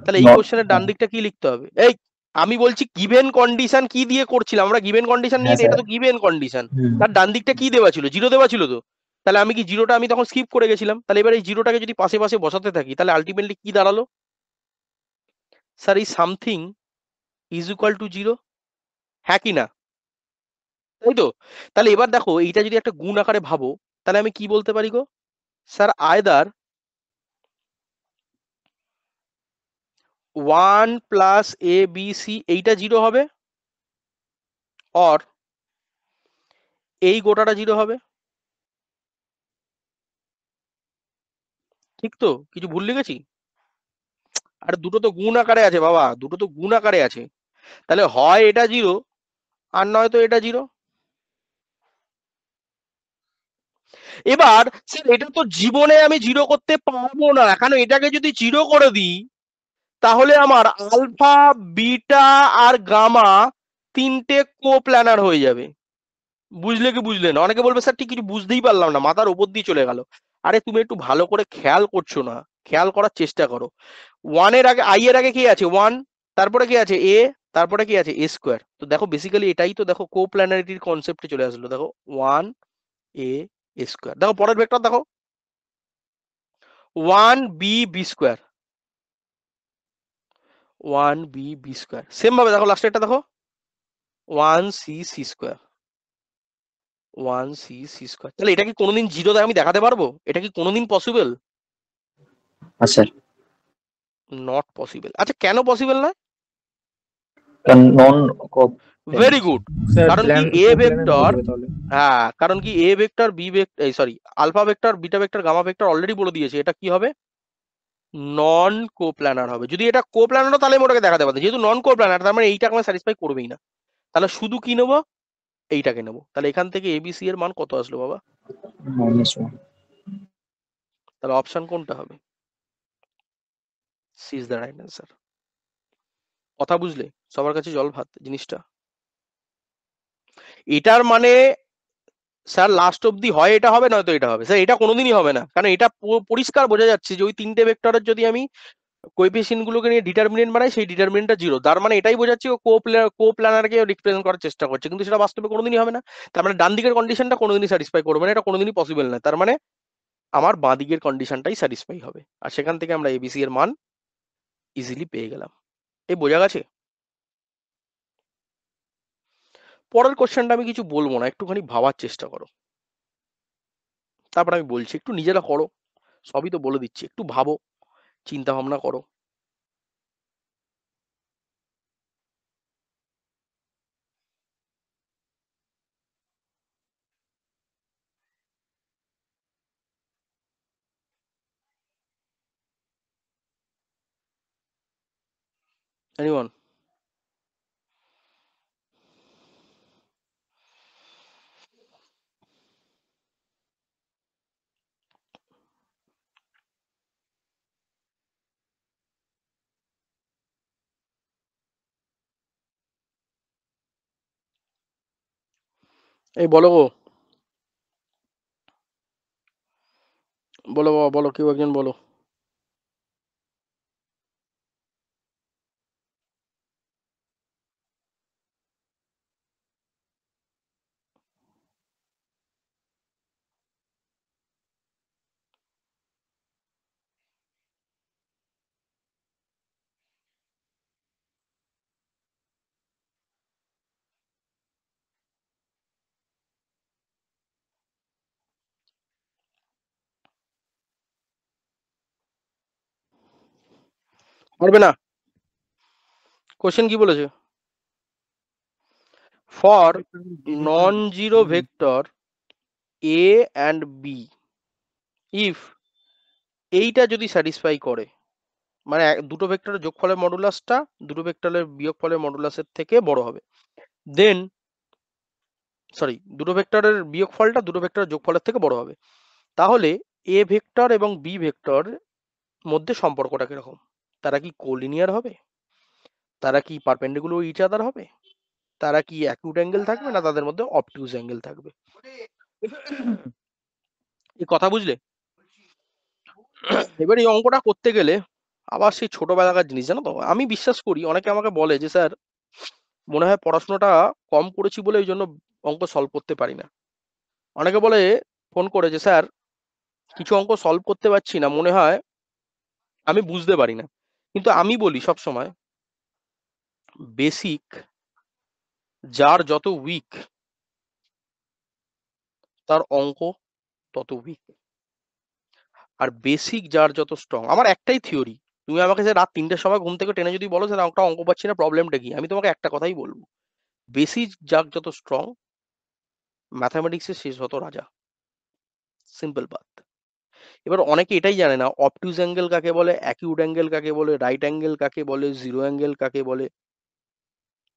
তাহলে এই কোশ্চেনের ডান দিকটা কি লিখতে হবে? এই আমি বলছি গিভেন কন্ডিশন কি দিয়ে করছিলাম আমরা? গিভেন কন্ডিশন নিয়ে হ্যাঁ স্যার। এটা তো গিভেন কন্ডিশন, হুম। তার ডান দিকটা কি দেওয়া ছিল? 0 দেওয়া ছিল তো? তাহলে আমি কি জিরোটা আমি তখন স্কিপ করে গেছিলাম, তাহলে এবার এই জিরোটাকে যদি পাশে পাশে বসাতে থাকি তাহলে আলটিমেটলি কি দাঁড়ালো স্যার, এই something is equal to zero, হ্যাঁ কি না, তাই তো? তাহলে এবার দেখো এইটা যদি একটা গুণ আকারে ভাবো তাহলে আমি কি বলতে পারি গো sir, আয়দার 1 plus A B C এইটা জিরো হবে, অর এই গোটাটা জিরো হবে, ঠিক তো? কিছু ভুল লিখেছি? আর দুটো তো গুণ আকারে আছে বাবা, দুটো তো গুণ আকারে আছে, তাহলে হয় এটা জিরো আর নয় তো এটা জিরো। এবার স্যার এটা তো জীবনে আমি জিরো করতে পারবো না, কারণ এটাকে যদি জিরো করে দিই তাহলে আমার আলফা, বিটা আর গামা তিনটে কোপ্ল্যানার হয়ে যাবে। বুঝলে কি বুঝলে না? অনেকে বলবে স্যার ঠিক কিছু বুঝতেই পারলাম না, মাথার উপর দিয়ে চলে গেল। আরে তুমি একটু ভালো করে খেয়াল করছো না, খেয়াল করার চেষ্টা করো। ওয়ানের আগে, আই এর আগে কি আছে? ওয়ান, তারপরে কি আছে? এ, তারপরে কি আছে? এ স্কোয়ার। তো দেখো বেসিক্যালি এটাই তো দেখো কোপ্ল্যানারিটির কনসেপ্টে চলে আসলো। দেখো ওয়ান এ স্কোয়ার, দেখো পরের ভেক্টর দেখো one B B square, one B B square. Same ভাবে দেখো লাস্টেরটা দেখো one C C square, one C C square. তাহলে এটা কি কোনোদিন জিরোতে আমি দেখাতে পারবো? এটা কি কোনোদিন পসিবল? হ্যাঁ স্যার, নট পসিবল। আচ্ছা কেন পসিবল না? কারণ নন ভেরি গুড। স্যার কারণ কি প্ল্যান এ কোপ্ল্যানার হয়ে ভেক্টর, যাবে তাহলে। হ্যাঁ কারণ কি এ ভেক্টর বি ভেক্টর, এই sorry alpha vector beta vector gamma vector already বলে দিয়েছে এটা কি হবে, নন কোপ্ল্যানার হবে। যদি এটা কোপ্ল্যানার হতো তাহলে আমি ওটাকে দেখাতে পারতাম, যেহেতু নন কোপ্ল্যানার তার মানে এইটাকে আমি স্যাটিসফাই করবেই না, তাহলে শুধু কি নেবো, এইটাকে নেবো। তাহলে এখান থেকে এবিসি এর মান কত আসলো বাবা? -1। তাহলে অপশন কোনটা হবে? C is the right answer. কথা বুঝলে? সবার কাছে জল ভাত জিনিসটা। এটার মানে স্যার লাস্ট অব্দি হয় এটা হবে নয়তো এটা হবে, স্যার এটা কোনোদিনই হবে না, কারণ এটা পরিষ্কার বোঝা যাচ্ছে যে ওই তিনটে ভেক্টরের যদি আমি কোএফিসিয়েন্ট গুলোকে নিয়ে ডিটারমিনেন্ট বানাই সেই ডিটারমিনেন্টটা জিরো, তার মানে এটাই বোঝাচ্ছে ও কোপ্ল্যানারকে রিপ্রেজেন্ট করার চেষ্টা করছে, কিন্তু সেটা বাস্তবে কোনোদিনই হবে না। তার মানে ডান দিকের কন্ডিশনটা কোনোদিনই স্যাটিসফাই করবে না, এটা কোনোদিনই পসিবল না। তার মানে আমার বাঁ দিকের কন্ডিশনটাই স্যাটিসফাই হবে, আর সেখান থেকে আমরা এবিসি এর মান ইজিলি পেয়ে গেলাম। এই বোঝা গেছে? পরের কোশ্চেনটা আমি কিছু বলবো না, একটুখানি ভাবার চেষ্টা করো, তারপর আমি বলছি, একটু নিজেরা করো, সবই তো বলে দিচ্ছি, একটু ভাবো, চিন্তা ভাবনা করো। এনিওয়ান? এই বলো গো, বলো বাবা বলো, কেউ একজন বলো। পারবে না? কোশ্চেন কি বলেছে? For non zero vector A and B, if এইটা যদি স্যাটিসফাই করে, মানে দুটো ভেক্টরের যোগফলের মডুলাসটা দুটো ভেক্টরের বিয়োগফলের মডুলাসের থেকে বড় হবে, দেন সরি দুটো ভেক্টরের বিয়োগফলটা দুটো ভেক্টরের যোগফলের থেকে বড় হবে, তাহলে এ ভেক্টর এবং বি ভেক্টর মধ্যে সম্পর্কটা কিরকম? তারা কি কোলিনিয়ার হবে? তারা কি পারপেন্ডিকুলার ইচ আদার হবে? তারা কি অ্যাকিউট অ্যাঙ্গেল থাকবে, না তাদের মধ্যে অবটিউজ অ্যাঙ্গেল থাকবে? এই কথা বুঝলে? এবার এই অঙ্কটা করতে গেলে আবার সেই ছোটবেলাকার জিনিস, জানো তো, আমি বিশ্বাস করি অনেকে আমাকে বলে যে স্যার মনে হয় পড়াশোনাটা কম করেছি বলে ওই জন্য অঙ্ক সলভ করতে পারি না। অনেকে বলে ফোন করে যে স্যার কিছু অঙ্ক সলভ করতে পারছি না, মনে হয় আমি বুঝতে পারি না। কিন্তু আমি বলি সব সময়, বেসিক যার যত উইক তার অঙ্ক তত উইক, আর বেসিক যার যত স্ট্রং। আমার একটাই থিওরি, তুমি আমাকে যে রাত 3টের সময় ঘুম থেকে টেনে যদি বলো যে একটা অঙ্ক পাচ্ছি না, প্রবলেমটা কি, আমি তোমাকে একটা কথাই বলবো, বেসিক যার যত স্ট্রং ম্যাথামেটিক্সের শেষ হতো রাজা। সিম্পল বাত। এবার অনেকে এটাই জানে না অবটুজ অ্যাঙ্গেল কাকে বলে, অ্যাকিউট অ্যাঙ্গেল কাকে বলে, রাইট অ্যাঙ্গেল কাকে বলে, জিরো অ্যাঙ্গেল কাকে বলে,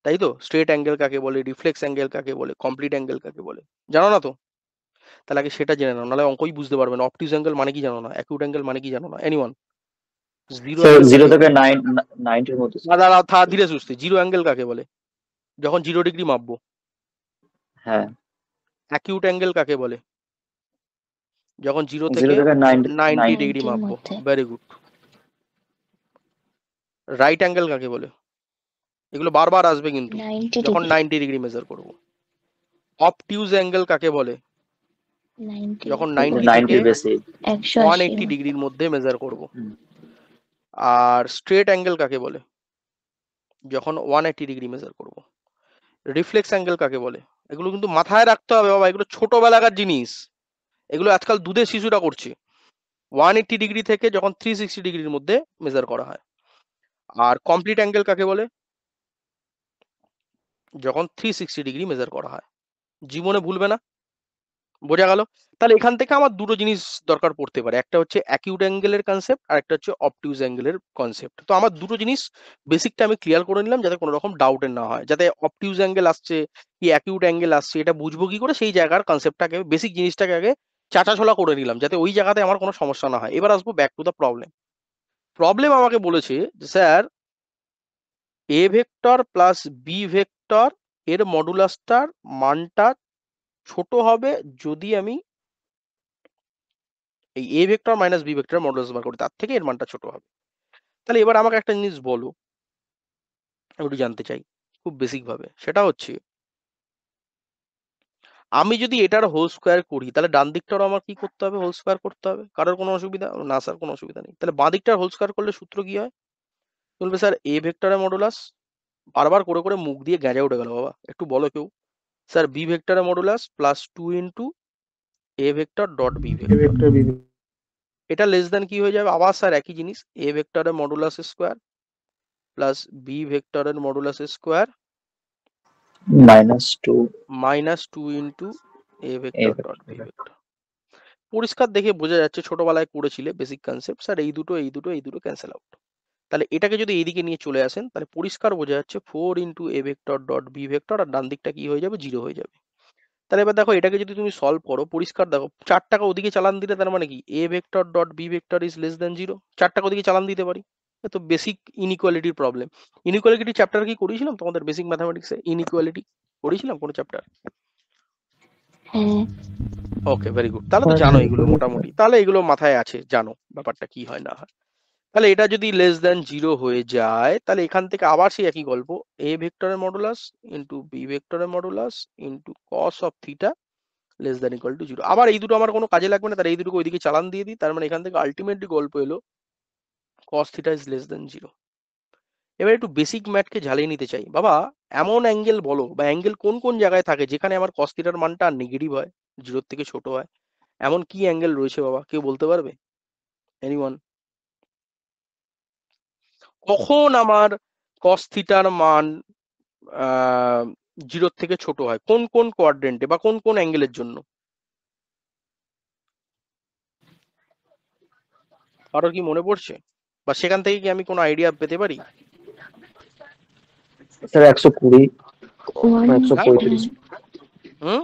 তাই তো? স্ট্রেট অ্যাঙ্গেল কাকে বলে, রিফ্লেক্স অ্যাঙ্গেল কাকে বলে, কমপ্লিট অ্যাঙ্গেল কাকে বলে, জানো না তো? তাহলে আগে সেটা জেনে নাও, নাহলে অঙ্কই বুঝতে পারবে না। অবটুজ অ্যাঙ্গেল মানে কি জানো না, অ্যাকিউট অ্যাঙ্গেল মানে কি জানো না, এনিওয়ান? জিরো স্যার অ্যাঙ্গেল 0 কাকে থেকে 90 এর মধ্যে না, দাঁড়া থা ধীরে সুস্থে, জিরো অ্যাঙ্গেল কাকে বলে? যখন 0 ডিগ্রি মাপবো। হ্যাঁ অ্যাকিউট অ্যাঙ্গেল কাকে বলে? যখন 0 0 থেকে থেকে 90 90 ডিগ্রি 90 এর মাপবো। মধ্যে ভেরি গুড। রাইট অ্যাঙ্গেল কাকে বলে? এগুলো বারবার আসবে কিন্তু, 90 যখন ডিগ্রি 90 ডিগ্রি মেজার করবো। অবটিউজ অ্যাঙ্গেল কাকে বলে? 90 যখন 90 থেকে 90 বেশি। 180 180 ডিগ্রির মধ্যে মেজার করব। হুম। আর স্ট্রেট অ্যাঙ্গেল কাকে বলে? যখন 180 ডিগ্রি মেজার করব। রিফ্লেক্স অ্যাঙ্গেল কাকে বলে? এগুলো কিন্তু মাথায় রাখতে হবে বাবা, এগুলো ছোটবেলাকার জিনিস, এগুলো আজকাল দুধের শিশুরা করছে। 180 ডিগ্রি থেকে যখন 360 ডিগ্রির মধ্যে মেজার করা হয়। আর কমপ্লিট অ্যাঙ্গেল কাকে বলে? যখন 360 ডিগ্রি মেজার করা হয়। জীবনে ভুলবে না, বোঝা গেল? তাহলে এখান থেকে আমার দুটো জিনিস দরকার পড়তে পারে, একটা হচ্ছে অ্যাকিউট অ্যাঙ্গেলের কনসেপ্ট, আর একটা হচ্ছে অবটিউজ অ্যাঙ্গেলের কনসেপ্ট। তো আমার দুটো জিনিস বেসিকটা আমি ক্লিয়ার করে নিলাম, যাতে কোনো রকম ডাউটের না হয়, যাতে অবটিউজ অ্যাঙ্গেল আসছে কি অ্যাকিউট অ্যাঙ্গেল আসছে এটা বুঝবো কি করে, সেই জায়গার কনসেপ্টটাকে, বেসিক জিনিসটাকে আগে চাটাছোলা করে নিলাম, যাতে ওই জায়গাতে আমার কোনো সমস্যা না হয়। এবার আসবো back to the problem. Problem আমাকে বলেছে যে sir A vector plus B vector এর মডুলাসটার মানটা ছোট হবে যদি আমি এই A vector minus B vector modulus বার করি, তার থেকে এর মানটা ছোট হবে। তাহলে এবার আমাকে একটা জিনিস বলো, আমি একটু জানতে চাই খুব বেসিক ভাবে, সেটা হচ্ছে আমি যদি এটার হোল স্কোয়ার করি, তাহলে ডান দিকটারও আমার কি করতে হবে, হোল স্কোয়ার করতে হবে। কারোর কোনো অসুবিধা না? স্যার কোনো অসুবিধা নেই। তাহলে বাঁ দিকটার হোল স্কোয়ার করলে সূত্র কি হয়? বলবে স্যার এ ভেক্টরের মডুলাস, বারবার করে করে মুখ দিয়ে গেঁজে উঠে গেল বাবা, একটু বলো কেউ। স্যার বি ভেক্টরের modulus plus 2 into A vector dot B vector, এটা লেস দেন কি হয়ে যাবে? আবার স্যার একই জিনিস, এ ভেক্টরের মডুলাস স্কোয়ার প্লাস বি ভেক্টরের modulus square -2 minus 2 into A A vector dot B vector. পরিষ্কার দেখে বোঝা যাচ্ছে ছোটবেলায় করেছিলে বেসিক কনসেপ্ট, স্যার এই দুটো এই দুটো এই দুটো ক্যান্সেল আউট। তাহলে এটাকে যদি এইদিকে নিয়ে চলে আসেন, তাহলে পরিষ্কার বোঝা যাচ্ছে 4 into A vector dot B vector, আর ডান দিকটা কি হয়ে যাবে? 0 হয়ে যাবে। তাহলে এবার দেখো এটাকে যদি তুমি সলভ করো, পরিষ্কার দেখো 4 টাকা ওদিকে চালান দিলে তার মানে কি A vector dot B vector is less than 0, 4 টাকা ওদিকে চালান দিতে পারি। এ তো বেসিক ইনইকুয়ালিটির প্রবলেম। ইনইকুয়ালিটি চ্যাপ্টার কি করেছিলাম তোমাদের বেসিক ম্যাথামেটিক্সে? ইনইকুয়ালিটি করেছিলাম কোনো চ্যাপ্টার? হ্যাঁ ওকে, ভেরি গুড। তাহলে তো জানো এগুলো মোটামুটি, তাহলে এগুলো মাথায় আছে, জানো ব্যাপারটা কি হয় না হয়। তাহলে এটা যদি লেস দেন 0 হয়ে যায়, তাহলে এখান থেকে আবার সেই একই গল্প, এ ভেক্টরের মডুলাস ইন্টু বি ভেক্টরের modulus into cos of theta less than equal to 0। আবার এই দুটো আমার কোনো কাজে লাগবে না, তার এই দুটো ওইদিকে চালান দিয়ে দিই, তার মানে এখান থেকে আলটিমেটলি গল্প এলো cos theta is less than 0। এবার একটু বেসিক ম্যাথকে ঝালিয়ে নিতে চাই বাবা, এমন অ্যাঙ্গেল বলো, বা অ্যাঙ্গেল কোন কোন জায়গায় থাকে যেখানে আমার কস থিটার মানটা নেগেটিভ হয়, 0 থেকে ছোট হয়, এমন কি অ্যাঙ্গেল রয়েছে বাবা, কেউ বলতে পারবে? এনিওয়ান? কখন আমার কস থিটার মান 0 থেকে ছোট হয়, কোন কোন কোয়াড্রেন্টে বা কোন কোন অ্যাঙ্গেলের জন্য? কারোর কি মনে পড়ছে, বা সেখান থেকে কি আমি কোনো আইডিয়া পেতে পারি? স্যার 120 1 বা 135। হুম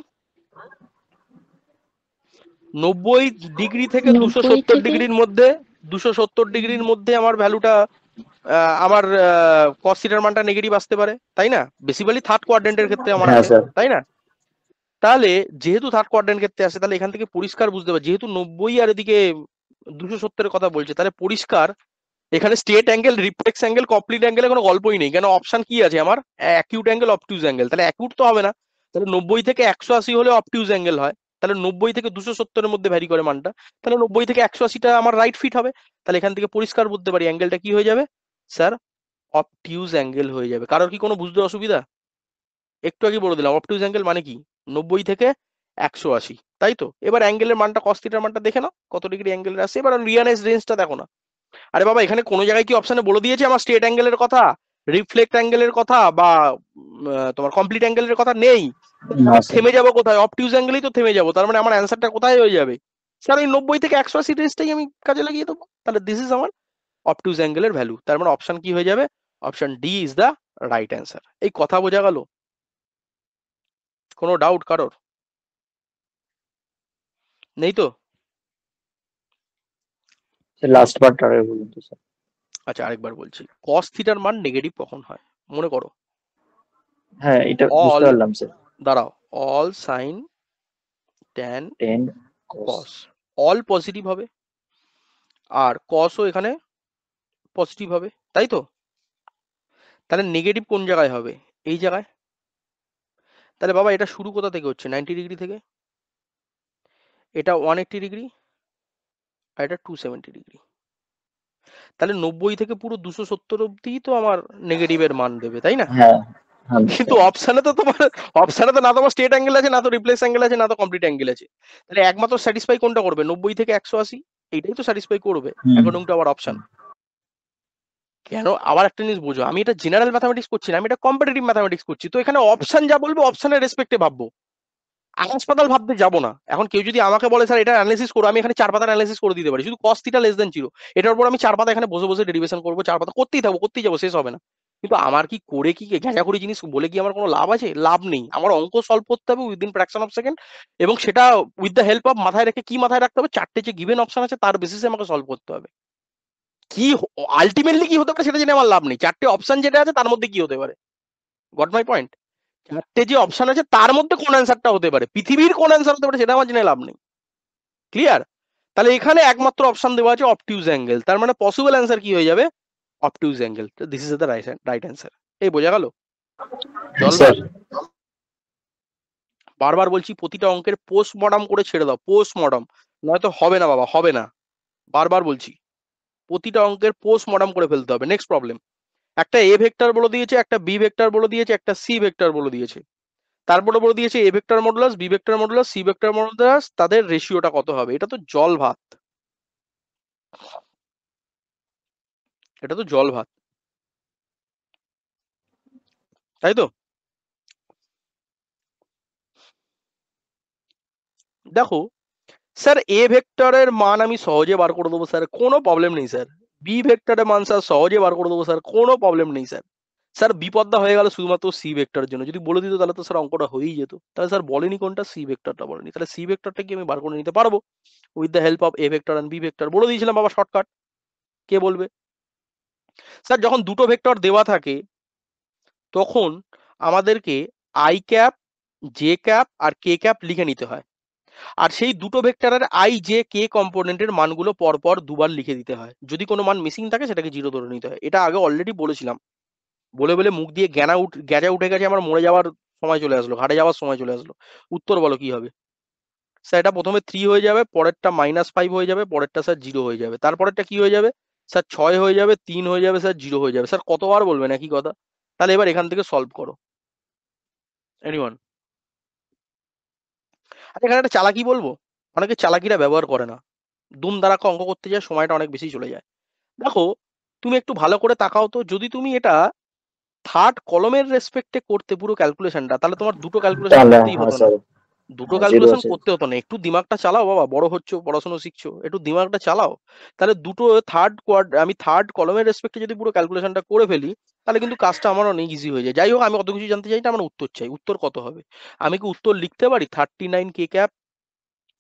90 ডিগ্রি থেকে 90 270 থেকে ডিগ্রির মধ্যে, 270 ডিগ্রির মধ্যে আমার ভ্যালুটা, আমার কস থিটার মানটা নেগেটিভ আসতে পারে, তাই না? বেসিক্যালি থার্ড কোয়াড্রেন্টের ক্ষেত্রে আমার হ্যাঁ আসে, স্যার। তাই না? তাহলে যেহেতু থার্ড কোয়াড্রেন্ট ক্ষেত্রে আসে, তাহলে এখান থেকে পরিষ্কার বুঝতে পারছি, যেহেতু 90 আর এদিকে 270 কথা বলছে, তাহলে পরিষ্কার এখানে straight angle, reflex angle, complete অ্যাঙ্গেলে কোনো গল্পই নেই, কেন অপশন কি আছে আমার? Acute angle, obtuse angle. তাহলে অ্যাকিউট তো হবে না, তাহলে 90 থেকে 180 হলে অবটিউজ অ্যাঙ্গেল হয়, তাহলে 90 থেকে 270 মধ্যে ভ্যারি করে মানটা, তাহলে 90 থেকে 180টা আমার রাইট ফিট হবে। তাহলে এখান থেকে পরিষ্কার বলতে পারি অ্যাঙ্গেলটা কি হয়ে যাবে স্যার, অবটিউজ অ্যাঙ্গেল হয়ে যাবে। কারোর কি কোনো বুঝতে অসুবিধা? একটু আগে বলে দিলাম অবটিউজ অ্যাঙ্গেল মানে কি, 90 থেকে 180, তাই তো? এবার অ্যাঙ্গেলের মানটা কস থিটার মানটা দেখে নাও কত ডিগ্রি অ্যাঙ্গেলের আসছে। এবার রিয়ানেস রেঞ্জটা দেখো না। আরে বাবা এখানে কোনো জায়গায় কি অপশনে বলে দিয়েছে আমার স্ট্রেট অ্যাঙ্গেলের কথা, রিফ্লেক্ট অ্যাঙ্গেলের কথা, বা তোমার কমপ্লিট অ্যাঙ্গেলের কথা নেই? না আমি স্যার। থেমে যাবো কোথায়? অবটিউজ অ্যাঙ্গেলেই তো থেমে যাবো। তার মানে আমার অ্যান্সারটা কোথায় হয়ে যাবে স্যার? এই 90 থেকে 180 রেঞ্জটাই আমি কাজে লাগিয়ে দেবো। তাহলে দিস ইজ আমার অবটিউজ অ্যাঙ্গেলের ভ্যালু। তার মানে অপশন কি হয়ে যাবে? Option D is the right answer. এই কথা বোঝা গেল? কোনো ডাউট কারোর নেই তো? লাস্ট পার্ট আরে বলুন তো স্যার। আচ্ছা আরেকবার বলছি, কস থিটার মান নেগেটিভ কখন হয় মনে করো? হ্যাঁ এটা বুঝতে অল, পারলাম স্যার। দাঁড়াও, অল সাইন ট্যান 10 cos। কস, অল পজিটিভ হবে আর কসও এখানে পজিটিভ হবে, তাই তো? তাহলে নেগেটিভ কোন জায়গায় হবে? এই জায়গায়। তাহলে বাবা এটা শুরু কোথা থেকে হচ্ছে? 90 ডিগ্রি থেকে। এটা 180 ডিগ্রি আর এটা 270 ডিগ্রি। তাহলে 90 থেকে পুরো 270 অব্দি তো আমার নেগেটিভের মান দেবে, তাই না? হ্যাঁ হ্যাঁ বুঝতে কিন্তু অপশানে তো তোমার, অপশানে তো না তোমার স্ট্রেট অ্যাঙ্গেল আছে, না তো রিপ্লেস অ্যাঙ্গেল আছে, না তো কমপ্লিট অ্যাঙ্গেল আছে। তাহলে একমাত্র স্যাটিসফাই কোনটা করবে? 90 থেকে 180, এইটাই তো স্যাটিসফাই করবে অ্যাকর্ডিং টু আওয়ার অপশন। কেন? আবার একটা জিনিস বুঝো, আমি এটা জেনারেল ম্যাথামেটিক্স করছি না, আমি এটা কম্পিটিটিভ ম্যাথামেটিক্স করছি। তো এখানে অপশন যা বলবে অপশনের রেসপেক্টে ভাববো, আকাশ পাতাল ভাবতে যাবো না। এখন কেউ যদি আমাকে বলে স্যার এটা অ্যানালিসিস করো, আমি এখানে 4 পাতার অ্যানালিসিস করে দিতে পারি, শুধু কস থিটা লেস দেন 0 এটার উপর আমি 4 পাতা এখানে বসে বসে ডেরিভেশন করবো, 4 পাতা করতেই থাকবো, করতেই যাবো, শেষ হবে না। কিন্তু আমার কি করে কি ঘেঁচাখুরি জিনিস বলে কি আমার কোনো লাভ আছে? লাভ নেই। আমার অঙ্ক সলভ করতে হবে উইদিন ফ্র্যাকশন অফ সেকেন্ড, এবং সেটা উইথ দ্য হেল্প অফ, মাথায় রেখে, কি মাথায় রাখতে হবে, 4টে যে গিভেন অপশন আছে তার বেসিসে আমাকে সলভ করতে হবে। কি আলটিমেটলি কি হতে পারে সেটা জেনে আমার লাভ নেই, 4টে অপশন যেটা আছে তার মধ্যে কি হতে পারে। Got my point? 4টে যে অপশন আছে তার মধ্যে কোন অ্যান্সারটা হতে পারে, পৃথিবীর কোন অ্যান্সার হতে পারে সেটা আমার জেনে লাভ নেই। ক্লিয়ার? তাহলে এখানে একমাত্র অপশন দেওয়া আছে অবটিউজ অ্যাঙ্গেল, তার মানে পসিবল অ্যান্সার কি হয়ে যাবে? Obtuse angle. This is the right answer. এই বোঝা গেল? জল স্যার। ভাত। বারবার বলছি প্রতিটা অঙ্কের পোস্টমর্টম করে ছেড়ে দাও, পোস্টমর্টম, নয়তো হবে না বাবা, হবে না। বারবার বলছি প্রতিটা অঙ্কের পোস্টমর্টম করে ফেলতে হবে। নেক্সট প্রবলেম, একটা এ ভেক্টর বলে দিয়েছে, একটা বি ভেক্টর বলে দিয়েছে, একটা সি ভেক্টর বলে দিয়েছে। তারপরে বলে দিয়েছে A vector modulus, B vector modulus, C vector modulus, তাদের রেশিওটা কত হবে। এটা তো জল ভাত, এটা তো জল ভাত, তাই তো? দেখো স্যার, এ ভেক্টরের মান আমি সহজে বার করে দেবো স্যার, কোনো প্রবলেম নেই স্যার। বি ভেক্টরের মান স্যার সহজে বার করে দেবো স্যার, কোনো প্রবলেম নেই স্যার। স্যার বিপদটা হয়ে গেল শুধুমাত্র সি ভেক্টরের জন্য, যদি বলে দিত তাহলে তো স্যার অঙ্কটা হয়েই যেত। তাহলে স্যার বলেনি কোনটা, সি ভেক্টরটা বলেনি, তাহলে সি ভেক্টরটা কি আমি বার করে নিতে পারবো with the help of A vector and B vector? বলে দিয়েছিলাম বাবা শর্টকাট। কে বলবে? স্যার যখন দুটো ভেক্টর দেওয়া থাকে তখন আমাদেরকে আই ক্যাপ, জে ক্যাপ আর কে ক্যাপ লিখে নিতে হয়, আর সেই দুটো ভেক্টরের আই জে কে কম্পোনেন্টের মানগুলো পরপর দুবার লিখে দিতে হয়। যদি কোনো মান মিসিং থাকে সেটাকে 0 ধরে নিতে হয়। এটা আগে অলরেডি বলেছিলাম, বলে বলে মুখ দিয়ে গ্যাজা উঠে গেছে, আমার মরে যাওয়ার সময় চলে আসলো, ঘাটে যাওয়ার সময় চলে আসলো। উত্তর বলো কি হবে? স্যার এটা প্রথমে 3 হয়ে যাবে, পরেরটা -5 হয়ে যাবে, পরেরটা স্যার 0 হয়ে যাবে, তারপরেরটা কি হয়ে যাবে স্যার? 6 হয়ে যাবে, 3 হয়ে যাবে স্যার, 0 হয়ে যাবে। স্যার কতবার বলবেন একই কথা? তাহলে এবার এখান থেকে সলভ করো। এনিওয়ান? আর এখানে একটা চালাকি বলবো, অনেকে চালাকিটা ব্যবহার করে না, দুম দাঁড়াকে অঙ্ক করতে যায়, সময়টা অনেক বেশি চলে যায়। দেখো তুমি একটু ভালো করে তাকাও তো, যদি তুমি এটা থার্ড কলমের রেসপেক্টে করতে পুরো ক্যালকুলেশনটা, তাহলে তোমার দুটো ক্যালকুলেশন তাহলে করতেই হ্যাঁ হতো না, স্যার। দুটো হ্যাঁ 0 ক্যালকুলেশন আছে। করতে হতো না। একটু দিমাগটা চালাও বাবা, বড় হচ্ছ, পড়াশোনা শিখছো, একটু দিমাগটা চালাও। তাহলে দুটো আমি থার্ড কলমের রেসপেক্টে যদি পুরো ক্যালকুলেশনটা করে ফেলি, তাহলে কিন্তু কাজটা আমার অনেক ইজি হয়ে যায়। যাই হোক, আমি অত কিছু জানতে চাই না, আমার উত্তর চাই। উত্তর কত হবে? আমি কি উত্তর লিখতে পারি 39 কে ক্যাপ?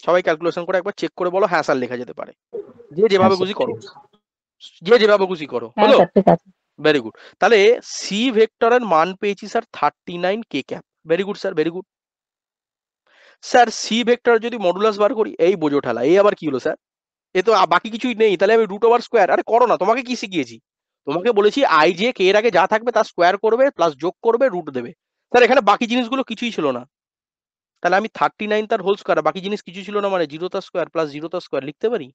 সবাই ক্যালকুলেশন করে একবার চেক করে বলো। হ্যাঁ স্যার লেখা যেতে পারে, যে হ্যাঁ যেভাবে স্যার খুশি ঠিক করো, আছে। যে যেভাবে খুশি করো। হ্যাঁ হলো? স্যার ঠিক আছে। Very good. তাহলে সি ভেক্টরের মান পেয়েছি sir 39 K cap. Very good sir, very good. Sir C vector যদি মডুলাস বার করি, এই বোঝো ঠেলা, এই আবার কি হলো স্যার? এ তো বাকি কিছুই নেই, তাহলে আমি √/স্কোয়ার। আরে করো না, তোমাকে কি শিখিয়েছি? তোমাকে বলেছি আই জে কে এর আগে যা থাকবে তার স্কোয়ার করবে, প্লাস যোগ করবে, রুট দেবে। স্যার এখানে বাকি জিনিসগুলো কিছুই ছিল না, তাহলে আমি 39 তার হোল স্কোয়ার, বাকি জিনিস কিছু ছিল না, মানে 0 তার স্কোয়ার প্লাস 0 তার স্কোয়ার লিখতে পারি?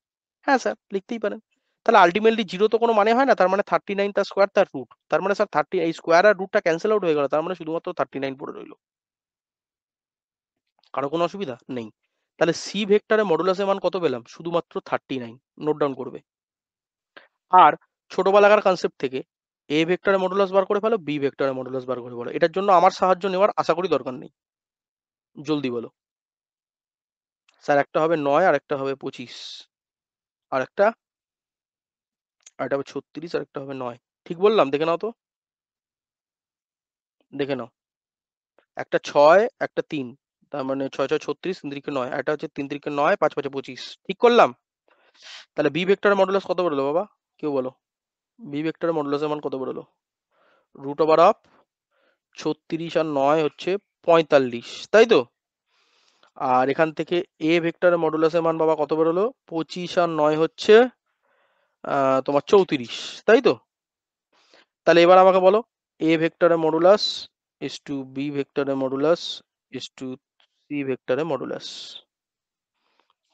হ্যাঁ স্যার, লিখতেই পারেন। তাহলে আলটিমেটলি 0 তো কোনো মানে হয় না, তার মানে 39 তার স্কোয়ার তার রুট, তার মানে স্যার 30 এই স্কোয়ার আর রুটটা ক্যান্সেল আউট হয়ে গেল, তার মানে শুধুমাত্র 39 পড়ে রইলো। কারো কোনো অসুবিধা নেই? তাহলে সি ভেক্টরের মডুলাসের মান কত পেলাম? শুধুমাত্র 39। নোট ডাউন করবে। আর ছোটবেলাকার কনসেপ্ট থেকে এ ভেক্টরের মডুলাস বার করে ফেলো, বি ভেক্টরের মডুলাস বার করে ফেলো। এটার জন্য আমার সাহায্য নেওয়ার আশা করি দরকার নেই। জলদি বলো স্যার। একটা হবে 9, আর একটা হবে 25, আর একটা হবে 36, আর একটা হবে 9। ঠিক বললাম? দেখে নাও তো, দেখে নাও। একটা 6, একটা 3, তার মানে 6 6 36, 3 3 9, এটা হচ্ছে 3 3 9, 5 5 25। ঠিক করলাম? তাহলে বি ভেক্টরের মডুলাস কত বেরোলো বাবা? কেউ বলো, বি ভেক্টরের মডুলাসের মান কত বেরোলো? রুট ওভার অফ 36 আর 9 হচ্ছে 45, তাই তো? আর এখান থেকে এ ভেক্টরের মডুলাসের মান বাবা কত বেরোলো? 25 আর 9 হচ্ছে তোমার 34, তাই তো? তাহলে এবার আমাকে বলো এ ভেক্টরের মডুলাস ইজ টু বি ভেক্টরের মডুলাস ইজ টু সি ভেক্টরের মডুলাস।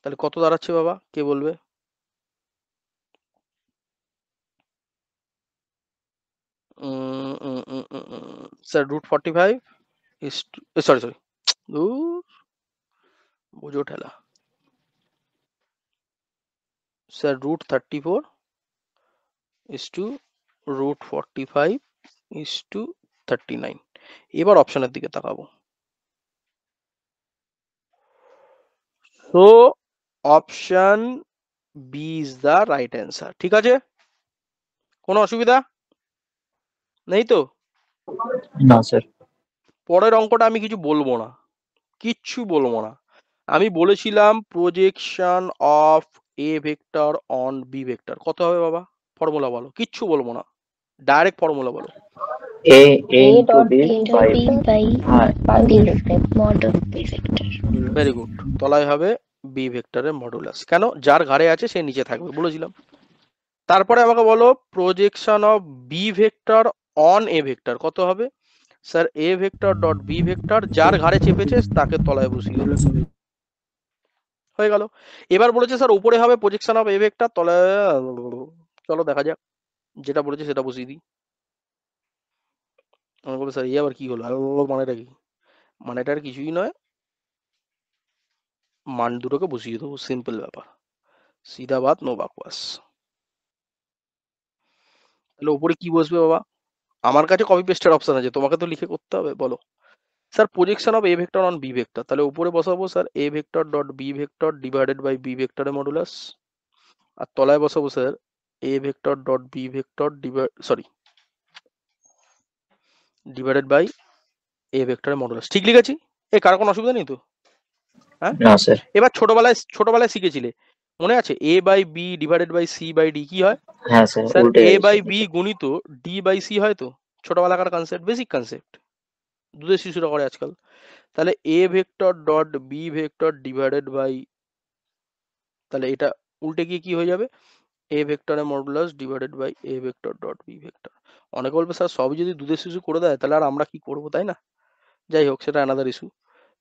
তাহলে কত দাঁড়াচ্ছে বাবা? কে বলবে? Sir root 45 is to, sorry sorry, বুঝো ঠেলা। Sir root 34 is to root 45 is to 39। এবার অপশনের দিকে তাকাবো। So option B is the right answer. ঠিক আছে? কোনো অসুবিধা নেই তো? না স্যার। পরের অঙ্কটা আমি কিছু বলবো না, কিচ্ছু বলবো না। আমি বলেছিলাম projection of A vector on B vector কত হবে বাবা? ফর্মুলা বলো। কিচ্ছু বলবো না, ডাইরেক্ট ফর্মুলা বলো। A A into dot B B by B by হ্যাঁ by B B vector. mod of B vector. Very good. তলায় হবে বি ভেক্টরের মডুলাস। কেন? যার ঘাড়ে আছে সে নিচে থাকবে, বলেছিলাম। তারপরে আমাকে বলো projection of B vector on A vector কত হবে? Sir A vector dot B vector, যার ঘাড়ে চেপেছে তাকে তলায় বসিয়ে দেবে। হয়ে গেল। এবার বলেছে স্যার উপরে হবে প্রজেকশন অফ এ ভেক্টর, তলায় চলো দেখা যাক, যেটা বলেছে সেটা বসিয়ে দিই। আমি বলবো স্যার এই আবার কি হলো? মানেটা কি? মানেটা আর কিছুই নয়, মান দুটোকে বসিয়ে দেবো, সিম্পল ব্যাপার, সিধা বাত, নো বাকওয়াস। তাহলে উপরে কি বসবে বাবা? আমার কাছে কপি পেস্টের অপশন আছে, তোমাকে তো লিখে করতে হবে। বলো sir projection of A vector on B vector, তাহলে উপরে বসাবো sir A vector dot B vector divided by B ভেক্টরের মডুলাস, আর তলায় বসাবো sir A vector dot B vector divided by A ভেক্টরের মডুলাস। ঠিক লিখেছি? এ কারো কোনো অসুবিধা নেই তো? হ্যাঁ, না স্যার। এবার ছোটবেলায় শিখেছিলে, মনে আছে A by B divided by C by D কি হয়? হ্যাঁ স্যার স্যার উল্টে এ বাই গেছে। বি গুণিত ডি বাই সি হয় তো? ছোটবেলাকার কনসেপ্ট, বেসিক কনসেপ্ট, দুধের শিশুরা করে আজকাল। তাহলে A vector dot B vector divided by, তাহলে এটা উল্টে গিয়ে কি হয়ে যাবে? এ ভেক্টরের modulus divided by A vector dot B vector. অনেকে বলবে স্যার সবই যদি দুধের শিশু করে দেয় তাহলে আর আমরা কি করব, তাই না? যাই হোক, সেটা অ্যানাদার ইস্যু।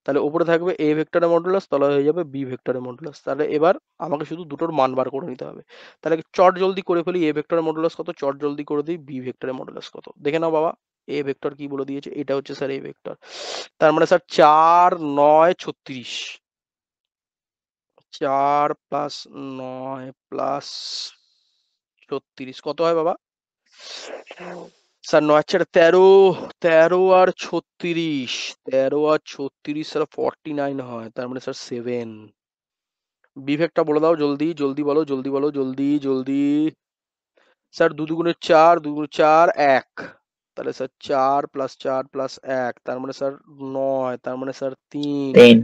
তাহলে উপরে থাকবে এ ভেক্টরের মডুলাস, তলায় হয়ে যাবে বি ভেক্টরের মডুলাস। তাহলে এবার আমাকে শুধু দুটোর মান বার করে নিতে হবে। তাহলে চট জলদি করে ফেলি, এ ভেক্টরের মডুলাস কত, চট জলদি করে দিই বি ভেক্টরের মডুলাস কত। দেখে নাও বাবা, এ ভেক্টর কি বলে দিয়েছে, এটা হচ্ছে স্যার এ ভেক্টর। তার মানে স্যার 4 9 36, 4 প্লাস 9 প্লাস 36 কত হয় বাবা? স্যার 9 4 13, 13 আর 36, 13 আর 36 স্যার 49 হয়, তার মানে স্যার 7। বিভেকটা বলে দাও জলদি, জলদি বলো, জলদি বলো, জলদি জলদি। স্যার 2 দুগুণে 4, 2 দুগুণে 4 1, তাহলে স্যার 4 প্লাস 4 প্লাস 1, তার মানে স্যার 9, তার মানে স্যার 3। 3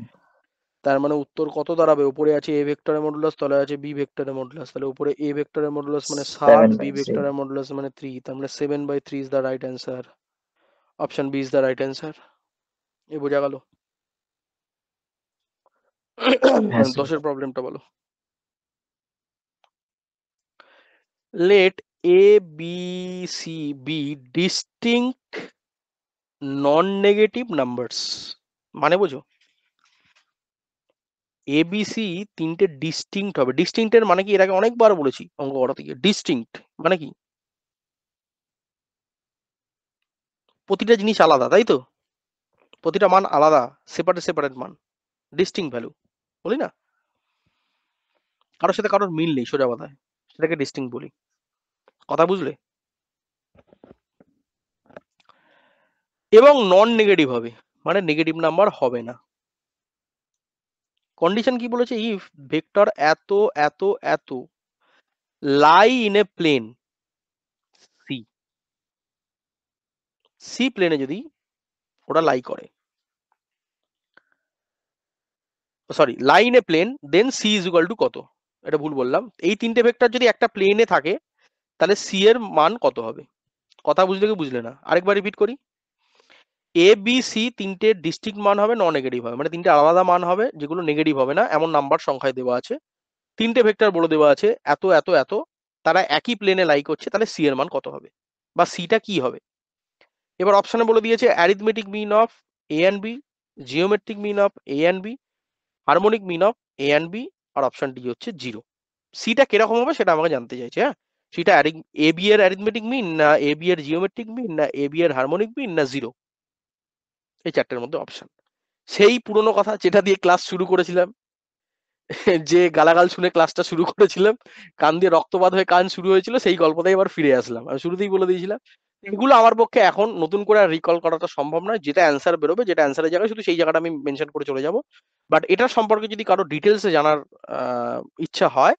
তার মানে উত্তর কত দাঁড়াবে? উপরে আছে এ ভেক্টরের মডুলাস, তলায় আছে বি ভেক্টরের মডুলাস। তাহলে উপরে এ ভেক্টরের মডুলাস মানে 7, বি 7/3 ভেক্টরের মডুলাস মানে 3, তার মানে 7/3 is the right answer. Option B is the right answer. এ বোঝা গেল? হ্যাঁ স্যার। 10-এর প্রবলেমটা বলো। Let A, B, C be distinct non-negative numbers, মানে বোঝো? এবিসি তিনটে ডিস্টিংক্ট হবে। ডিস্টিংক্টের মানে কি, এর আগে অনেকবার বলেছি অঙ্ক করাতে গিয়ে। ডিস্টিংক্ট মানে কি, প্রতিটা জিনিস আলাদা, তাই তো? প্রতিটা মান আলাদা, সেপারেট সেপারেট মান, ডিস্টিংক্ট ভ্যালু বলি না, কারোর সাথে কারোর মিল নেই, সোজা কথায় সেটাকে ডিস্টিংক্ট বলি। কথা বুঝলে? এবং নন নেগেটিভ হবে, মানে নেগেটিভ নাম্বার হবে না। কন্ডিশন কি বলেছে, ইফ ভেক্টর এত এত এত lie in a plane C, C প্লেনে যদি ওরা লাই করে, sorry lie in a plane, then C is equal to কত, এটা ভুল বললাম। এই তিনটে ভেক্টর যদি একটা প্লেনে থাকে তাহলে সি এর মান কত হবে? কথা বুঝলে কি বুঝলে না? আরেকবার রিপিট করি, এ বি সি তিনটে ডিস্ট্রিক্ট মান হবে, নন নেগেটিভ হবে, মানে তিনটে আলাদা মান হবে যেগুলো নেগেটিভ হবে না, এমন নাম্বার সংখ্যায় দেওয়া আছে। তিনটে ভেক্টর বলে দেওয়া আছে এত এত এত, তারা একই প্লেনে লাই করছে, তাহলে সি এর মান কত হবে বা সিটা কি হবে। এবার অপশনে বলে দিয়েছে arithmetic mean of A and B, geometric mean of A and B, harmonic mean of A and B, আর অপশন ডি হচ্ছে জিরো। সিটা কিরকম হবে সেটা আমাকে জানতে চাইছে। হ্যাঁ, সেটা এ বি এর অ্যারিথমেটিক মিন, না এ বি এর জিওমেট্রিক মিন, না এ বি এর হারমোনিক মিন, না জিরো। এই চারটের মধ্যে অপশন। সেই পুরনো কথা যেটা দিয়ে ক্লাস শুরু করেছিলাম, যে গালাগাল শুনে ক্লাসটা শুরু করেছিলাম, কান দিয়ে রক্তপাত হয়ে কান শুরু হয়েছিল, সেই গল্পটাই এবার ফিরে আসলাম। আমি শুরুতেই বলে দিয়েছিলাম এগুলো আমার পক্ষে এখন নতুন করে আর রিকল করাটা সম্ভব নয়। যেটা অ্যান্সার বেরোবে, যেটা অ্যান্সারের জায়গায়, শুধু সেই জায়গাটা আমি মেনশন করে চলে যাব। বাট এটার সম্পর্কে যদি কারো ডিটেলসে জানার ইচ্ছা হয়,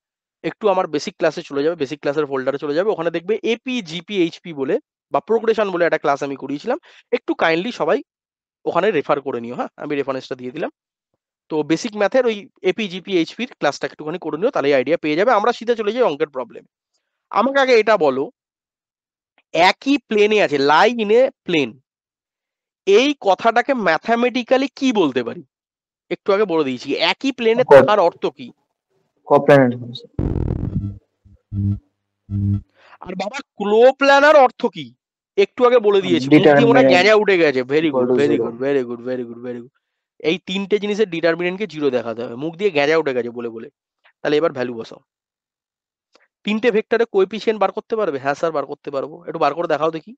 একটু আমার বেসিক ক্লাসে চলে যাবে, বেসিক ক্লাসের ফোল্ডারে চলে যাবে, ওখানে দেখবে এপি জিপি এইচপি বলে বা প্রোগ্রেশন বলে একটা ক্লাস আমি করিয়েছিলাম। একটু কাইন্ডলি সবাই ওখানে রেফার করে নিও। হ্যাঁ, আমি রেফারেন্সটা দিয়ে দিলাম। তো বেসিক ম্যাথের ওই এপি জিপি এইচপির ক্লাসটা একটুখানি করে নিও, তাহলে আইডিয়া পেয়ে যাবে। আমরা সিধা চলে যাই অঙ্কের প্রবলেম। আমাকে আগে এটা বলো, একই প্লেনে আছে, লাই ইন এ প্লেন, এই কথাটাকে ম্যাথামেটিক্যালি কি বলতে পারি? একটু আগে বলে দিয়েছি, একই প্লেনে থাকার অর্থ কি? কোপ্ল্যানার। আর বাবা ক্লোপ্ল্যানার অর্থ কি? একটু আগে বলে দিয়েছি, মুখ দিয়ে মনে হয় গ্যাঁজা উঠে গেছে। Very good, very good, very good, very good, very good. এই তিনটে জিনিসের ডিটারমিনেন্টকে জিরো দেখাতে হবে, মুখ দিয়ে গ্যাঁজা উঠে গেছে বলে বলে। তাহলে এবার ভ্যালু বসাও। তিনটে ভেক্টরে কোএফিসিয়েন্ট বার করতে পারবে? হ্যাঁ স্যার বার করতে পারবো। একটু বার করে দেখাও দেখি।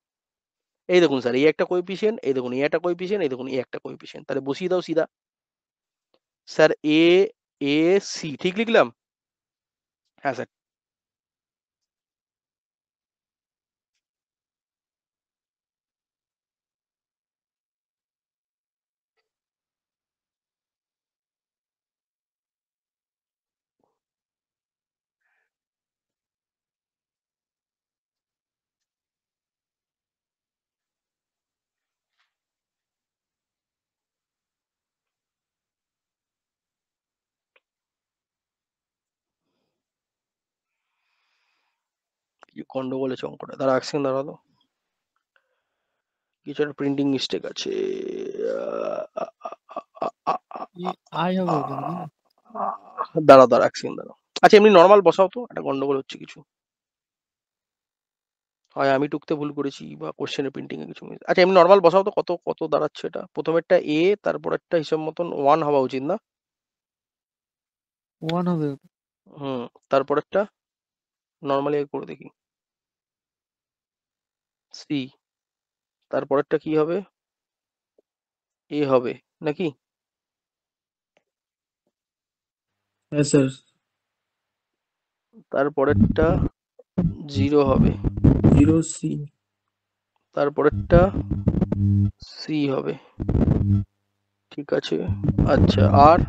এই দেখুন স্যার, এই একটা কোএফিসিয়েন্ট, এই দেখুন এই একটা কোএফিসিয়েন্ট, এই দেখুন এই একটা কোএফিসিয়েন্ট, তাহলে বসিয়ে দাও সিধা। স্যার এ এ সি ঠিক লিখলাম? হ্যাঁ স্যার। কি গন্ডগোল আছে অঙ্কটা, দাঁড়া এক সেকেন্ড দাঁড়াও তো, কিছু একটা প্রিন্টিং মিস্টেক আছে। আই হবে ওটা নাকি? দাঁড়াও দাঁড়াও এক সেকেন্ড দাঁড়াও। আচ্ছা এমনি নর্মাল বসাও তো, একটা গন্ডগোল হচ্ছে কিছু, হয় আমি টুকতে ভুল করেছি বা কোশ্চেনের প্রিন্টিং এ কিছু আচ্ছা এমনি নর্মাল বসাও তো, কত কত দাঁড়াচ্ছে এটা? প্রথমেরটা এ, তারপর একটা হিসাব মতন 1 হওয়া উচিত না? 1 হবে ওটা। হুম, তারপর একটা নর্মালি করে দেখি, সি, তারপরেরটা কি হবে? এ হবে নাকি? হ্যাঁ স্যার। তারপরেরটা 0 হবে, 0C, তারপরেরটা সি হবে। ঠিক আছে, আচ্ছা আর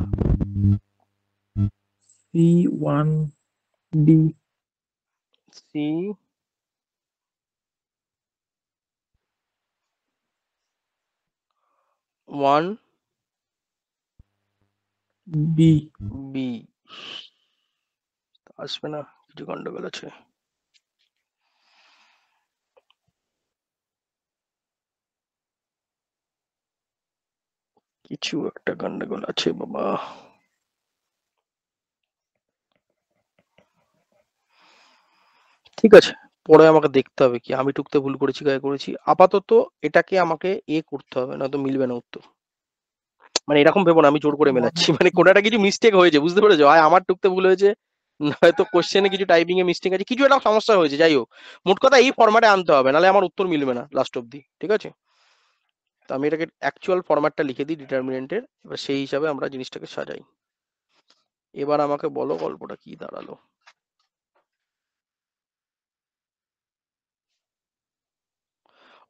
C1D, সি 1 B, বি আসবে না, কিছু গন্ডগোল আছে। কিছু একটা গন্ডগোল আছে বাবা। ঠিক আছে, পরে আমাকে দেখতে হবে কি আমি টুকতে ভুল করেছি গায়ে করেছি। আপাতত এটাকে আমাকে এ করতে হবে, না তো মিলবে না উত্তর। মানে এরকম ভেবো না আমি জোর করে মেলাচ্ছি, মানে কোনো একটা কিছু মিস্টেক হয়েছে, বুঝতে পেরেছো? হয় আমার টুকতে ভুল হয়েছে, নয়তো কোশ্চেনে কিছু টাইপিং এ মিস্টেক আছে, কিছু একটা সমস্যা হয়েছে। যাই হোক, মোট কথা এই ফরম্যাটে আনতে হবে, নাহলে আমার উত্তর মিলবে না লাস্ট অব্দি, ঠিক আছে? তো আমি এটাকে অ্যাকচুয়াল ফরম্যাটটা লিখে দিই ডিটারমিনেন্টের, এবার সেই হিসাবে আমরা জিনিসটাকে সাজাই। এবার আমাকে বলো গল্পটা কি দাঁড়ালো।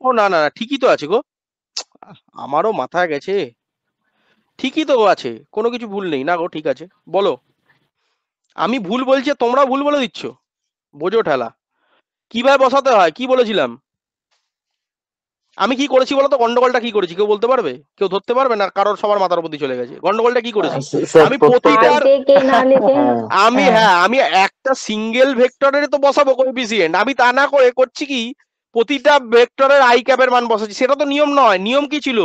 ও না না না, ঠিকই তো আছে গো, আমারও মাথায় গেছে, ঠিকই তো আছে, কোনো কিছু ভুল নেই না গো, ঠিক আছে। বলো, আমি ভুল বলছি আর তোমরা ভুল বলে দিচ্ছ, বোঝো ঠেলা। কিভাবে বসাতে হয় কি বলেছিলাম? আমি কি করেছি বলো তো? গন্ডগোলটা কি করেছি কেউ বলতে পারবে? কেউ ধরতে পারবে না? কারোর সবার মাথার উপর দিয়ে চলে গেছে। গন্ডগোলটা কি করেছি? স্যার আমি প্রত্যেকটা প্রতিটার আগে কে না লিখে হ্যাঁ আমি একটা সিঙ্গেল ভেক্টরের তো বসাবো কোএফিসিয়েন্ট, আমি তা না করে করছি কি প্রতিটা ভেক্টরের আই ক্যাপের মান বসাচ্ছি। সেটা তো নিয়ম নয়। নিয়ম কি ছিল?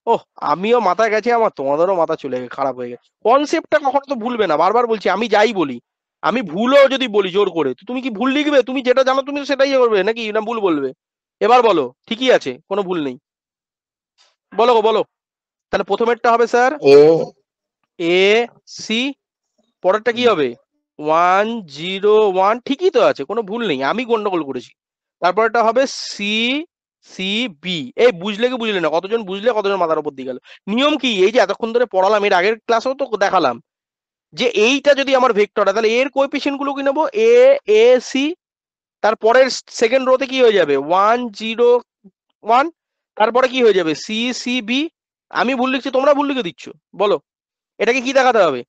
ওহ, আমিও মাথায় গেছে আমার, তোমাদেরও মাথা চলে গেছে, খারাপ হয়ে গেছে। কনসেপ্টটা কখনো তো ভুলবে না, বারবার বলছি। আমি যাই বলি, আমি ভুলও যদি বলি জোর করে, তো তুমি কি ভুল লিখবে? তুমি যেটা জানো তুমি তো সেটাই করবে নাকি, না ভুল বলবে? এবার বলো, ঠিকই আছে, কোনো ভুল নেই, বলো গো বলো। তাহলে প্রথমেরটা হবে স্যার এ এ সি, পরেরটা কি হবে 1 0 1, ঠিকই তো আছে, কোনো ভুল নেই, আমি গন্ডগোল করেছি। তারপরটা হবে সি সি বি। এই বুঝলে কি বুঝলে না? কতজন বুঝলে, কতজন মাথার উপর দিয়ে গেল? নিয়ম কি? এই যে এতক্ষণ ধরে পড়ালাম, এর আগের ক্লাসেও তো দেখালাম যে এইটা যদি আমার ভেক্টর হয় তাহলে এর কোএফিসিয়েন্ট গুলো কি নেবো? এ এ সি, তারপরের সেকেন্ড রোতে কি হয়ে যাবে 1 0 1, তারপরে কি হয়ে যাবে সি সি বি। আমি ভুল লিখছি, তোমরা ভুল লিখে দিচ্ছ, বলো এটাকে কি দেখাতে হবে?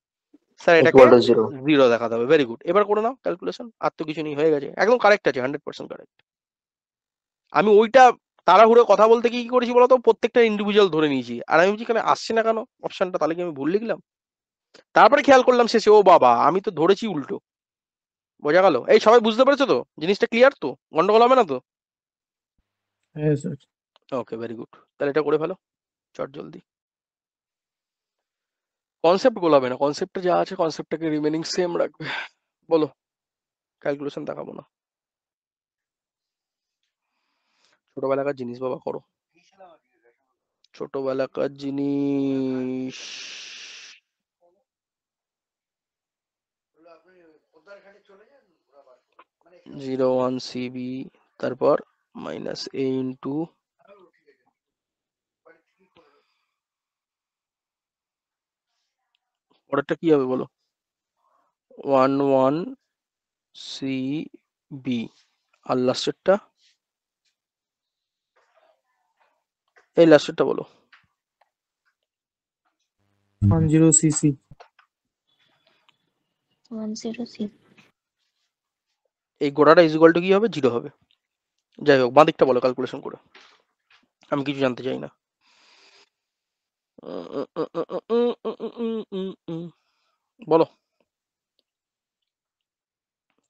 স্যার এটাকে ইকুয়াল টু 0 জিরো দেখাতে হবে। ভেরি গুড, এবার করে নাও ক্যালকুলেশন, আর তো কিছু নেই, হয়ে গেছে, একদম কারেক্ট আছে, 100% কারেক্ট। আমি ওইটা তাড়াহুড়ো কথা বলতে কি করেছি বলতো, প্রত্যেকটা ইন্ডিভিজুয়াল ধরে নিয়েছি, আর আমি বলছি কেন আসছে না কেন অপশনটা, তাহলে কি আমি ভুল লিখলাম? তারপরে খেয়াল করলাম শেষে, ও বাবা আমি তো ধরেছি উল্টো। বোঝা গেল? এই সবাই বুঝতে পেরেছো তো? জিনিসটা ক্লিয়ার তো? গন্ডগোল হবে না তো? হ্যাঁ স্যার। ওকে, ভেরি গুড, তাহলে এটা করে ফেলো চট জলদি। কনসেপ্ট গোলাবে না, কনসেপ্টটা যা আছে কনসেপ্টটাকে রিমেনিং সেম রাখবে। বলো, ক্যালকুলেশন দেখাবো না, ছোটবেলাকার জিনিস বাবা করো, ছোটবেলাকার জিনিস। 0 1 CB, তারপর মাইনাস এ ইন্টু, পরেরটা কি হবে বলো? 1 1 CB, আর লাস্টেরটা, এই লাস্টেরটা বলো। 10cc 10C। এই গোড়াটা ইজ ইকুয়াল টু কি হবে? 0 হবে। যাই হোক, বাঁ দিকটা বলো ক্যালকুলেশন করে, আমি কিছু জানতে চাই না। বলো,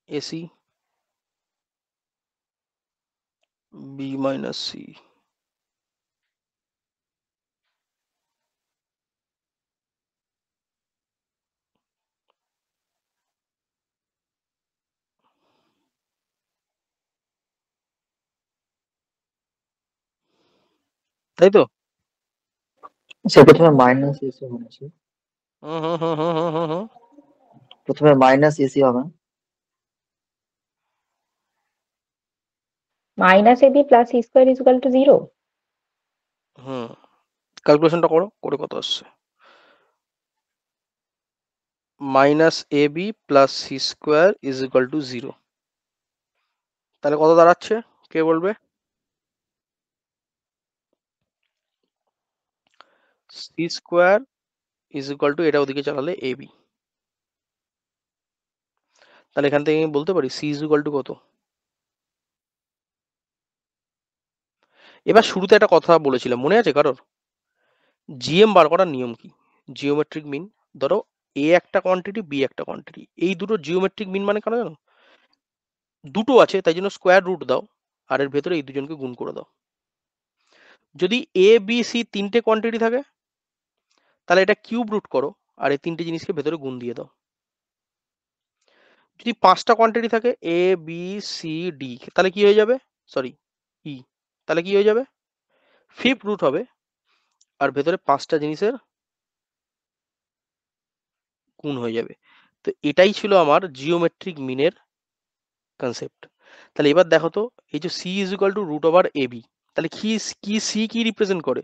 এসি বি মাইনাস সি, তাই তো? সে প্রথমে মাইনাস এসি হবে স্যার। হুম হুম হুম হুম হুম হুম হুম। প্রথমে মাইনাস এসি হবে minus AB plus C square is equal to 0. হুম, ক্যালকুলেশনটা করো, করে কত আসছে? Minus A B plus C square is equal to 0, তাহলে কত দাঁড়াচ্ছে কে বলবে? C square is equal to, এটা ওদিকে চালালে এ বি, তাহলে এখান থেকে আমি বলতে পারি সি ইজ ইকুয়াল টু কত? এবার শুরুতে একটা কথা বলেছিলাম, মনে আছে কারোর? জিএম বার করার নিয়ম কি? Geometric mean. ধরো এ একটা কোয়ান্টিটি, বি একটা কোয়ান্টিটি, এই দুটো জিওমেট্রিক মিন মানে কেন জানো? দুটো আছে তাই জন্য স্কোয়ার রুট দাও, আর এর ভেতরে এই দুজনকে গুণ করে দাও। যদি এ বি সি তিনটে কোয়ান্টিটি থাকে তাহলে এটা কিউব রুট করো, আর এই তিনটে জিনিসকে ভেতরে গুণ দিয়ে দাও। যদি 5টা কোয়ান্টিটি থাকে এ বি সি ডি, তাহলে কি হয়ে যাবে? সরি, ই, তাহলে কি হয়ে যাবে? ফিফথ রুট হবে, আর ভেতরে 5টা জিনিসের গুণ হয়ে যাবে। তো এটাই ছিল আমার জিওমেট্রিক মিনের কনসেপ্ট। তাহলে এবার দেখো তো, এই যে C is equal to root over A B, তাহলে কি সি কি রিপ্রেজেন্ট করে?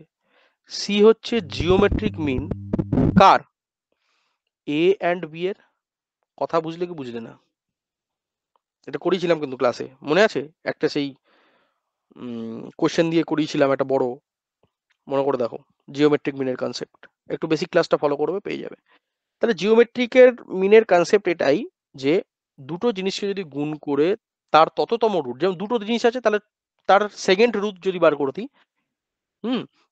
সি হচ্ছে জিওমেট্রিক মিন কার? এ অ্যান্ড বি এর। কথা বুঝলে কি বুঝলে না? এটা করিয়েছিলাম কিন্তু ক্লাসে, মনে আছে? একটা সেই কোশ্চেন দিয়ে করিয়েছিলাম একটা বড়, মনে করে দেখো, জিওমেট্রিক মিনের কনসেপ্ট। একটু বেসিক ক্লাসটা ফলো করবে, পেয়ে যাবে। তাহলে জিওমেট্রিকের মিনের কনসেপ্ট এটাই যে দুটো জিনিসকে যদি গুণ করে তার তততম রুট, যেমন দুটো জিনিস আছে তাহলে তার সেকেন্ড রুট যদি বার করে দিই,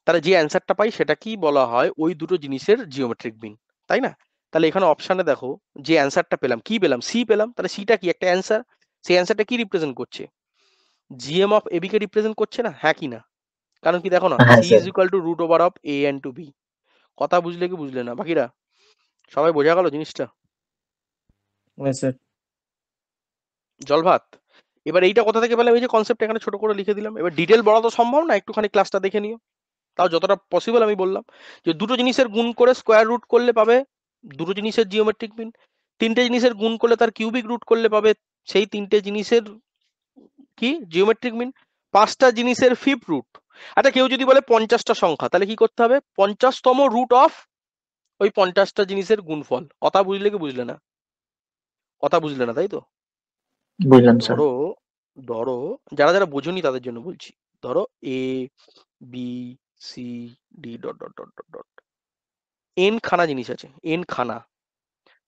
তাহলে যে অ্যান্সারটা পাই সেটা কি বলা হয়? ওই দুটো জিনিসের জিওমেট্রিক মিন, তাই না? তাহলে এখানে অপশানে দেখো যে অ্যান্সারটা পেলাম, কি পেলাম? সি পেলাম। তাহলে সিটা কি? একটা অ্যান্সার। সেই অ্যান্সারটা কি রিপ্রেজেন্ট করছে? জিএম অফ এবি কে রিপ্রেজেন্ট করছে না? হ্যাঁ কি না? কারণ কি দেখো না, হ্যাঁ C sir. Is equal to root over of A and to B. কথা বুঝলে কি বুঝলে না বাকিরা? সবাই বোঝা গেল জিনিসটা? Yes, sir. জল ভাত। এবার এইটা কোথা থেকে পেলাম? এই যে কনসেপ্ট এখানে ছোট করে লিখে দিলাম। এবার ডিটেল বলা তো সম্ভব না, একটুখানি ক্লাসটা দেখে নিও। তাও যতটা পসিবল আমি বললাম যে দুটো জিনিসের গুণ করে স্কোয়ার রুট করলে পাবে দুটো জিনিসের জিওমেট্রিক মিন, তিনটে জিনিসের গুণ করলে তার কিউবিক রুট করলে পাবে সেই তিনটে জিনিসের কি জিওমেট্রিক মিন, 5টা জিনিসের ফিফথ রুট। আচ্ছা, কেউ যদি বলে 50টা সংখ্যা, তাহলে কি করতে হবে? 50তম রুট অফ ওই 50টা জিনিসের গুণফল। কথা বুঝলে কি বুঝলে না? কথা বুঝলে না, তাই তো? বুঝলাম স্যার। ধরো ধরো যারা যারা বোঝনি তাদের জন্য বলছি। ধরো A B C D dot dot dot dot dot N খানা জিনিস আছে, এন খানা।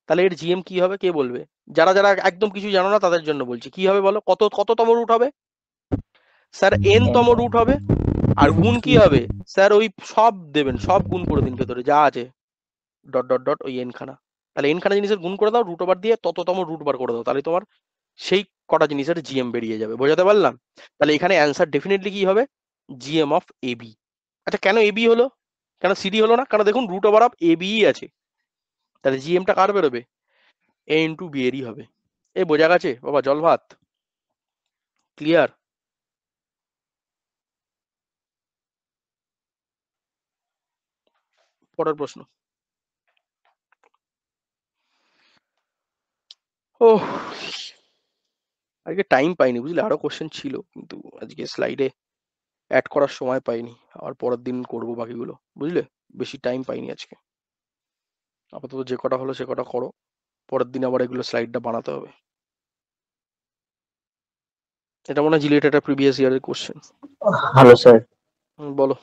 তাহলে এর জিএম কি হবে কে বলবে? যারা যারা একদম কিছু জানো না তাদের জন্য বলছি, কি হবে বলো? কততম রুট হবে? স্যার এন তম রুট হবে। আর গুণ কি হবে? স্যার ওই সব দেবেন, সব গুণ করে দিন ভেতরে যা আছে, ডট ডট ডট ওই এন খানা। তাহলে এন খানা জিনিসের গুণ করে দাও, রুট ওভার দিয়ে তততম রুট বার করে দাও, তাহলে তোমার সেই কটা জিনিসের জিএম বেরিয়ে যাবে। বোঝাতে পারলাম? তাহলে এখানে অ্যান্সার ডেফিনেটলি কি হবে? GM of AB. আচ্ছা, কেন এবি হলো, কেন সিডি হলো না? কারণ দেখুন রুট ওভার অফ এবি আছে, তাহলে জিএমটা কার বেরোবে? এ ইন্টু বি এরই হবে। এই বোঝা গেছে বাবা? জল ভাত ক্লিয়ার? পরের প্রশ্ন। ও, আজকে টাইম পাইনি বুঝলে, আরো কোশ্চেন ছিল কিন্তু আজকে স্লাইডে অ্যাড করার সময় পাইনি। আর পরের দিন করবো বাকিগুলো, বুঝলে? বেশি টাইম পাইনি আজকে। আপাতত যে কটা হলো সে কটা করো, পরের দিন আবার এগুলো স্লাইডটা বানাতে হবে। এটা মনে হয় জিলেট একটা প্রিভিয়াস ইয়ারের কোশ্চেন। Hello sir. বলো।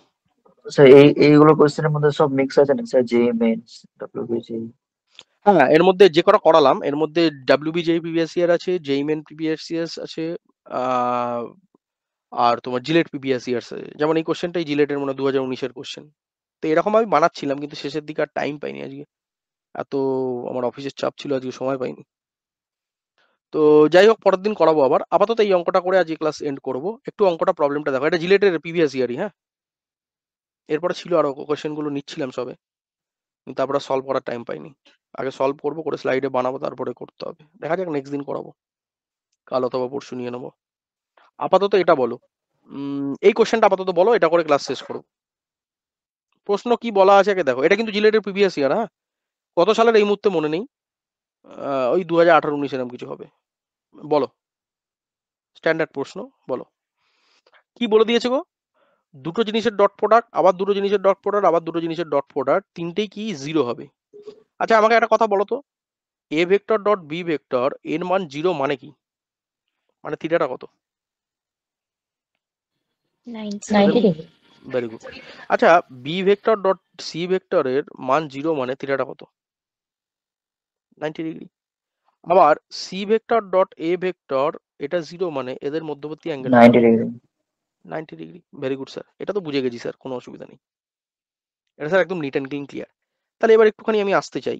স্যার এইগুলো কোশ্চেনের মধ্যে সব মিক্স আছে না স্যার? J men's, WBG. হ্যাঁ, এর মধ্যে যে কটা করালাম এর মধ্যে ডাব্লিউবিজেই প্রিভিয়াস ইয়ার আছে, জেইমেন প্রিভিয়াস ইয়ার্স আছে, আহ, আর তোমার জিলেট প্রিভিয়াস ইয়ার্স আছে। যেমন এই কোশ্চেনটাই জিলেটের মনে হয় 2019-এর কোশ্চেন। তো এরকম আমি বানাচ্ছিলাম কিন্তু শেষের দিকে আর টাইম পাইনি আজকে, এত আমার অফিসের চাপ ছিল আজকে, সময় পাইনি। তো যাই হোক, পরের দিন করাবো আবার। আপাতত এই অঙ্কটা করে আজকে ক্লাস এন্ড করবো। একটু অঙ্কটা প্রবলেমটা দেখো, এটা জিলেটের প্রিভিয়াস ইয়ারই। হ্যাঁ, এরপরে ছিল আরো কোশ্চেন গুলো নিচ্ছিলাম সবে, কিন্তু তারপরে সলভ করার টাইম পাইনি। আগে সলভ করবো, করে স্লাইডে বানাবো, তারপরে করতে হবে। দেখা যাক, নেক্সট দিন করাবো, কাল অথবা পরশু নিয়ে নেবো। আপাতত এটা বলো, এই কোশ্চেনটা আপাতত বলো, এটা করে ক্লাস শেষ করবো। প্রশ্ন কি বলা আছে আগে দেখো, এটা কিন্তু জিলেটের প্রিভিয়াস ইয়ার। হ্যাঁ, কত সালের এই মুহূর্তে মনে নেই, ওই 2018-19 এরকম কিছু হবে। বলো, স্ট্যান্ডার্ড প্রশ্ন, বলো কি বলে দিয়েছে গো? দুটো জিনিসের ডট প্রোডাক্ট, আবার দুটো জিনিসের ডট প্রোডাক্ট, আবার দুটো জিনিসের ডট প্রোডাক্ট, তিনটেই কি জিরো হবে। আচ্ছা, আমাকে একটা কথা বলো তো, A vector dot B vector এর মান জিরো মানে কি? মানে থিটাটা কত? 90 degree. Very good. আচ্ছা, বি ভেক্টর ডট সি ভেক্টরের মান জিরো মানে থিটাটা কত? 90 ডিগ্রি। আবার C vector dot A vector, এটা জিরো মানে এদের মধ্যবর্তী angle 90 degree. 90 degree. Very good sir, এটা তো বুঝে গেছি স্যার, কোনো অসুবিধা নেই। এটা স্যার একদম নিট অ্যান্ড ক্লিন ক্লিয়ার। তাহলে এবার একটুখানি আমি আসতে চাই,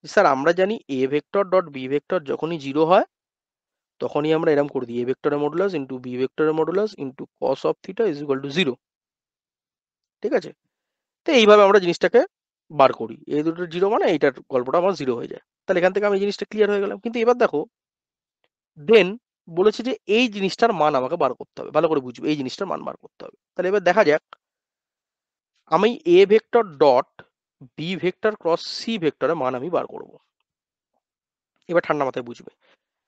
স্যার আমরা জানি A vector dot B vector যখনই জিরো হয় তখনই আমরা এরকম করে দিই, এ ভেক্টরের মডুলাস ইন্টু বি ভেক্টরের modulus into cos of theta is equal to zero. ঠিক আছে? তো এইভাবে আমরা জিনিসটাকে বার করি, এই দুটো জিরো মানে এইটার গল্পটা আমার জিরো হয়ে যায়। তাহলে এখান থেকে আমি এই জিনিসটা ক্লিয়ার হয়ে গেলাম। কিন্তু এবার দেখো, দেন বলেছে যে এই জিনিসটার মান আমাকে বার করতে হবে, ভালো করে বুঝবে, এই জিনিসটার মান বার করতে হবে। তাহলে এবার দেখা যাক, আমি A vector dot B vector cross C ভেক্টরের মান আমি বার করব। এবার ঠান্ডা মাথায় বুঝবে।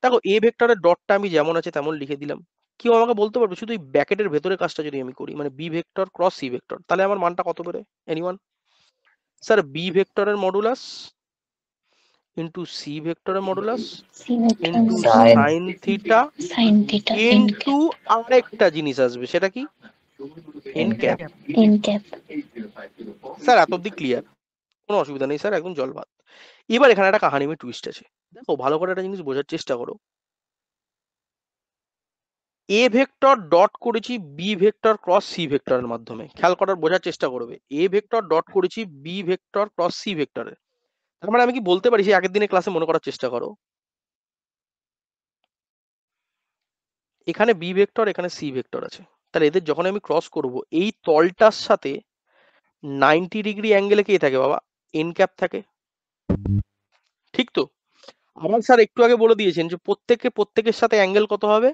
দেখো এ ভেক্টরের ডটটা আমি যেমন আছে তেমন লিখে দিলাম। কেউ আমাকে বলতে পারবে শুধু এই ব্র্যাকেটের ভেতরে কাজটা যদি আমি করি, মানে B vector cross C vector, তাহলে আমার মানটা কত বেরোয়? এনিওয়ান? স্যার বি ভেক্টরের মডুলাস ইন্টু সি ভেক্টরের modulus C vector into Sin. Sine theta sine theta N into আরেকটা জিনিস আসবে, সেটা কি? N cap. ক্যাপ। স্যার এত অব্দি ক্লিয়ার? কোনো অসুবিধা নেই স্যার, একদম জলভাত। এবার এখানে একটা কাহানি में টুইস্ট আছে। দেখো ভালো করে একটা জিনিস বোঝার চেষ্টা করো। এ ভেক্টর ডট করেছি বি ভেক্টর ক্রস সি ভেক্টরের মাধ্যমে, খেয়াল করার বোঝার চেষ্টা করবে। এ ভেক্টর ডট করেছি বি ভেক্টর ক্রস সি ভেক্টরের, তার মানে আমি কি বলতে পারি, সেই আগের দিনের ক্লাসে মনে করার চেষ্টা করো, এখানে বি ভেক্টর এখানে সি ভেক্টর আছে, তাহলে এদের যখন আমি ক্রস করব এই তলটার সাথে 90 ডিগ্রি অ্যাঙ্গেলে কে থাকে বাবা? এন ক্যাপ থাকে, ঠিক তো? আমার স্যার একটু আগে বলে দিয়েছেন যে প্রত্যেকের সাথে অ্যাঙ্গেল কত হবে?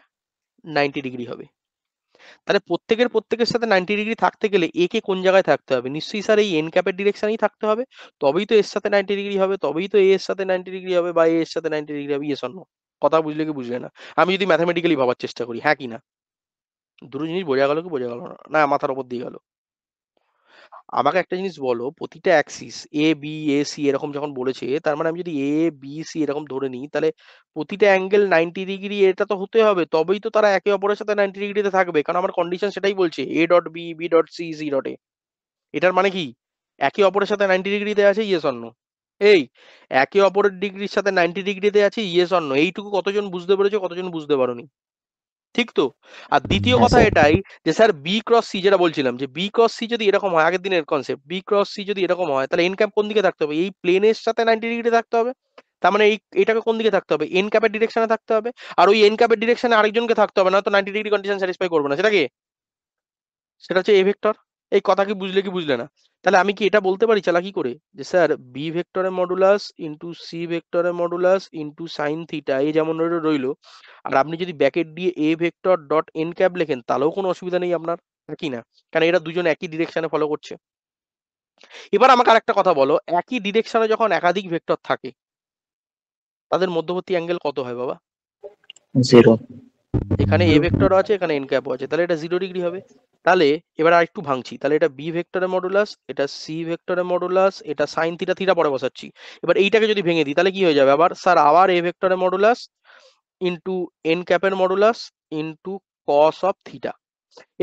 90 ডিগ্রি হবে। তাহলে প্রত্যেকের সাথে 90 ডিগ্রি থাকতে গেলে এ কে কোন জায়গায় থাকতে হবে? নিশ্চয়ই স্যার এই এন ক্যাপের ডিরেকশনেই থাকতে হবে, তবেই তো এর সাথে 90 ডিগ্রি হবে, তবেই তো এ এর সাথে 90 ডিগ্রি হবে, বা এ এর সাথে 90 ডিগ্রি হবে। Yes or no? কথা বুঝলে কি বুঝলে না? আমি যদি ম্যাথমেটিক্যালি ভাবার চেষ্টা করি, হ্যাঁ কি না? দুটো জিনিস বোঝা গেল কি বোঝা গেল না? না মাথার উপর দিয়ে গেল? আমাকে একটা জিনিস বলো, প্রতিটা axis A B A C এরকম যখন বলেছে, তার মানে আমি যদি এ বি সি এরকম ধরে নিই, তাহলে প্রতিটা অ্যাঙ্গেল 90 ডিগ্রি এটা তো হতে হবে, তবেই তো তারা একে অপরের সাথে 90 ডিগ্রিতে থাকবে, কারণ আমার কন্ডিশন সেটাই বলছে, A dot B B dot C C dot A. এটার মানে কি একে অপরের সাথে 90 ডিগ্রিতে আছে? Yes or no? এই একে অপরের ডিগ্রির সাথে 90 ডিগ্রিতে আছে, ইয়েস অর নো? এইটুকু কতজন বুঝতে পেরেছো, কতজন বুঝতে পারোনি? ঠিক তো? আর দ্বিতীয় হ্যাঁ কথা স্যার। এটাই যে স্যার বি ক্রস সি, যেটা বলছিলাম যে বি ক্রস সি যদি এরকম হয়, আগের দিনের কনসেপ্ট, বি ক্রস সি যদি এরকম হয়, তাহলে এন ক্যাপ কোন দিকে থাকতে হবে? এই প্লেনের সাথে 90 ডিগ্রি থাকতে হবে। তার মানে এটাকে কোন দিকে থাকতে হবে? এন ক্যাপের ডিরেকশনে থাকতে হবে। আর ওই এন ক্যাপের ডিরেকশনে আরেকজনকে থাকতে হবে, না তো 90 ডিগ্রি কন্ডিশন স্যাটিসফাই করবে না। সেটা কি? সেটা হচ্ছে এ ভেক্টর। এই কথা কি বুঝলে কি বুঝলে না? তাহলে আমি কি এটা বলতে পারি চালাকি করে যে স্যার বি ভেক্টরের মডুলাস ইন্টু সি ভেক্টরের মডুলাস ইন্টু সাইন থিটা, এই যেমন রইলো, আর আপনি যদি ব্যাকেট দিয়ে এ ভেক্টর ডট এন ক্যাপ লেখেন, তাহলেও কোনো অসুবিধা নেই আপনার, কি না? কারণ এরা দুজন একই ডিরেকশনে ফলো করছে। এবার আমাকে আরেকটা কথা বলো, একই ডিরেকশনে যখন একাধিক ভেক্টর থাকে, তাদের মধ্যবর্তী অ্যাঙ্গেল কত হয় বাবা? 0. এখানে এ ভেক্টর আছে, এখানে এন ক্যাপও আছে, তাহলে এটা 0 ডিগ্রি হবে। তাহলে এবার আর একটু ভাঙছি, তাহলে এটা বি ভেক্টরের মডুলাস, এটা সি ভেক্টরের মডুলাস, এটা সাইন থিটা, থিটা পরে বসাচ্ছি। এবার এইটাকে যদি ভেঙে দিই, তাহলে কি হয়ে যাবে আবার? স্যার আবার এ ভেক্টরের মডুলাস ইন্টু এন ক্যাপের modulus into cos of theta.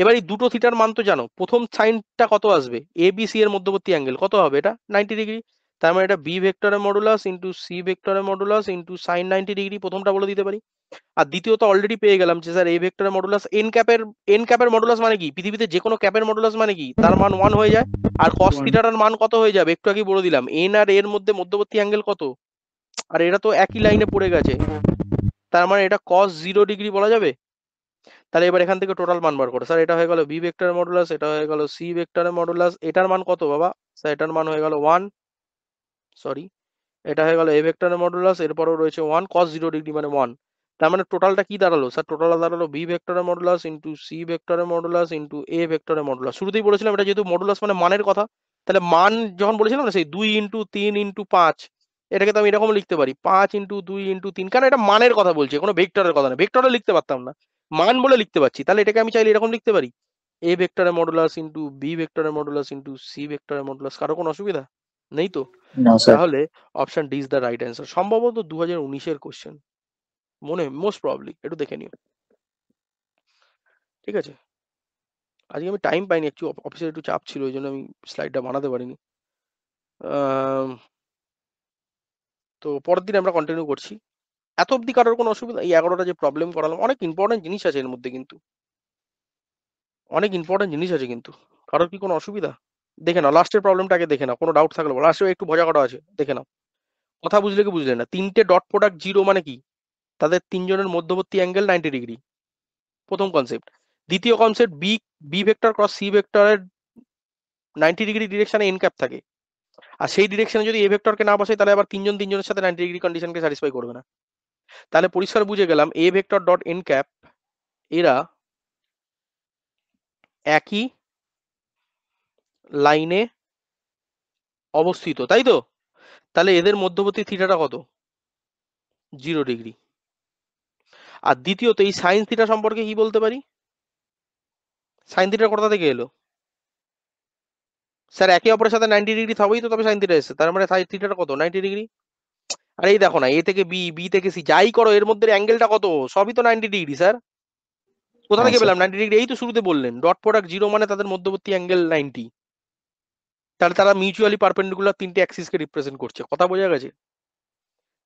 এবার এই দুটো থিটার মান তো জানো, প্রথম সাইনটা কত আসবে? এ বি সি এর মধ্যবর্তী অ্যাঙ্গেল কত হবে? এটা 90 ডিগ্রি। তার মানে এটা বি ভেক্টরের মডুলাস ইন্টু সি ভেক্টরের মডুলাস ইন্টু সাইন 90 ডিগ্রি, প্রথমটা বলে দিতে পারি। আর দ্বিতীয়ত অলরেডি পেয়ে গেলাম যে স্যার এ ভেক্টরের মডুলাস এন ক্যাপের মডুলাস মানে কি? পৃথিবীতে যে কোনো ক্যাপের মডুলাস মানে কি? তার মান 1 হয়ে যায়। আর কস থিটাটার মান কত হয়ে যাবে? একটু আগেই বলে দিলাম, এন আর এর মধ্যে মধ্যবর্তী অ্যাঙ্গেল কত? আর এরা তো একই লাইনে পড়ে গেছে, তার মানে এটা কস 0 ডিগ্রি বলা যাবে। তাহলে এবার এখান থেকে টোটাল মান বার করো। স্যার এটা হয়ে গেল বি ভেক্টরের মডুলাস, এটা হয়ে গেল সি ভেক্টরের মডুলাস, এটার মান কত বাবা? স্যার এটার মান হয়ে গেল 1, সরি, এটা হয়ে গেল এ ভেক্টরের মডুলাস, এরপরও রয়েছে 1, cos 0 ডিগ্রি মানে 1। তার মানে টোটালটা কি দাঁড়ালো? স্যার টোটালটা দাঁড়ালো বি ভেক্টরের মডুলাস ইন্টু সি ভেক্টরের মডুলাস ইন্টু এ ভেক্টরের মডুলাস। শুরুতেই বলেছিলাম এটা যেহেতু মডুলাস মানে মানের কথা, তাহলে মান যখন বলেছিলাম না, সেই 2 ইন্টু 3 ইন্টু 5, এটাকে তো আমি এরকম লিখতে পারি 5 ইন্টু 2 ইন্টু 3, কারণ এটা মানের কথা বলছে, কোনো ভেক্টরের কথা না। ভেক্টরে লিখতে পারতাম না, মান বলে লিখতে পারছি, তাহলে এটাকে আমি চাইলে এরকম লিখতে পারি, এ ভেক্টরের মডুলাস ইন্টু বি ভেক্টরের মডুলাস ইন্টু সি ভেক্টরের মডুলাস। কারো কোনো অসুবিধা নেই তো? No, sir. তাহলে option D is the right answer. সম্ভবত 2019-এর কোশ্চেন, মনে মোস্ট প্রবাবলি, একটু দেখে নিও। ঠিক আছে, আজকে আমি টাইম পাইনি, একটু অফিসে একটু চাপ ছিল, ওই জন্য আমি স্লাইডটা বানাতে পারিনি। আম, তো পরের দিন আমরা কন্টিনিউ করছি। এত অবধি কারোর কোনো অসুবিধা? এই 11টা যে প্রবলেম করালাম, অনেক ইম্পর্টেন্ট জিনিস আছে এর মধ্যে, কিন্তু অনেক ইম্পর্টেন্ট জিনিস আছে, কিন্তু কারোর কি কোনো অসুবিধা? দেখে নাও লাস্টের প্রবলেমটাকে, দেখে নাও, কোনো ডাউট থাকলে লাস্টে একটু ভজা করা আছে, দেখে নাও। কথা বুঝলে কি বুঝলে না? তিনটে ডট প্রোডাক্ট 0 মানে কি? তাদের তিনজনের মধ্যবর্তী অ্যাঙ্গেল 90 ডিগ্রি, প্রথম কনসেপ্ট। দ্বিতীয় concept, B B vector cross C ভেক্টরের 90 ডিগ্রি ডিরেকশনে এন ক্যাপ থাকে, আর সেই ডিরেকশনে যদি এ ভেক্টরকে না বসাই, তাহলে আবার তিনজন তিনজনের সাথে 90 ডিগ্রি কন্ডিশনকে স্যাটিসফাই করবে না। তাহলে পরিষ্কার বুঝে গেলাম এ ভেক্টর ডট এন ক্যাপ এরা একই লাইনে অবস্থিত, তাই তো? তাহলে এদের মধ্যবর্তী থিটাটা কত? 0 ডিগ্রি। আর দ্বিতীয়ত এই সাইন থিটা সম্পর্কে কি বলতে পারি? সাইন থিটা কোথা থেকে এলো? স্যার একে অপরের সাথে 90 ডিগ্রি থাকবেই তো তবে সাইন থিটা এসেছে, তার মানে থিটাটা কত? 90 ডিগ্রি। আর এই দেখো না, এ থেকে বি, বি থেকে সি, যাই করো এর মধ্যে অ্যাঙ্গেলটা কত? সবই তো 90 ডিগ্রি স্যার। কোথা হ্যাঁ থেকে স্যার। পেলাম 90 ডিগ্রি? এই তো শুরুতে বললেন ডট প্রোডাক্ট 0 মানে তাদের মধ্যবর্তী অ্যাঙ্গেল 90। তাহলে তারা মিউচুয়ালি পারপেন্ডিকুলার তিনটে অ্যাক্সিসকে রিপ্রেজেন্ট করছে। কথা বোঝা গেছে?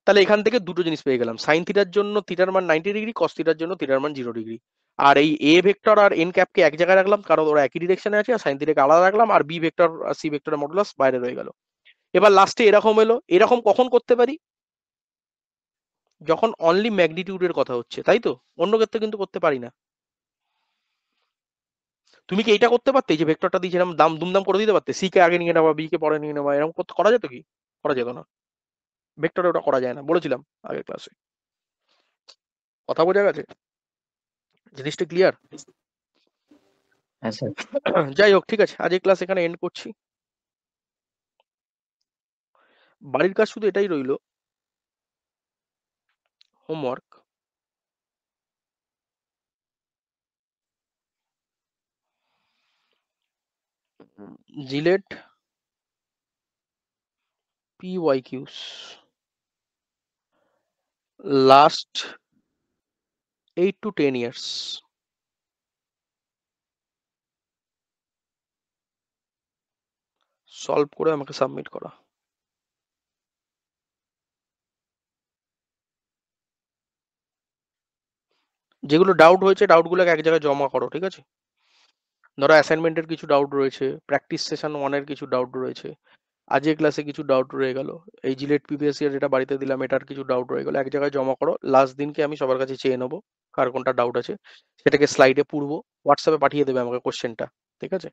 তাহলে এখান থেকে দুটো জিনিস পেয়ে গেলাম, সাইন থিটার জন্য থিটার মান 90 ডিগ্রি, কস থিটার জন্য থিটার মান 0 ডিগ্রি। আর এই এ ভেক্টর আর এন ক্যাপকে এক জায়গায় রাখলাম কারণ ওরা একই ডিরেকশনে আছে, আর সাইন থিটাকে আলাদা রাখলাম, আর বি ভেক্টর আর সি ভেক্টরের মডুলাস বাইরে রয়ে গেল। এবার লাস্টে এরকম এলো। এরকম কখন করতে পারি? যখন অনলি ম্যাগনিটিউডের কথা হচ্ছে, তাই তো? অন্য ক্ষেত্রে কিন্তু করতে পারি না। তুমি কি এইটা করতে পারতে, এই যে ভেক্টরটা দিয়েছিলাম দাম দুমদাম করে দিতে পারতে, সি কে আগে নিয়ে নেওয়া, বি কে পরে নিয়ে নেওয়া, এরকম করা যেত কি? করা যেত না। ভেক্টরে ওটা করা যায় না, বলেছিলাম আগের ক্লাসে। কথা বোঝা গেছে? জিনিসটা ক্লিয়ার? হ্যাঁ স্যার। যাই হোক, ঠিক আছে, আজ এই ক্লাস এখানে এন্ড করছি। বাড়ির কাজ শুধু এটাই রইলো, homework. JELET PYQs last 8 to 10 years solve করে আমাকে সাবমিট করা। যেগুলো ডাউট হয়েছে ডাউটগুলোকে এক জায়গায় জমা করো, ঠিক আছে? ধরো অ্যাসাইনমেন্টের কিছু ডাউট রয়েছে, প্র্যাকটিস সেশন 1-এর কিছু ডাউট রয়েছে, আজকের ক্লাসে কিছু ডাউট রয়ে গেল, এই জিলেট PPSC এর যেটা বাড়িতে দিলাম এটার কিছু ডাউট রয়ে গেল, এক জায়গায় জমা করো। লাস্ট দিনকে আমি সবার কাছে চেয়ে নেবো কার কোনটা ডাউট আছে, সেটাকে স্লাইডে পূর্ব হোয়াটসঅ্যাপে পাঠিয়ে দেবে আমাকে কোশ্চেনটা, ঠিক আছে?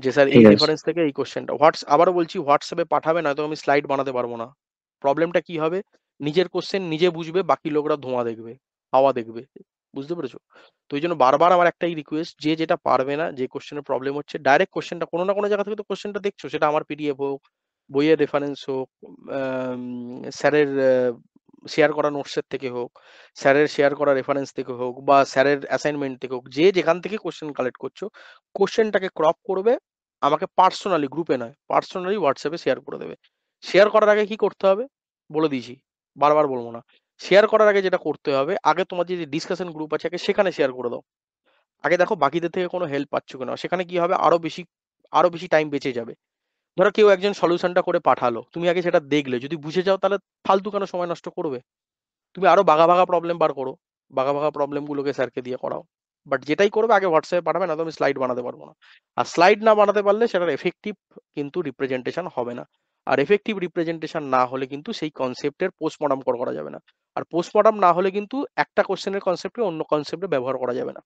যে স্যার এই ঠিক আছে। রেফারেন্স থেকে এই কোশ্চেনটা আবারও বলছি হোয়াটসঅ্যাপে পাঠাবে, না তো আমি স্লাইড বানাতে পারবো না। প্রবলেমটা কি হবে? নিজের কোশ্চেন নিজে বুঝবে, বাকি লোকরা ধোঁয়া দেখবে, হাওয়া দেখবে। বুঝতে পেরেছো? তো এই জন্য বারবার আমার একটাই রিকোয়েস্ট, যে যেটা পারবে না, যে কোশ্চেনের প্রবলেম হচ্ছে, ডাইরেক্ট কোশ্চেনটা কোনো না কোনো জায়গা থেকে তো কোশ্চেনটা দেখছো, সেটা আমার PDF হোক, বইয়ের রেফারেন্স হোক, স্যারের শেয়ার করা নোটসের থেকে হোক, স্যারের শেয়ার করা রেফারেন্স থেকে হোক, বা স্যারের অ্যাসাইনমেন্ট থেকে হোক, যে যেখান থেকে কোশ্চেন কালেক্ট করছো, কোশ্চেনটাকে ক্রপ করবে, আমাকে পার্সোনালি, গ্রুপে নয়, পার্সোনালি হোয়াটসঅ্যাপে শেয়ার করে দেবে। শেয়ার করার আগে কি করতে হবে বলে দিয়েছি, বারবার বলবো না। শেয়ার করার আগে যেটা করতে হবে, আগে তোমার যে ডিসকাশন গ্রুপ আছে আগে সেখানে শেয়ার করে দাও। আগে দেখো বাকিদের থেকে কোনো হেল্প পাচ্ছ কিনা, সেখানে কি হবে, আরো বেশি টাইম বেঁচে যাবে। ধরো কেউ একজন সলিউশনটা করে পাঠালো, তুমি আগে সেটা দেখলে, যদি বুঝে যাও তাহলে ফালতু কেন সময় নষ্ট করবে? তুমি আরো বাঘা বাঘা প্রবলেম বার করো, বাঘা বাঘা প্রবলেম গুলোকে স্যারকে দিয়ে করাও। বাট যেটাই করবে আগে হোয়াটসঅ্যাপে পাঠাবে, না তো আমি স্লাইড বানাতে পারবো না। আর স্লাইড না বানাতে পারলে সেটার এফেক্টিভ কিন্তু রিপ্রেজেন্টেশন হবে না। আর এফেক্টিভ রিপ্রেজেন্টেশন না হলে কিন্তু সেই কনসেপ্টের পোস্টমর্টম করা যাবে না। আর পোস্টমর্টম না হলে কিন্তু একটা কোশ্চেনের কনসেপ্টে অন্য কনসেপ্টে ব্যবহার করা যাবে না।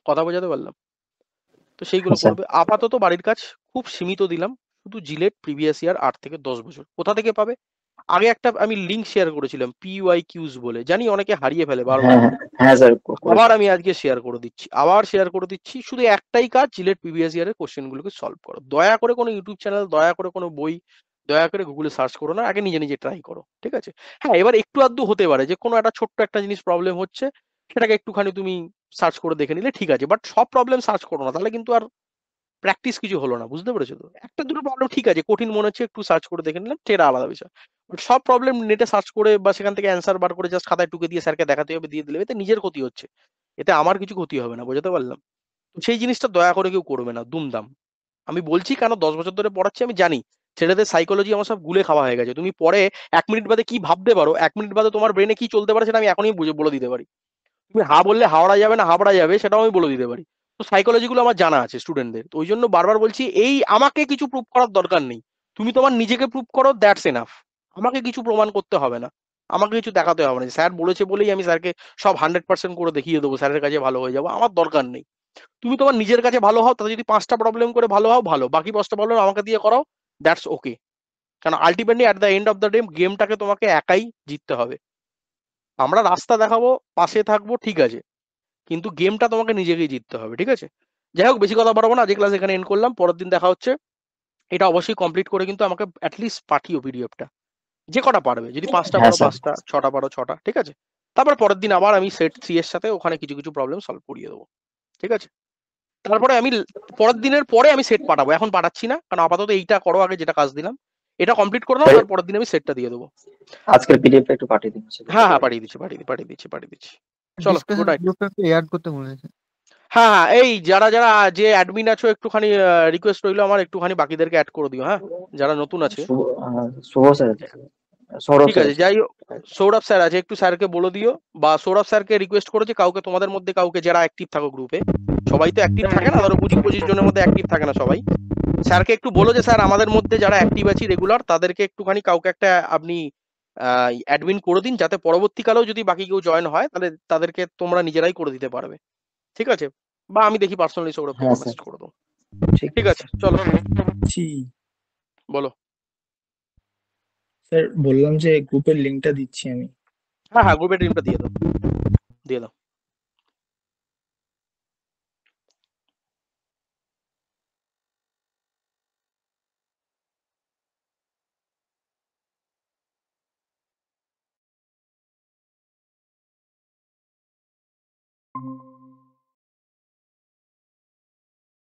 কথা বোঝাতে পারলাম? তো সেইগুলো হ্যাঁ স্যার। করবে। আপাতত বাড়ির কাজ খুব সীমিত দিলাম, শুধু জিলেট প্রিভিয়াস ইয়ার 8 থেকে 10 বছর কোথা থেকে পাবে। আগে একটা আমি লিঙ্ক শেয়ার করেছিলাম PYQs বলে, জানি অনেকে হারিয়ে ফেলে বারবার। হ্যাঁ হ্যাঁ হ্যাঁ স্যার আবার করেছি। আমি আজকে শেয়ার করে দিচ্ছি, শুধু একটাই কাজ, জিলেট প্রিভিয়াস ইয়ারের কোশ্চেন গুলোকে সলভ করো। দয়া করে কোনো ইউটিউব চ্যানেল, দয়া করে কোনো বই, দয়া করে গুগলে সার্চ করো না, আগে নিজে নিজে ট্রাই করো, ঠিক আছে? হ্যাঁ, এবার একটু আধটু হতে পারে যে কোনো একটা ছোট্ট একটা জিনিস প্রবলেম হচ্ছে, সেটাকে একটুখানি তুমি সার্চ করে দেখে নিলে ঠিক আছে, বাট সব প্রবলেম সার্চ করো না, তাহলে কিন্তু আর প্র্যাকটিস কিছু হলো না। বুঝতে পেরেছো তো? একটা দুটো প্রবলেম ঠিক আছে, কঠিন মনে হচ্ছে, একটু সার্চ করে দেখে নিলাম, সেটা আলাদা বিষয়। বাট সব প্রবলেম নেটে সার্চ করে বা সেখান থেকে অ্যান্সার বার করে জাস্ট খাতায় টুকে দিয়ে স্যারকে দেখাতে হবে, দিয়ে দিলে, এতে নিজের ক্ষতি হচ্ছে, এতে আমার কিছু ক্ষতি হবে না। বোঝাতে পারলাম? তো সেই জিনিসটা দয়া করে কেউ করবে না দুমদাম। আমি বলছি কেন, 10 বছর ধরে পড়াচ্ছি, আমি জানি ছেলেদের সাইকোলজি আমার সব গুলে খাওয়া হয়ে গেছে। তুমি পরে 1 মিনিট বাদে কি ভাবতে পারো, 1 মিনিট বাদে তোমার ব্রেনে কি চলতে পারে, সেটা আমি এখনই বলে দিতে পারি। তুমি হা বললে হাওড়া যাবে না হাবড়া যাবে, সেটাও আমি বলে দিতে পারি। তো সাইকোলজি গুলো আমার জানা আছে স্টুডেন্টদের, তো ওই জন্য বারবার বলছি, এই আমাকে কিছু প্রুভ করার দরকার নেই। তুমি তোমার নিজেকে প্রুভ করো, দ্যাটস এনাফ। আমাকে কিছু প্রমাণ করতে হবে না, আমাকে কিছু দেখাতে হবে না। স্যার বলেছে বলেই আমি স্যারকে সব 100% করে দেখিয়ে দেবো, স্যারের কাছে ভালো হয়ে যাবো, আমার দরকার নেই। তুমি তোমার নিজের কাছে ভালো হও, তাতে যদি 5টা প্রবলেম করে ভালো হও ভালো, বাকি 5টা প্রবলেম আমাকে দিয়ে করাও, দ্যাটস ওকে। কারণ ultimately at the end of the day গেমটাকে তোমাকে একাই জিততে হবে। আমরা রাস্তা দেখাবো, পাশে থাকবো, ঠিক আছে, কিন্তু গেমটা তোমাকে নিজেকেই জিততে হবে, ঠিক আছে? যাই হোক, বেশি কথা বাড়াবো না, আজকে ক্লাস এখানে এন্ড করলাম, পরের দিন দেখা হচ্ছে। এটা অবশ্যই কমপ্লিট করে কিন্তু আমাকে অ্যাটলিস্ট পাঠিও পিডিএফটা, যে কটা পারবে, যদি 5টা হ্যাঁ পারো স্যার 5টা, 6টা পারো 6টা, ঠিক আছে? তারপর পরের দিন আবার আমি সেট 3 এর সাথে ওখানে কিছু কিছু প্রবলেম সলভ করিয়ে দেবো, ঠিক আছে? তারপরে আমি পরের দিনের পরে আমি সেট পাঠাবো, এখন পাঠাচ্ছি না, কারণ আপাতত এইটা করো আগে, যেটা কাজ দিলাম এটা কমপ্লিট করে নাও, স্যার তারপরের দিন আমি সেটটা দিয়ে দেবো। আজকের পিডিএফটা একটু পাঠিয়ে দিন স্যার। হ্যাঁ হ্যাঁ, পাঠিয়ে দিচ্ছি। চলো, গুড ডিসকাশন নাইট। গ্রুপে অ্যাড করতে বলেছে। হ্যাঁ হ্যাঁ, এই যারা যারা যে অ্যাডমিন আছো একটুখানি রিকোয়েস্ট রইলো আমার, একটুখানি বাকিদেরকে অ্যাড করে দিও, হ্যাঁ, যারা নতুন আছে। শুভ স্যার আছে, সৌরভ ঠিক স্যার আছে, আছে। যাই হোক, সৌরভ স্যার আছে, একটু স্যারকে বলে দিও, বা সৌরভ স্যারকে রিকোয়েস্ট করেছে কাউকে তোমাদের মধ্যে কাউকে, যারা অ্যাক্টিভ থাকো গ্রুপে, সবাই তো অ্যাক্টিভ থাকে না, ধরো 25 জনের মধ্যে অ্যাক্টিভ থাকে না সবাই, স্যারকে একটু বলো যে স্যার আমাদের মধ্যে যারা অ্যাক্টিভ আছি রেগুলার, তাদেরকে একটুখানি কাউকে একটা আপনি অ্যাডমিন করে দিন, যাতে পরবর্তীকালেও যদি বাকি কেউ জয়েন হয় তাহলে তাদেরকে তোমরা নিজেরাই করে দিতে পারবে, ঠিক আছে? বা আমি দেখি পার্সোনালি সৌরভকে হ্যাঁ মেসেজ স্যার করে দেবো। ঠিক ঠিক আছে আছে, চলো, জি বলো। স্যার, বললাম যে গ্রুপের লিঙ্কটা দিচ্ছি আমি। হ্যাঁ হ্যাঁ, গ্রুপের টিমটা দিয়ে দাও।